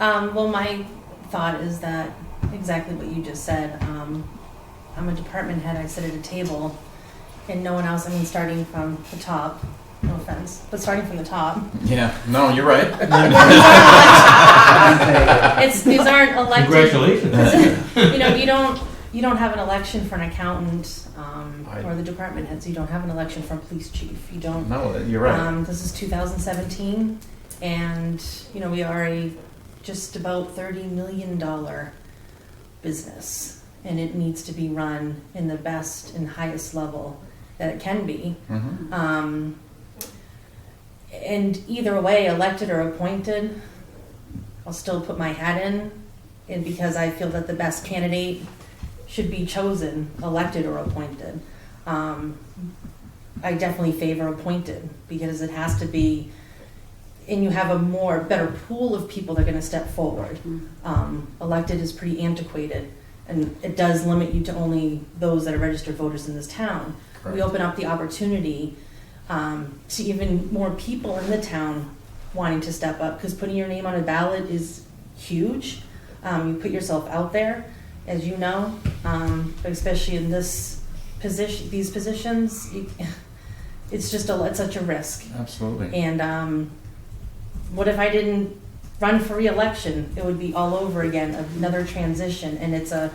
Well, my thought is that exactly what you just said. I'm a department head. I sit at a table, and no one else. I mean, starting from the top. No offense, but starting from the top. Yeah. No, you're right. These aren't elected. Congratulations. You don't have an election for an accountant or the department heads. You don't have an election for a police chief. You don't. No, you're right. This is 2017, and we are a just about $30 million business, and it needs to be run in the best and highest level that it can be. And either way, elected or appointed, I'll still put my hat in, and because I feel that the best candidate should be chosen, elected or appointed. I definitely favor appointed because it has to be, and you have a better pool of people that are going to step forward. Elected is pretty antiquated, and it does limit you to only those that are registered voters in this town. Correct. We open up the opportunity to even more people in the town wanting to step up, because putting your name on a ballot is huge. You put yourself out there, as you know, but especially in these positions, it's such a risk. Absolutely. And what if I didn't run for re-election? It would be all over again, another transition, and it's a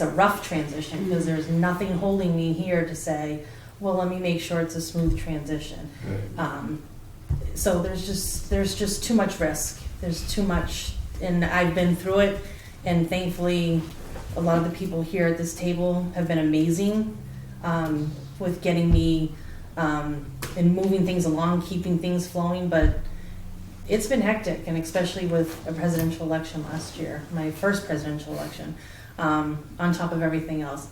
rough transition because there's nothing holding me here to say, well, let me make sure it's a smooth transition. So there's just too much risk. There's too much, and I've been through it, and thankfully, a lot of the people here at this table have been amazing with getting me and moving things along, keeping things flowing, but it's been hectic, and especially with a presidential election last year, my first presidential election, on top of everything else.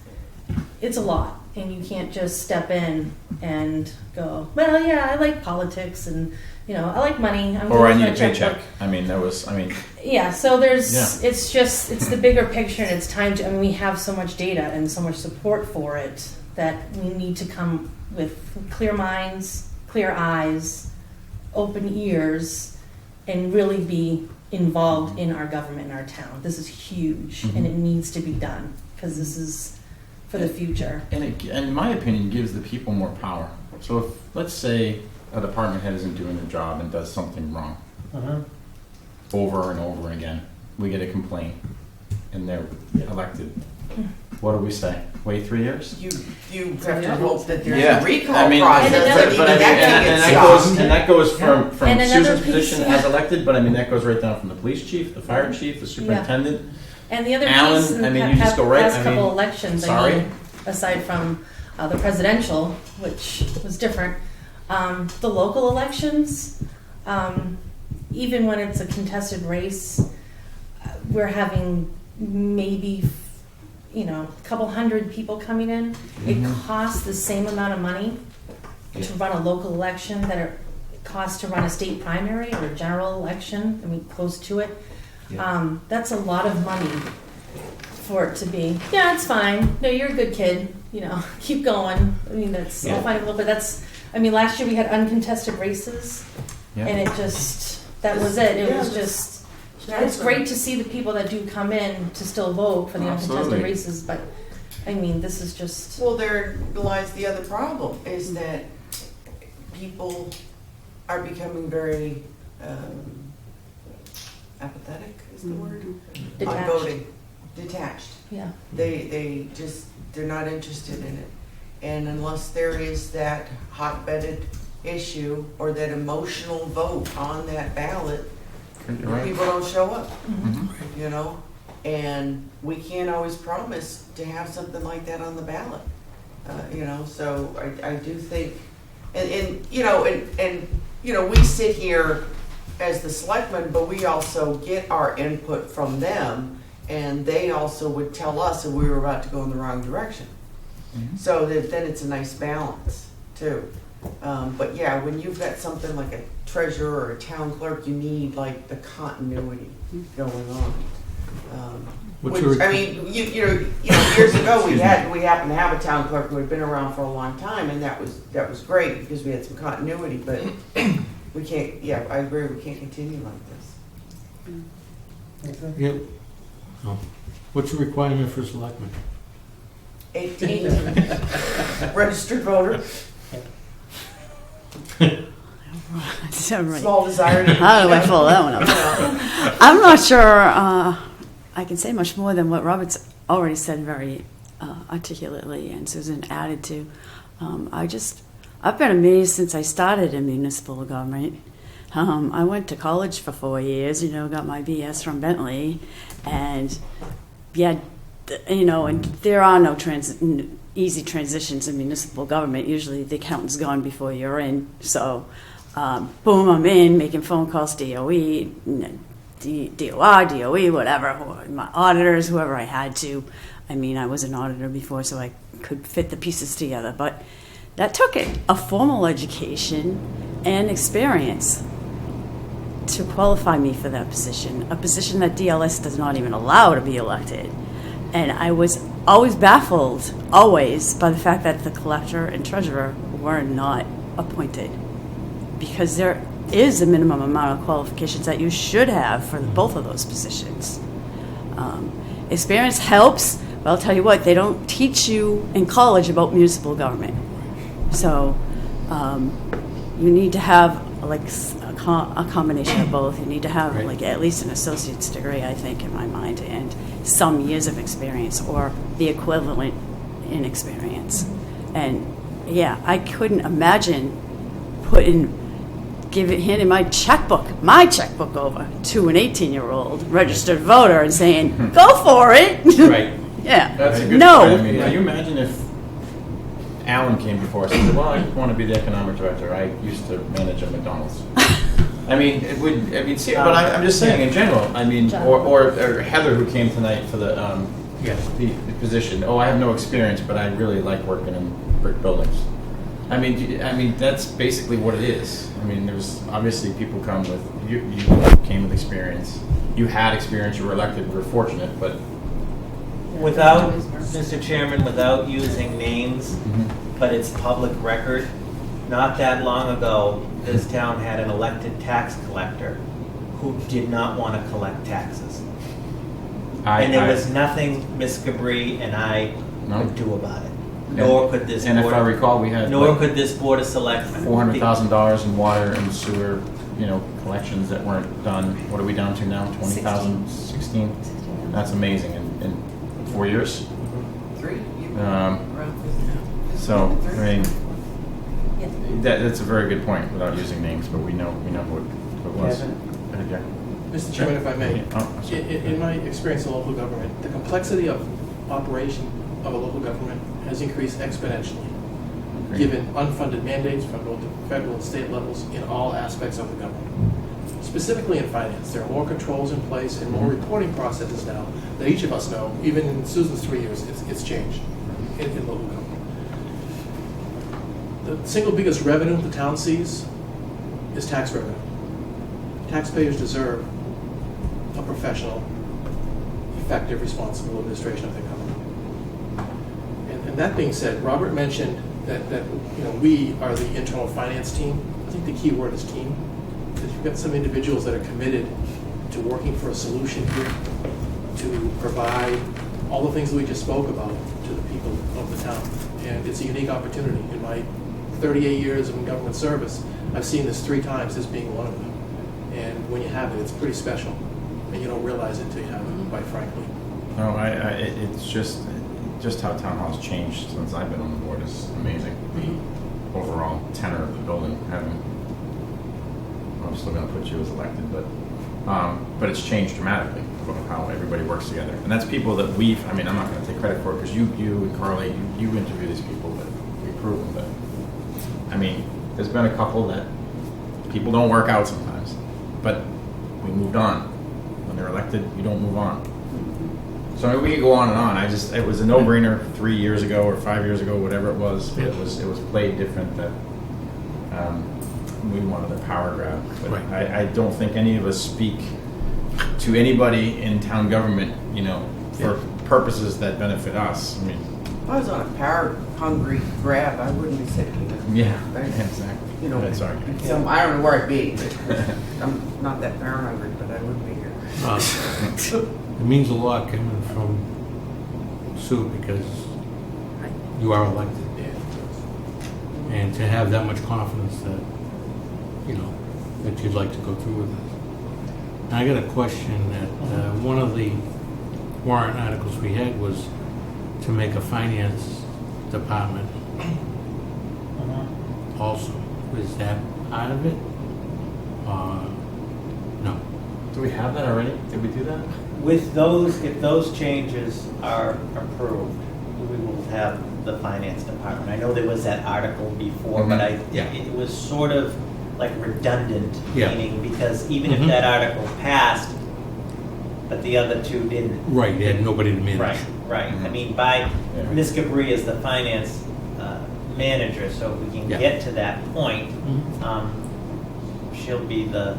It's a lot, and you can't just step in and go, well, yeah, I like politics, and I like money. Or I need a good for paycheck. checkbook. Yeah, so it's the bigger picture, and it's time to, we have so much data and so much support for it that we need to come with clear minds, clear eyes, open ears, and really be involved in our government in our town. This is huge, and it needs to be done, because this is for the future. And it, in my opinion, gives the people more power. So if, let's say, a department head isn't doing their job and does something wrong, over and over again, we get a complaint, and they're elected. What do we say? Wait 3 years? You have to hope that there's Yeah. a recall I mean, process. but that goes from And Susan's another position piece, as elected, but that goes right down from the police chief, the fire chief, the superintendent. And the other Alan, piece in the you just go right. past couple elections, sorry. aside from the presidential, which was different, the local elections, even when it's a contested race, we're having maybe a couple hundred people coming in. It costs the same amount of money to run a local election that it costs to run a state primary or a general election, close to it. That's a lot of money for it to be, yeah, it's fine. No, you're a good kid. Keep going. That's all fine. But that's, last year we had uncontested races, and it just, that was it. It was just, it's great to see the people that do come in to still vote for the uncontested races, but this is just. Well, there lies the other problem, is that people are becoming very apathetic, is the word? Detached. On voting. Detached. Yeah. They're not interested in it. And unless there is that hot-bedded issue or that emotional vote on that ballot, people don't show up, and we can't always promise to have something like that on the ballot, so I do think, and we sit here as the selectmen, but we also get our input from them, and they also would tell us if we were about to go in the wrong direction. So then it's a nice balance too. But yeah, when you've got something like a treasurer or a town clerk, you need like the continuity going on. Years ago we happened to have a town clerk who had been around for a long time, and that was great because we had some continuity. But we can't. Yeah, I agree. We can't continue like this. Yeah. Oh. What's the requirement for selectmen? 18 registered voter. Small desire to How do I follow that one up? I'm not sure I can say much more than what Robert's already said very articulately and Susan added to. I've been amazed since I started in municipal government. I went to college for 4 years, got my BS from Bentley, and and there are no easy transitions in municipal government. Usually the accountant's gone before you're in. So, boom, I'm in, making phone calls, DOE, DOR, DOE, whatever, my auditors, whoever I had to. I was an auditor before, so I could fit the pieces together. But that took a formal education and experience to qualify me for that position, a position that DLS does not even allow to be elected. And I was always baffled, always, by the fact that the collector and treasurer were not appointed. Because there is a minimum amount of qualifications that you should have for both of those positions. Experience helps, but I'll tell you what, they don't teach you in college about municipal government. So you need to have a combination of both. You need to have at least an associate's degree, I think, in my mind, and some years of experience or the equivalent in experience. And yeah, I couldn't imagine handing my checkbook over to an 18-year-old registered voter and saying, go for it. Right. Yeah. That's a good No. point. I mean, can you imagine if Alan came before us and said, well, I want to be the economic director. I used to manage a McDonald's. I mean, it would, I mean, see, but I'm just saying in general, I mean, or Heather who came tonight for the position. Oh, I have no experience, but I really like working in brick buildings. I mean, that's basically what it is. I mean, there's obviously people come with, you came with experience. You had experience, you were elected, we were fortunate, but. Without, Mr. Chairman, without using names, but it's public record, not that long ago, this town had an elected tax collector who did not want to collect taxes. And there was nothing Ms. Gabri and I could do about it. Nor could this board. And if I recall, we had. Nor could this Board of Selectmen. $400,000 in water and sewer, collections that weren't done. What are we down to now? 20,000? 16? That's amazing. In 4 years? 3. So, I mean, that's a very good point without using names, but we know who it was. Go ahead, Jack. Mr. Chairman, if I may, Oh, in my experience in local government, the complexity of operation of a local government has increased exponentially, given unfunded mandates from both the federal and state levels in all aspects of the government. Specifically in finance, there are more controls in place and more reporting processes now that each of us know. Even in Susan's 3 years, it's changed in local government. The single biggest revenue the town sees is tax revenue. Taxpayers deserve a professional, effective, responsible administration of their government. And that being said, Robert mentioned that we are the internal finance team. I think the key word is team. That you've got some individuals that are committed to working for a solution here, to provide all the things that we just spoke about to the people of the town. And it's a unique opportunity. In my 38 years of government service, I've seen this 3 times, this being one of them. And when you have it, it's pretty special. And you don't realize it until you have it, quite frankly. No, it's just how town hall's changed since I've been on the board is amazing. The overall tenor of the building, I'm still going to put you as elected, but it's changed dramatically about how everybody works together. And that's people that I'm not going to take credit for it because you and Carly, you interview these people, but we prove them. But I mean, there's been a couple that people don't work out sometimes, but we moved on. When they're elected, you don't move on. So we could go on and on. It was a no-brainer 3 years ago or 5 years ago, whatever it was. It was played different that we wanted a power grab. But I don't think any of us speak to anybody in town government, for purposes that benefit us. I mean, If I was on a power-hungry grab, I wouldn't be sitting here. Yeah, exactly. That's argument. So I don't know where I'd be, but I'm not that power-hungry, but I would be here. It means a lot coming from Sue because you are elected. And to have that much confidence that, that you'd like to go through with this. And I got a question that one of the warrant articles we had was to make a finance department also. Is that part of it? No. Do we have that already? Did we do that? With those, if those changes are approved, we will have the finance department. I know there was that article before, but it was sort of like redundant, meaning because even if that article passed, but the other two didn't. Right, they had nobody to manage. Right. I mean, by Ms. Gabri is the finance manager, so if we can get to that point, she'll be the.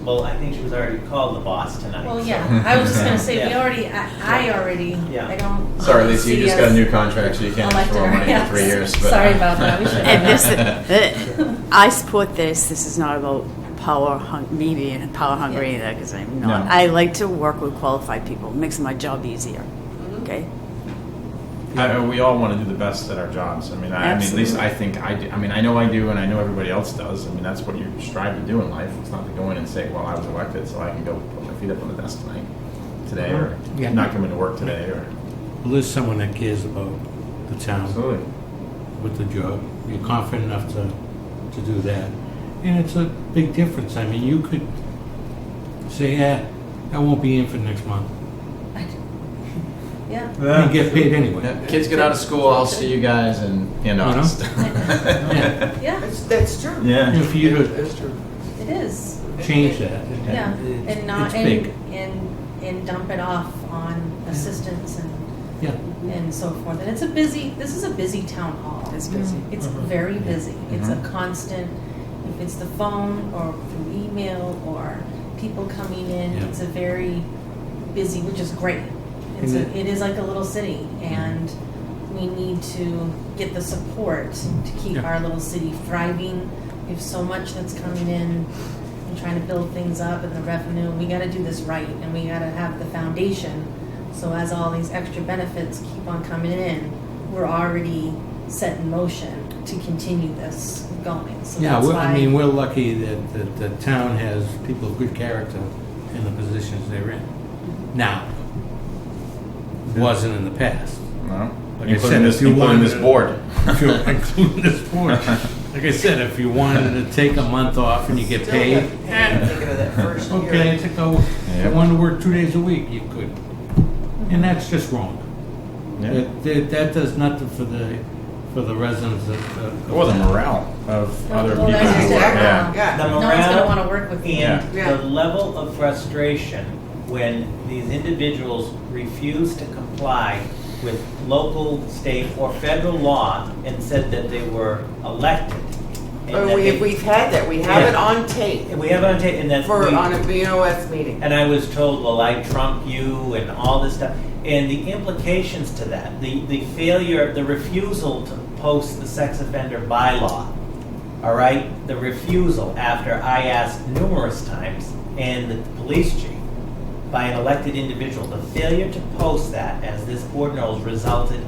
Well, I think she was already called the boss tonight. Well, yeah, I was just going to say, I don't. Sorry, Lisa, you just got a new contract, so you can't ask for more money for 3 years. But, sorry about that. We should And I support this. This is not about me being power hungry either, because I'm not. No. I like to work with qualified people. It makes my job easier. Okay? we all want to do the best at our jobs. I mean, at least I think I do. I mean, I know I do, and I know everybody else does. I mean, that's what you strive to do in life. It's not to go in and say, well, I was elected, so I can go put my feet up on the desk today, or not come into work today. Or Well, there's someone that cares about the town. Absolutely. with the job. You're confident enough to do that. And it's a big difference. I mean, you could say, yeah, I won't be in for next month. Yeah. You get paid anyway. Yeah, kids get out of school, I'll see you guys in August. Yeah, That's true. Yeah. And for you to That's true. It is. change that. Yeah, it- and not, it's big. and dump it off on assistants Yeah. and so forth. And this is a busy town hall. It's busy. It's very busy. It's a constant, if it's the phone or through email or people coming in, Yeah. it's a very busy, which is great. It is like a little city, and we need to get the support to keep Yeah. our little city thriving. We have so much that's coming in and trying to build things up and the revenue. We got to do this right, and we got to have the foundation. So as all these extra benefits keep on coming in, we're already set in motion to continue this going. So Yeah, that's why, I mean, we're lucky that the town has people of good character in the positions they're in. Now, wasn't in the past. No. Like I said, if you including wanted this board. Including this board. Like I said, if you wanted to take a month off and you get Still paid, got thinking of that first year. okay, to go, I wanted to work 2 days a week, you could. And that's just wrong. Yeah. That does nothing for the residents of. Or the morale of other well, people. that's who work. exactly- Yeah. Yeah. The no one's morale going to want to work with you. and Yeah. the level of frustration when these individuals refuse to comply with local, state, or federal law and said that they were elected. and Oh, that they- we've had that. We have it Yeah. on tape And we have it on tape, and that on a BOS meeting. and I was told, well, I trump you and all this stuff. And the implications to that, the failure, the refusal to post the sex offender bylaw, all right? The refusal after I asked numerous times, and the police chief, by an elected individual, the failure to post that, as this board knows, resulted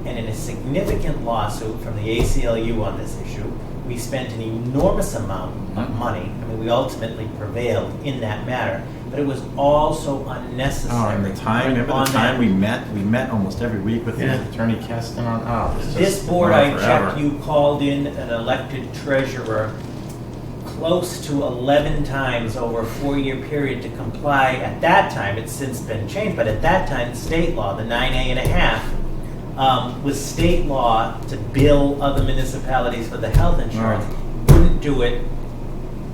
in a significant lawsuit from the ACLU on this issue. We spent an enormous amount of money. I mean, we ultimately prevailed in that matter, but it was all so unnecessary. Oh, and the time, remember on the time that. we met almost every week with Yeah. Attorney Keston on, it's This just board, went I on forever. checked, you called in an elected treasurer close to 11 times over a 4-year period to comply. At that time, it's since been changed, but at that time, the state law, the 9A&a-half, was state law to bill other municipalities for the health insurance. Wouldn't do it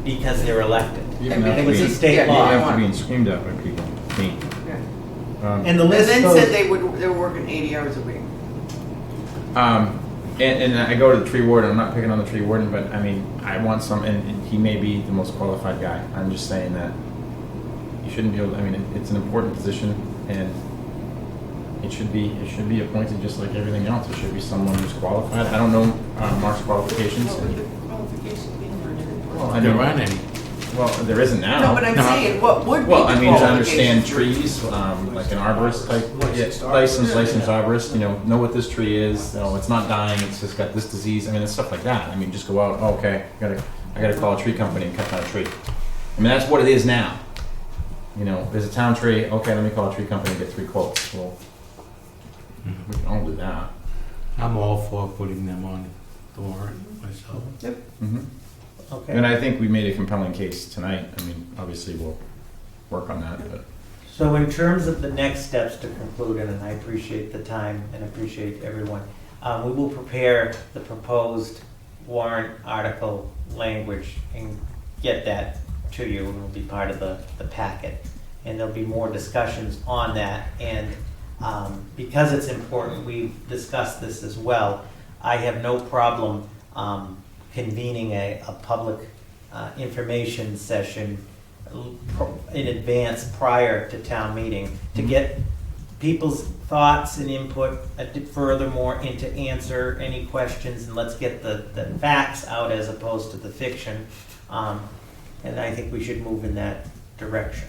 because they were elected. Even And after it was a being- state even law. after being screamed at by people. Me. And the And list then goes, said they were working 80 hours a week. And I go to the tree warden, I'm not picking on the tree warden, but I mean, I want some, and he may be the most qualified guy. I'm just saying that you shouldn't be able, I mean, it's an important position, and it should be appointed just like everything else. It should be someone who's qualified. I don't know Mark's qualifications. What would the qualifications be for an Well, I There mean, aren't any. well, there isn't now. No, but I'm saying, what would be Well, the I mean, to understand qualifications? trees, like an arborist type, licensed arborist, know what this tree is, it's not dying, it's just got this disease, I mean, it's stuff like that. I mean, just go out, okay, I gotta call a tree company and cut down a tree. I mean, that's what it is now. There's a town tree, okay, let me call a tree company and get 3 quotes. Well, we can all do that. I'm all for putting them on the warrant myself. okay. And I think we made a compelling case tonight. I mean, obviously, we'll work on that, but. So in terms of the next steps to conclude, and I appreciate the time and appreciate everyone, we will prepare the proposed warrant article language and get that to you. It will be part of the packet. And there'll be more discussions on that. And because it's important, we've discussed this as well. I have no problem convening a public information session in advance prior to town meeting to get people's thoughts and input furthermore and to answer any questions, and let's get the facts out as opposed to the fiction. And I think we should move in that direction.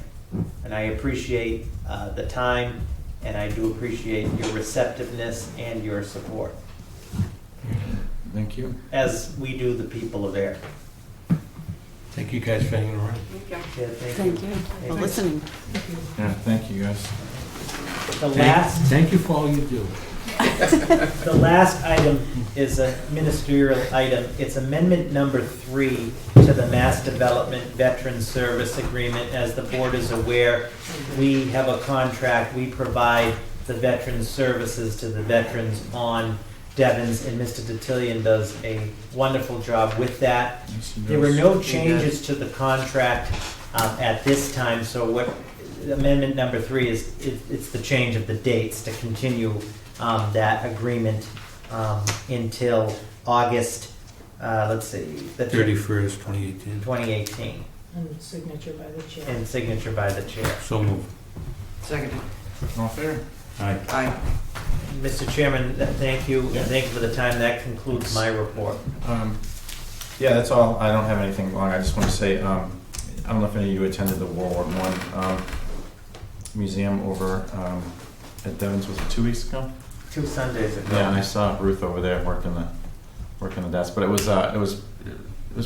And I appreciate the time, and I do appreciate your receptiveness and your support, Thank you. as we do the people of Ayer. Thank you guys for hanging around. Yeah, Thank you for listening. Yeah, thank you, guys. The last Thank you for all you do. The last item is a ministerial item. It's amendment number 3 to the Mass Development Veteran Service Agreement. As the board is aware, we have a contract. We provide the veteran services to the veterans on Devens, and Mr. Detillion does a wonderful job with that. There were no changes to the contract at this time, so what amendment number 3 is, it's the change of the dates to continue that agreement until August, let's see, the 31st, 2018. 2018, And signature by the chair. and signature by the chair. So moved. Second. All fair? Aye. Aye. Mr. Chairman, thank you. Yeah. Thank you for the time. That concludes my report. Yeah, that's all. I don't have anything long. I just want to say, I don't know if any of you attended the World War I museum over at Devens, was it 2 weeks ago? 2 Sundays ago. Yeah, and I saw Ruth over there working the desk, but it was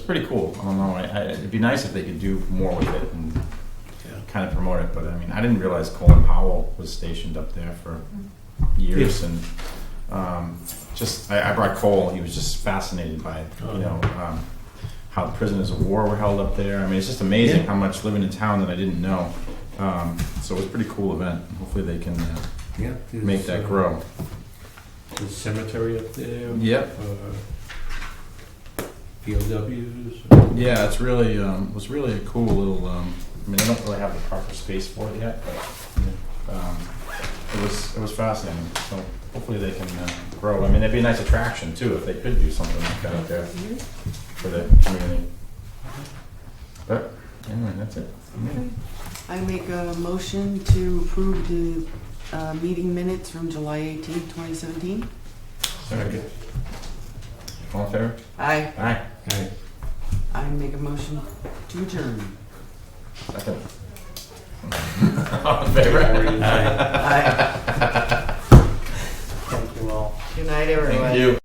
pretty cool. I don't know. It'd be nice if they could do more with it and kind of promote it. But I mean, I didn't realize Colin Powell was stationed up there for years, and I brought Cole. He was just fascinated by how the prisoners of war were held up there. I mean, it's just amazing how much living in town that I didn't know. So it was a pretty cool event. Hopefully they can make that grow. The cemetery up there. Yep. POWs. Yeah, it's really was really a cool little. I mean, I don't really have the proper space for it yet, but it was fascinating. So hopefully they can grow. I mean, it'd be a nice attraction too if they could do something like that out there for the community. But anyway, that's it. Okay. I make a motion to approve the meeting minutes from July 18th, 2017. Second. All in favor? Aye. Aye. Aye. I make a motion to adjourn. Second. All in favor? Aye. Thank you all. Good night, everyone. Thank you.